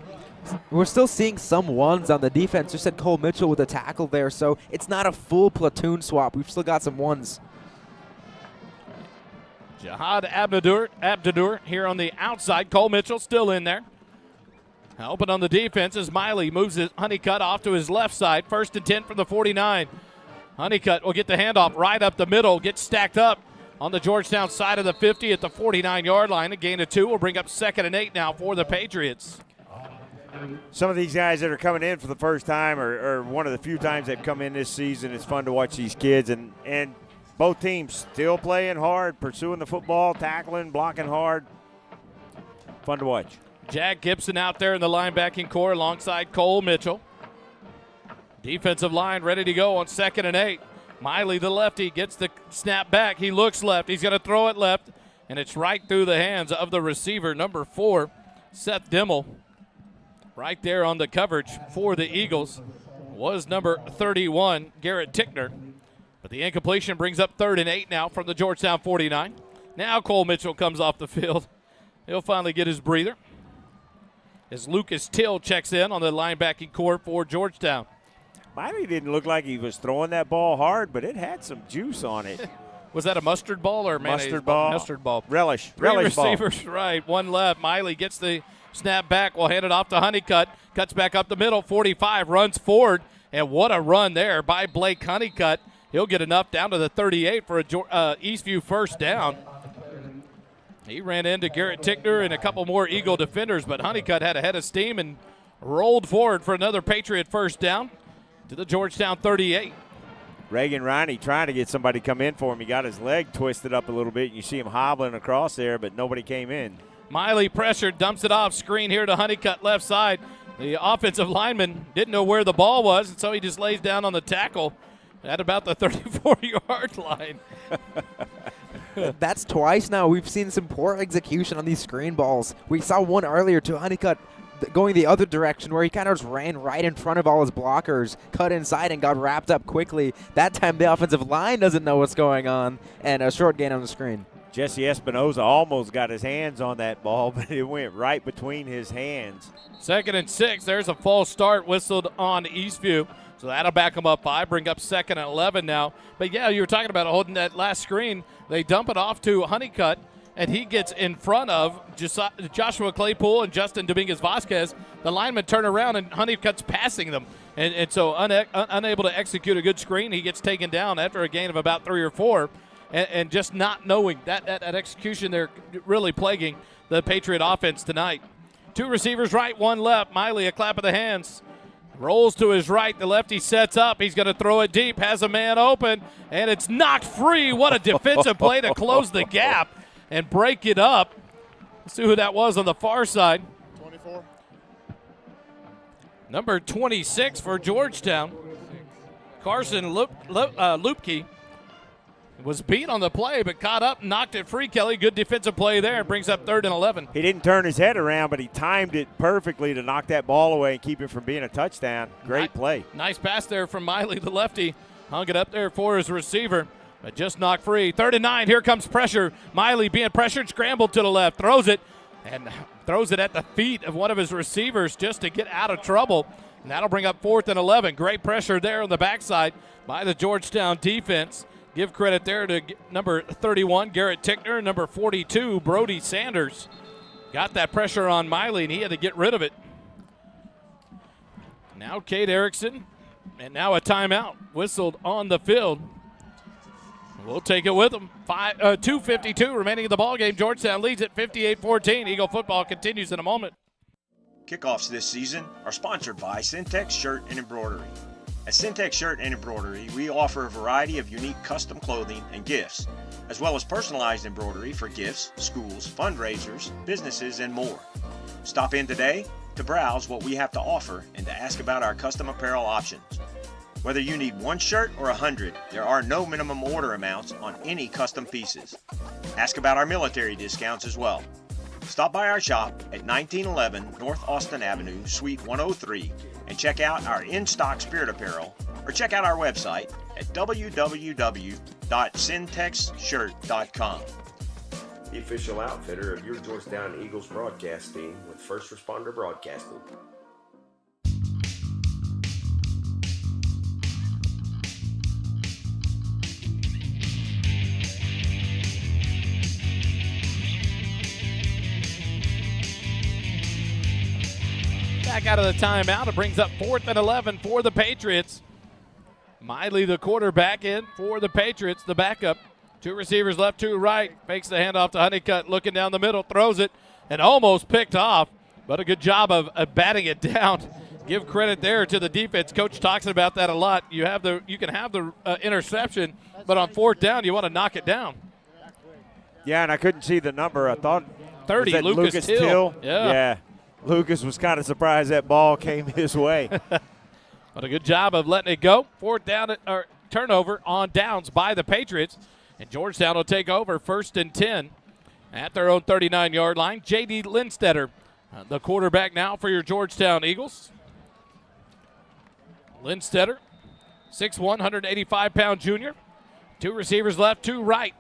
We're still seeing some ones on the defense. You said Cole Mitchell with a tackle there, so it's not a full platoon swap. We've still got some ones. Jihad Abdadur here on the outside. Cole Mitchell still in there. Helping on the defense as Miley moves his Honeycutt off to his left side. 1st and 10 from the 49. Honeycutt will get the handoff right up the middle, gets stacked up on the Georgetown side of the 50 at the 49-yard line. A gain of 2 will bring up 2nd and 8 now for the Patriots. Some of these guys that are coming in for the first time or one of the few times they've come in this season, it's fun to watch these kids. And both teams still playing hard, pursuing the football, tackling, blocking hard. Fun to watch. Jack Gibson out there in the linebacking core alongside Cole Mitchell. Defensive line ready to go on 2nd and 8. Miley, the lefty, gets the snap back. He looks left. He's going to throw it left, and it's right through the hands of the receiver, number 4, Seth Dimmel. Right there on the coverage for the Eagles was number 31, Garrett Tickner. But the incompletion brings up 3rd and 8 now from the Georgetown 49. Now Cole Mitchell comes off the field. He'll finally get his breather as Lucas Till checks in on the linebacking core for Georgetown. Miley didn't look like he was throwing that ball hard, but it had some juice on it. Was that a mustard ball or a mayonnaise Mustard ball. Mustard ball. Relish. Three Relish receivers, ball. right. One left. Miley gets the snap back. Will hand it off to Honeycutt. Cuts back up the middle. 45 runs forward. And what a run there by Blake Honeycutt. He'll get enough down to the 38 for a Eastview first down. He ran into Garrett Tickner and a couple more Eagle defenders, but Honeycutt had a head of steam and rolled forward for another Patriot first down to the Georgetown 38. Reagan Riney trying to get somebody to come in for him. He got his leg twisted up a little bit. You see him hobbling across there, but nobody came in. Miley pressured, dumps it off, screen here to Honeycutt left side. The offensive lineman didn't know where the ball was, and so he just lays down on the tackle at about the 34-yard line. That's twice now we've seen some poor execution on these screen balls. We saw one earlier to Honeycutt going the other direction where he kind of just ran right in front of all his blockers, cut inside, and got wrapped up quickly. That time the offensive line doesn't know what's going on, and a short gain on the screen. Jesse Espinoza almost got his hands on that ball, but it went right between his hands. 2nd and 6. There's a false start whistled on Eastview. So that'll back them up 5, bring up 2nd and 11 now. But, yeah, you were talking about holding that last screen. They dump it off to Honeycutt, and he gets in front of Joshua Claypool and Justin Dominguez-Vasquez. The linemen turn around, and Honeycutt's passing them. And so unable to execute a good screen, he gets taken down after a gain of about 3 or 4. And just not knowing that execution there really plaguing the Patriot offense tonight. 2 receivers right, 1 left. Miley, a clap of the hands. Rolls to his right. The lefty sets up. He's going to throw it deep. Has a man open. And it's knocked free. What a defensive play to close the gap and break it up. Let's see who that was on the far side. 24. Number 26 for Georgetown. Carson Lupke was beat on the play, but caught up, knocked it free, Kelly. Good defensive play there. It brings up 3rd and 11. He didn't turn his head around, but he timed it perfectly to knock that ball away and keep it from being a touchdown. Great play. Nice pass there from Miley, the lefty. Hung it up there for his receiver, but just knocked free. 3rd and 9. Here comes pressure. Miley being pressured, scrambled to the left, throws it, and throws it at the feet of one of his receivers just to get out of trouble. And that'll bring up 4th and 11. Great pressure there on the backside by the Georgetown defense. Give credit there to number 31, Garrett Tickner, number 42, Brody Sanders. Got that pressure on Miley, and he had to get rid of it. Now Cade Erickson, and now a timeout whistled on the field. We'll take it with them. 2:52 remaining in the ballgame. Georgetown leads at 58-14. Eagle football continues in a moment. Kickoffs this season are sponsored by Syntex Shirt and Embroidery. At Syntex Shirt and Embroidery, we offer a variety of unique custom clothing and gifts, as well as personalized embroidery for gifts, schools, fundraisers, businesses, and more. Stop in today to browse what we have to offer and to ask about our custom apparel options. Whether you need 1 shirt or 100, there are no minimum order amounts on any custom pieces. Ask about our military discounts as well. Stop by our shop at 1911 North Austin Avenue, Suite 103, and check out our in-stock spirit apparel, or check out our website at www.syntexshirt.com. The official outfitter of your Georgetown Eagles broadcast team with First Responder Broadcasting. back out of the timeout. It brings up 4th and 11 for the Patriots. Miley, the quarterback, in for the Patriots, the backup. 2 receivers left, 2 right. Fakes the handoff to Honeycutt, looking down the middle, throws it, and almost picked off. But a good job of batting it down. Give credit there to the defense. Coach talks about that a lot. You can have the interception, but on 4th down, you want to knock it down. Yeah, and I couldn't see the number. I thought 30, Lucas Till. Yeah. Lucas was kind of surprised that ball came his way. But a good job of letting it go. 4th down or turnover on downs by the Patriots. And Georgetown will take over 1st and 10 at their own 39-yard line. J.D. Lindstetter, the quarterback now for your Georgetown Eagles. Lindstetter, 6'1", 185-pound junior. 2 receivers left, 2 right.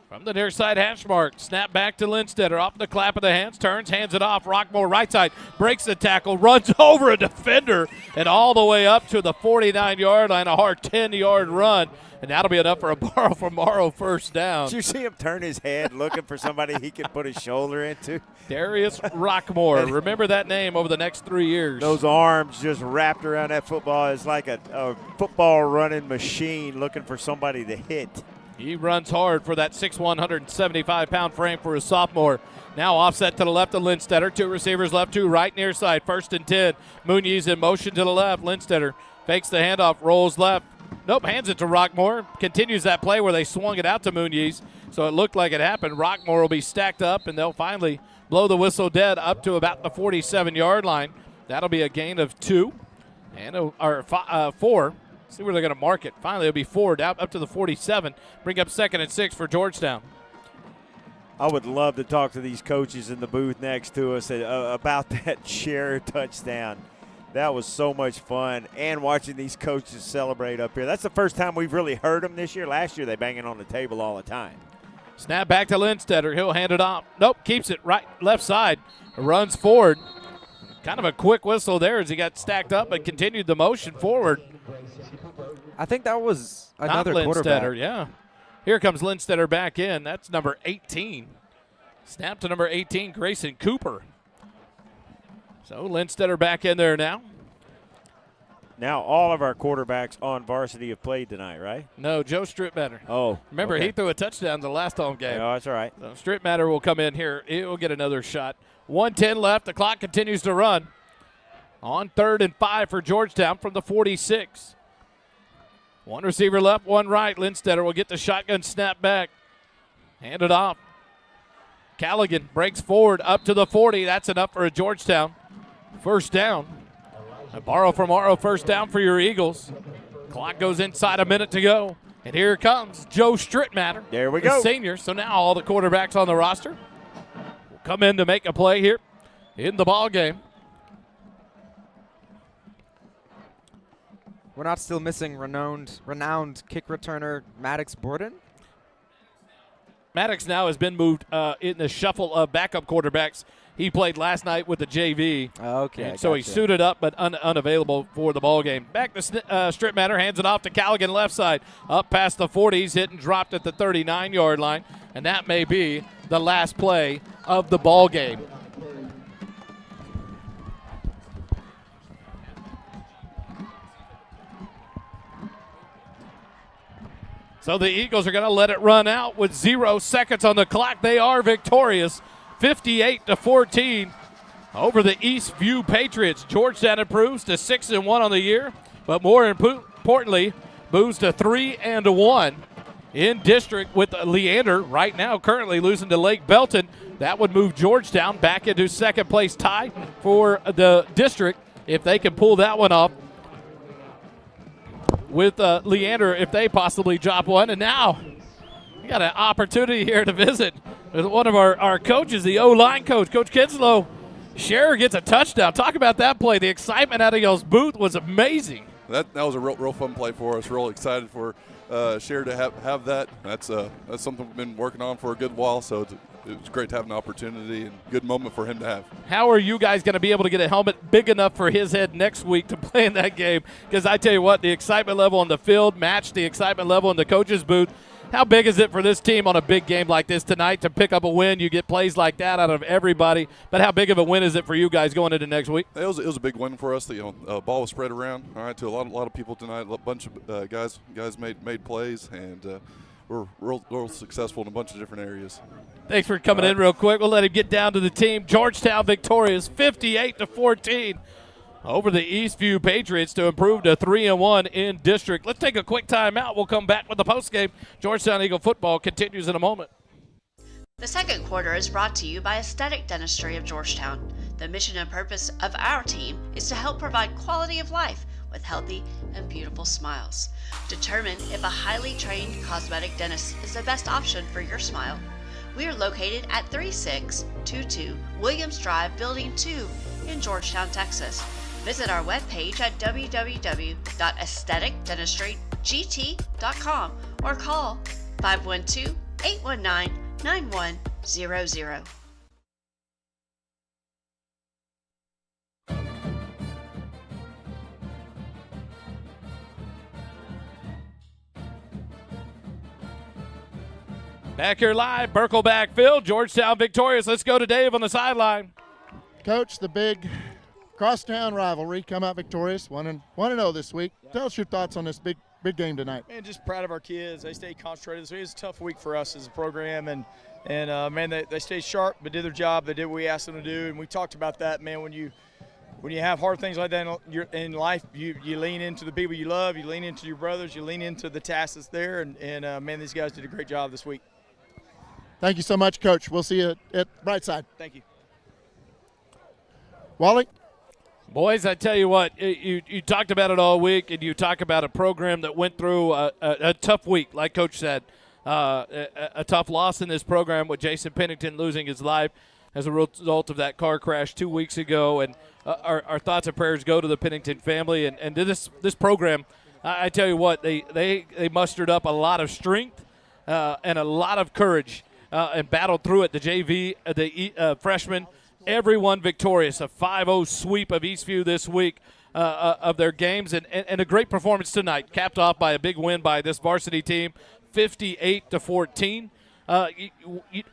From the near side hash mark, snap back to Lindstetter, off the clap of the hands, turns, hands it off. Rockmore right side, breaks the tackle, runs over a defender, and all the way up to the 49-yard line, a hard 10-yard run. And that'll be enough for a borrow from Morrow first down. Did you see him turn his head looking for somebody he could put his shoulder into? Darius Rockmore. Remember that name over the next 3 years. Those arms just wrapped around that football. It's like a football running machine looking for somebody to hit. He runs hard for that 6'1", 175-pound frame for a sophomore. Now offset to the left of Lindstetter. 2 receivers left, 2 right, near side. 1st and 10. Muniz in motion to the left. Lindstetter fakes the handoff, rolls left. Nope, hands it to Rockmore. Continues that play where they swung it out to Muniz. So it looked like it happened. Rockmore will be stacked up, and they'll finally blow the whistle dead up to about the 47-yard line. That'll be a gain of 2 and 4. See where they're going to mark it. Finally, it'll be 4 down up to the 47. Bring up 2nd and 6 for Georgetown. I would love to talk to these coaches in the booth next to us about that share touchdown. That was so much fun, and watching these coaches celebrate up here. That's the first time we've really heard them this year. Last year, they banging on the table all the time. Snap back to Lindstetter. He'll hand it off. Nope, keeps it right, left side. Runs forward. Kind of a quick whistle there as he got stacked up and continued the motion forward. I think that was another quarterback. Yeah. Here comes Lindstetter back in. That's number 18. Snap to number 18, Grayson Cooper. So Lindstetter back in there now. Now all of our quarterbacks on varsity have played tonight, right? No, Joe Strittmatter. Oh, remember, okay. He threw a touchdown the last home game. Oh, that's all right. So Strittmatter will come in here. He will get another shot. 1:10 left. The clock continues to run. On 3rd and 5 for Georgetown from the 46. 1 receiver left, 1 right. Lindstetter will get the shotgun snap back. Hand it off. Callaghan breaks forward up to the 40. That's enough for a Georgetown first down. A borrow from Morrow first down for your Eagles. Clock goes inside, a minute to go. And here comes Joe Strittmatter. There we the go. Senior. So now all the quarterbacks on the roster will come in to make a play here in the ball game. We're not still missing renowned kick returner Maddox Borden? Maddox now has been moved in the shuffle of backup quarterbacks. He played last night with the JV. Okay. So he suited up but unavailable for the ball game. Back to Strittmatter, hands it off to Callaghan left side. Up past the 40s, hit and dropped at the 39-yard line. And that may be the last play of the ball game. So the Eagles are going to let it run out with 0 seconds on the clock. They are victorious, 58-14 over the Eastview Patriots. Georgetown improves to 6-1 on the year, but more importantly, moves to 3-1 in district with Leander right now currently losing to Lake Belton. That would move Georgetown back into second place tie for the district if they can pull that one off with Leander if they possibly drop one. And now we got an opportunity here to visit with one of our coaches, the O-line coach, Coach Kinslow. Scherer gets a touchdown. Talk about that play. The excitement out of y'all's booth was amazing. That was a real fun play for us. Real excited for Scherer to have that. That's something we've been working on for a good while, so it was great to have an opportunity and good moment for him to have. How are you guys going to be able to get a helmet big enough for his head next week to play in that game? Because I tell you what, the excitement level on the field matched the excitement level in the coach's booth. How big is it for this team on a big game like this tonight to pick up a win? You get plays like that out of everybody, but how big of a win is it for you guys going into next week? It was a big win for us. The ball was spread around, all right, to a lot of people tonight. A bunch of guys made plays, and we're real successful in a bunch of different areas. Thanks for coming in real quick. We'll let him get down to the team. Georgetown victorious 58-14 over the Eastview Patriots to improve to 3-1 in district. Let's take a quick timeout. We'll come back with the postgame. Georgetown Eagle football continues in a moment. The second quarter is brought to you by Aesthetic Dentistry of Georgetown. The mission and purpose of our team is to help provide quality of life with healthy and beautiful smiles. Determine if a highly trained cosmetic dentist is the best option for your smile. We are located at 3622 Williams Drive, Building 2 in Georgetown, Texas. Visit our webpage at www.aestheticdentistrygt.com or call 512-819-9100. Back here live, Burkle backfield, Georgetown victorious. Let's go to Dave on the sideline. Coach, the big crosstown rivalry come out victorious, 1-0 this week. Tell us your thoughts on this big game tonight. Man, just proud of our kids. They stayed concentrated this week. It was a tough week for us as a program, and man, they stayed sharp but did their job. They did what we asked them to do, and we talked about that, man. When you have hard things like that in life, you lean into the people you love, you lean into your brothers, you lean into the task that's there, and man, these guys did a great job this week. Thank you so much, Coach. We'll see you at Brightside. Thank you. Wally? Boys, I tell you what, you talked about it all week, and you talk about a program that went through a tough week, like Coach said. A tough loss in this program with Jason Pennington losing his life as a result of that car crash 2 weeks ago. And our thoughts and prayers go to the Pennington family. And to this program, I tell you what, they mustered up a lot of strength and a lot of courage and battled through it. The JV, the freshmen, everyone victorious. A 5-0 sweep of Eastview this week of their games, and a great performance tonight, capped off by a big win by this varsity team, 58-14.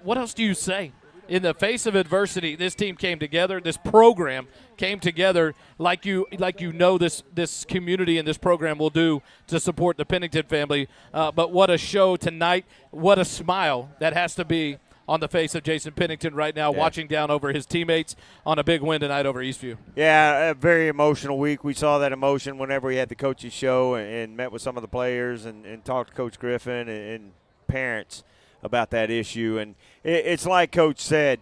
What else do you say? In the face of adversity, this team came together. This program came together like you know this community and this program will do to support the Pennington family. But what a show tonight. What a smile that has to be on the face of Jason Pennington right now, watching down over his teammates on a big win tonight over Eastview. Yeah, a very emotional week. We saw that emotion whenever we had the coaches show and met with some of the players and talked to Coach Griffin and parents about that issue. And it's like Coach said,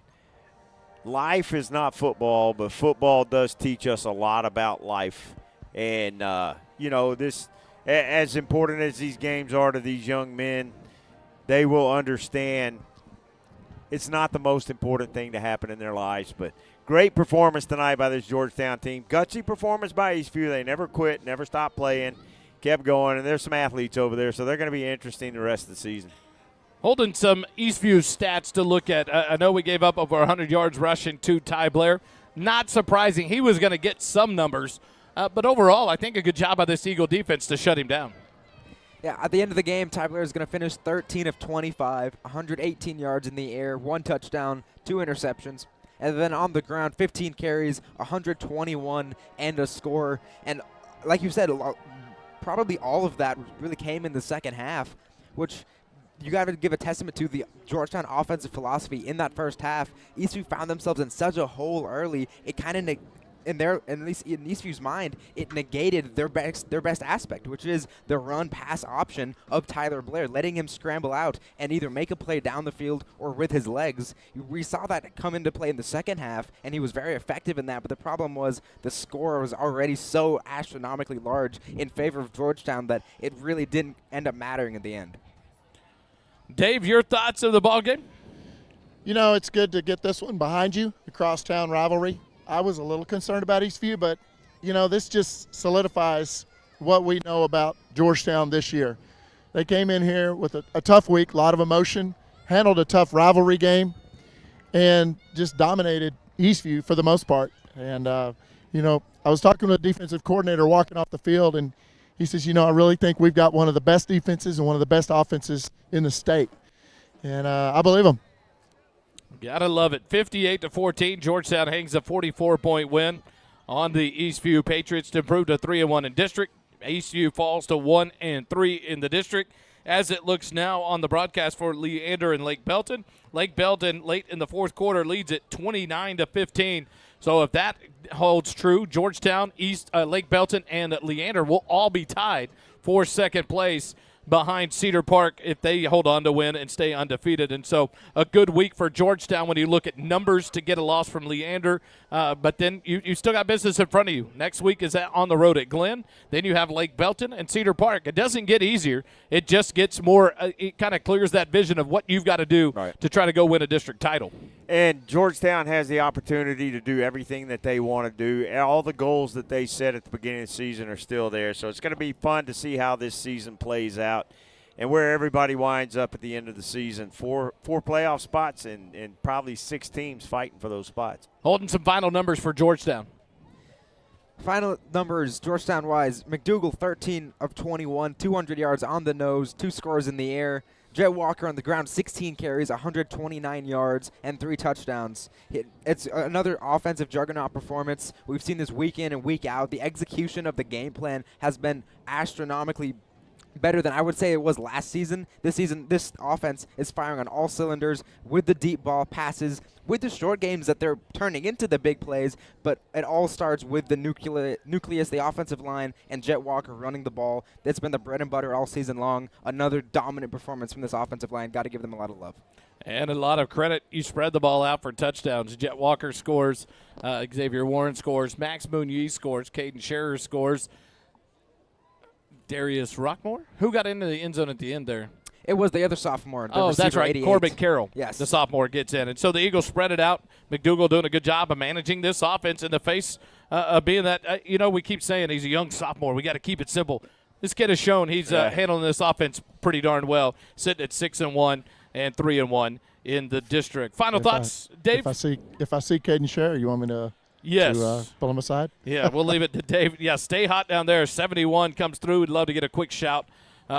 life is not football, but football does teach us a lot about life. And, this, as important as these games are to these young men, they will understand it's not the most important thing to happen in their lives. But great performance tonight by this Georgetown team. Gutsy performance by Eastview. They never quit, never stopped playing, kept going. And there's some athletes over there, so they're going to be interesting the rest of the season. Holding some Eastview stats to look at. I know we gave up over 100 yards rushing to Ty Blair. Not surprising. He was going to get some numbers. But overall, I think a good job by this Eagle defense to shut him down. Yeah, at the end of the game, Ty Blair is going to finish 13 of 25, 118 yards in the air, 1 touchdown, 2 interceptions. And then on the ground, 15 carries, 121, and a score. And like you said, probably all of that really came in the second half, which – you got to give a testament to the Georgetown offensive philosophy. In that first half, Eastview found themselves in such a hole early. It kind of, at least in Eastview's mind, it negated their best aspect, which is the run-pass option of Tyler Blair, letting him scramble out and either make a play down the field or with his legs. We saw that come into play in the second half, and he was very effective in that. But the problem was the score was already so astronomically large in favor of Georgetown that it really didn't end up mattering in the end. Dave, your thoughts of the ball game? It's good to get this one behind you, the crosstown rivalry. I was a little concerned about Eastview, but, this just solidifies what we know about Georgetown this year. They came in here with a tough week, a lot of emotion, handled a tough rivalry game, and just dominated Eastview for the most part. And, I was talking to the defensive coordinator walking off the field, and He says, I really think we've got one of the best defenses and one of the best offenses in the state. And I believe him. Gotta love it. 58-14, Georgetown hangs a 44-point win on the Eastview Patriots to improve to 3-1 in district. Eastview falls to 1-3 in the district. As it looks now on the broadcast for Leander and Lake Belton. Lake Belton late in the fourth quarter leads it 29-15. So if that holds true, Georgetown, Lake Belton, and Leander will all be tied for second place behind Cedar Park if they hold on to win and stay undefeated. And so a good week for Georgetown when you look at numbers to get a loss from Leander. But then you still got business in front of you. Next week is on the road at Glenn. Then you have Lake Belton and Cedar Park. It doesn't get easier. It just gets more it kind of clears that vision of what you've got to do to try to go win a district title. And Georgetown has the opportunity to do everything that they want to do. All the goals that they set at the beginning of the season are still there. So it's going to be fun to see how this season plays out and where everybody winds up at the end of the season. Four playoff spots and probably 6 teams fighting for those spots. Holding some final numbers for Georgetown. Final numbers, Georgetown-wise, McDougal 13 of 21, 200 yards on the nose, 2 scores in the air. Jet Walker on the ground, 16 carries, 129 yards, and 3 touchdowns. It's another offensive juggernaut performance. We've seen this week in and week out. The execution of the game plan has been astronomically better than I would say it was last season. This season, this offense is firing on all cylinders with the deep ball passes, with the short games that they're turning into the big plays, but it all starts with the nucleus, the offensive line, and Jet Walker running the ball. That's been the bread and butter all season long. Another dominant performance from this offensive line. Got to give them a lot of love. And a lot of credit. You spread the ball out for touchdowns. Jet Walker scores. Xavier Warren scores. Max Mooney scores. Caden Scherer scores. Darius Rockmore? Who got into the end zone at the end there? It was the other sophomore. Oh, that's right. 88. Corbin Carroll. Yes. The sophomore gets in. And so the Eagles spread it out. McDougal doing a good job of managing this offense in the face of being that, we keep saying he's a young sophomore. We got to keep it simple. This kid has shown he's handling this offense pretty darn well, sitting at 6-1 and 3-1 in the district. Final thoughts, Dave? If I see Caden Scherer, you want me to pull him aside? Yeah, we'll leave it to Dave. Yeah, stay hot down there. 71 comes through. We'd love to get a quick shout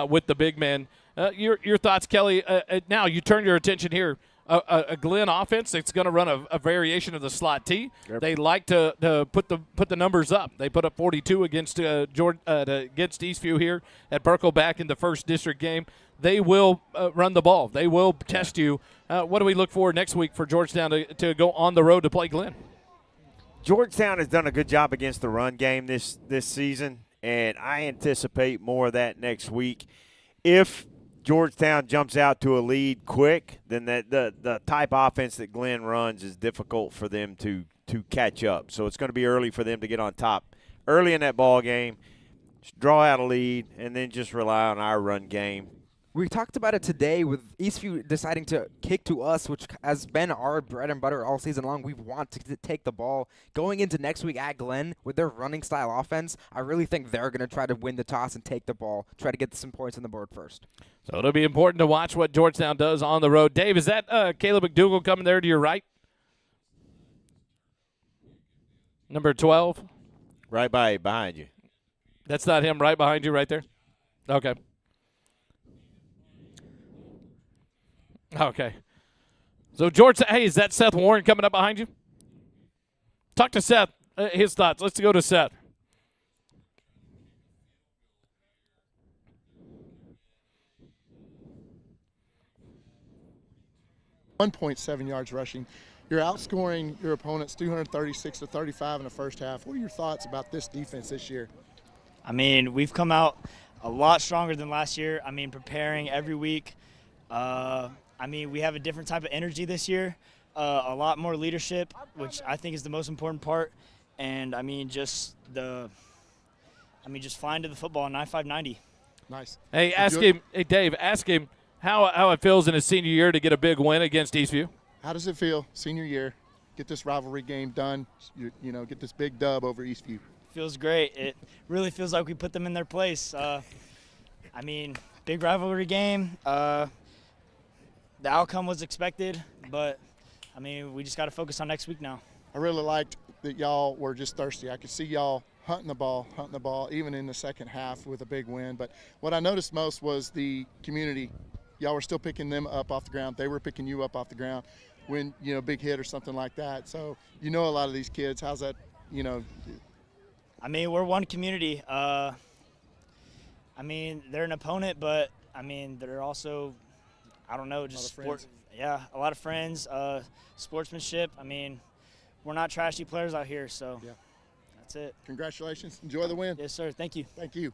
with the big men. Your thoughts, Kelly? Now you turn your attention here. A Glenn offense that's going to run a variation of the slot T. Yep. They like to put the numbers up. They put up 42 against Eastview here at Burkle back in the first district game. They will run the ball. They will test you. What do we look for next week for Georgetown to go on the road to play Glenn? Georgetown has done a good job against the run game this season, and I anticipate more of that next week. If Georgetown jumps out to a lead quick, then the type offense that Glenn runs is difficult for them to catch up. So it's going to be early for them to get on top early in that ball game, draw out a lead, and then just rely on our run game. We talked about it today with Eastview deciding to kick to us, which has been our bread and butter all season long. We want to take the ball. Going into next week at Glenn with their running style offense, I really think they're going to try to win the toss and take the ball, try to get some points on the board first. So it'll be important to watch what Georgetown does on the road. Dave, is that Caleb McDougal coming there to your right? Number 12? Right behind you. That's not him right behind you right there? Okay. Okay. So, hey, is that Seth Warren coming up behind you? Talk to Seth, his thoughts. Let's go to Seth. .7 yards rushing. You're outscoring your opponents 236-35 in the first half. What are your thoughts about this defense this year? I mean, we've come out a lot stronger than last year. I mean, preparing every week. I mean, we have a different type of energy this year, a lot more leadership, which I think is the most important part. And I mean, just flying to the football on 95-90. Nice. Hey, Dave, ask him how it feels in his senior year to get a big win against Eastview. How does it feel, senior year, get this rivalry game done, get this big dub over Eastview? Feels great. It really feels like we put them in their place. I mean, big rivalry game. The outcome was expected, but, I mean, we just got to focus on next week now. I really liked that y'all were just thirsty. I could see y'all hunting the ball, even in the second half with a big win. But what I noticed most was the community. Y'all were still picking them up off the ground. They were picking you up off the ground when, big hit or something like that. So, a lot of these kids. How's that, I mean, we're one community. I mean, they're an opponent, but, I mean, they're also, I don't know, just sport. Yeah, a lot of friends, sportsmanship. I mean, we're not trashy players out here, so that's it. Congratulations. Enjoy the win. Yes, sir. Thank you. Thank you.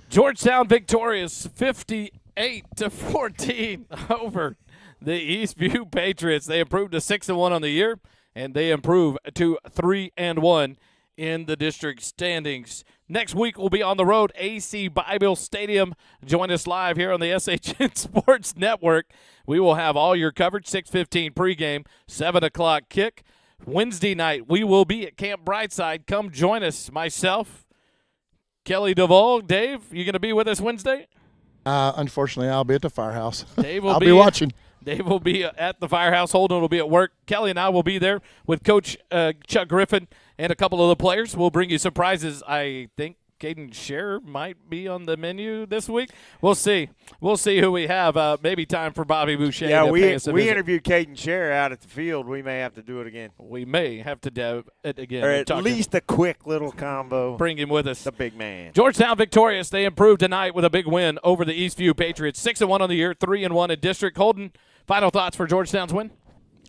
Georgetown victorious 58-14 over the Eastview Patriots. They improved to 6-1 on the year, and they improve to 3-1 in the district standings. Next week we'll be on the road, AC Bible Stadium. Join us live here on the SHN Sports Network. We will have all your coverage, 6:15 pregame, 7 o'clock kick. Wednesday night we will be at Camp Brightside. Come join us. Myself, Kelly Duvall, Dave, you going to be with us Wednesday? Unfortunately, I'll be at the firehouse. Dave will I'll be watching. Dave will be at the firehouse. Holden will be at work. Kelly and I will be there with Coach Chuck Griffin and a couple of the players. We'll bring you surprises. I think Caden Scherer might be on the menu this week. We'll see. We'll see who we have. Maybe time for Bobby Boucher. Yeah, to pay us a we visit. interviewed Caden Scherer out at the field. We may have to do it again. We may have to do it again. Or at least a quick little combo. Bring him with us. The big man. Georgetown victorious. They improved tonight with a big win over the Eastview Patriots. 6-1 on the year, 3-1 in district. Holden, final thoughts for Georgetown's win?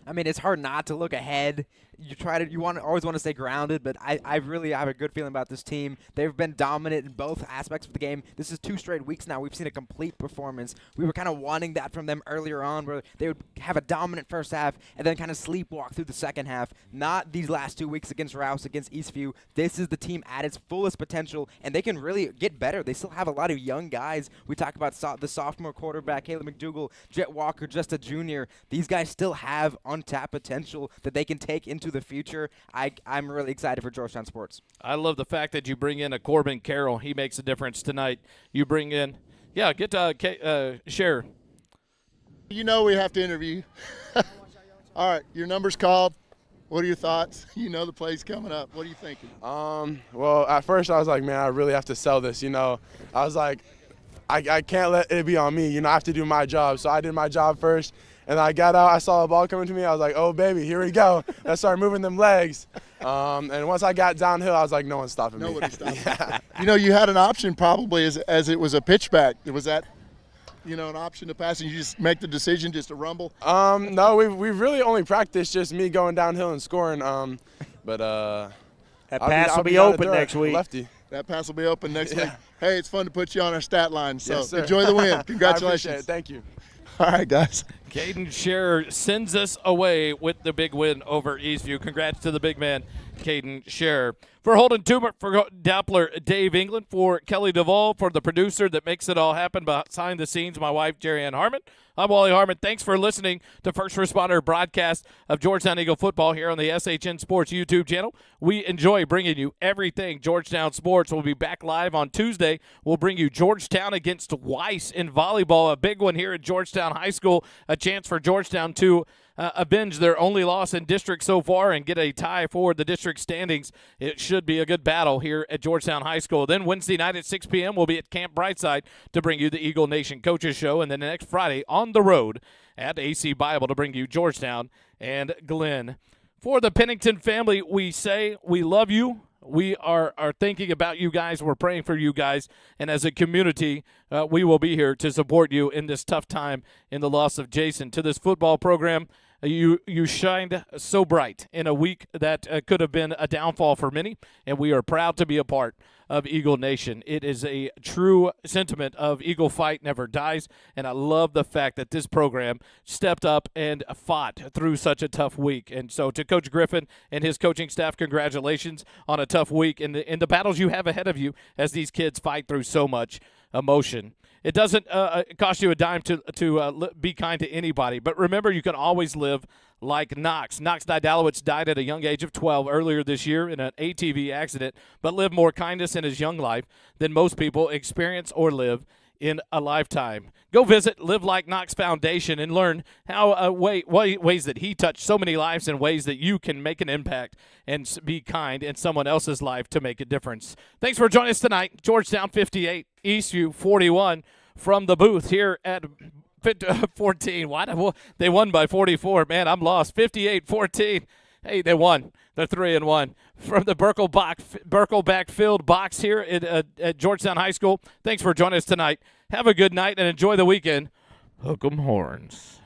I mean, it's hard not to look ahead. You always want to stay grounded, but I really have a good feeling about this team. They've been dominant in both aspects of the game. This is 2 straight weeks now. We've seen a complete performance. We were kind of wanting that from them earlier on, where they would have a dominant first half and then kind of sleepwalk through the second half. Not these last 2 weeks against Rouse, against Eastview. This is the team at its fullest potential, and they can really get better. They still have a lot of young guys. We talk about the sophomore quarterback, Caleb McDougal, Jet Walker, just a junior. These guys still have untapped potential that they can take into the future. I'm really excited for Georgetown sports. I love the fact that you bring in a Corbin Carroll. He makes a difference tonight. You bring in, get Scherer. We have to interview. All right, your number's called. What are your thoughts? The play's coming up. What are you thinking? Well, at first I was like, man, I really have to sell this. I was like, I can't let it be on me. I have to do my job. So I did my job first. And I got out, I saw a ball coming to me. I was like, oh, baby, here we go. I started moving them legs. And once I got downhill, I was like, no one's stopping me. Nobody's stopping me. You had an option probably as it was a pitchback. Was that, an option to pass and you just make the decision just to rumble? No, we've really only practiced just me going downhill and scoring. But that pass will be open next week. Lefty. That pass will be open next week. Hey, it's fun to put you on our stat line. So yes, enjoy the win. Congratulations. I appreciate it. Thank you. All right, guys. Caden Scherer sends us away with the big win over Eastview. Congrats to the big man, Caden Scherer. For Holden Toomer, for Doppler, Dave England, for Kelly Duvall, for the producer that makes it all happen behind the scenes, my wife, Jerry Ann Harmon. I'm Wally Harmon. Thanks for listening to First Responder broadcast of Georgetown Eagle football here on the SHN Sports YouTube channel. We enjoy bringing you everything Georgetown sports. We'll be back live on Tuesday. We'll bring you Georgetown against Weiss in volleyball, a big one here at Georgetown High School, a chance for Georgetown to avenge their only loss in district so far and get a tie for the district standings. It should be a good battle here at Georgetown High School. Then Wednesday night at 6 p.m. we'll be at Camp Brightside to bring you the Eagle Nation Coaches Show, and then next Friday on the road at AC Bible to bring you Georgetown and Glenn. For the Pennington family, we say we love you. We are thinking about you guys. We're praying for you guys. And as a community, we will be here to support you in this tough time in the loss of Jason. To this football program, you shined so bright in a week that could have been a downfall for many, and we are proud to be a part of Eagle Nation. It is a true sentiment of Eagle Fight Never Dies, and I love the fact that this program stepped up and fought through such a tough week. And so to Coach Griffin and his coaching staff, congratulations on a tough week in the battles you have ahead of you as these kids fight through so much emotion. It doesn't cost you a dime to be kind to anybody. But remember, you can always live like Knox. Knox Didalowicz died at a young age of 12 earlier this year in an ATV accident, but lived more kindness in his young life than most people experience or live in a lifetime. Go visit Live Like Knox Foundation and learn how ways that he touched so many lives and ways that you can make an impact and be kind in someone else's life to make a difference. Thanks for joining us tonight. Georgetown 58, Eastview 41 from the booth here at 14. They won by 44. Man, I'm lost. 58-14. Hey, they won. They're 3-1 from the Berkelback Field box here at Georgetown High School. Thanks for joining us tonight. Have a good night and enjoy the weekend. Hook 'em horns.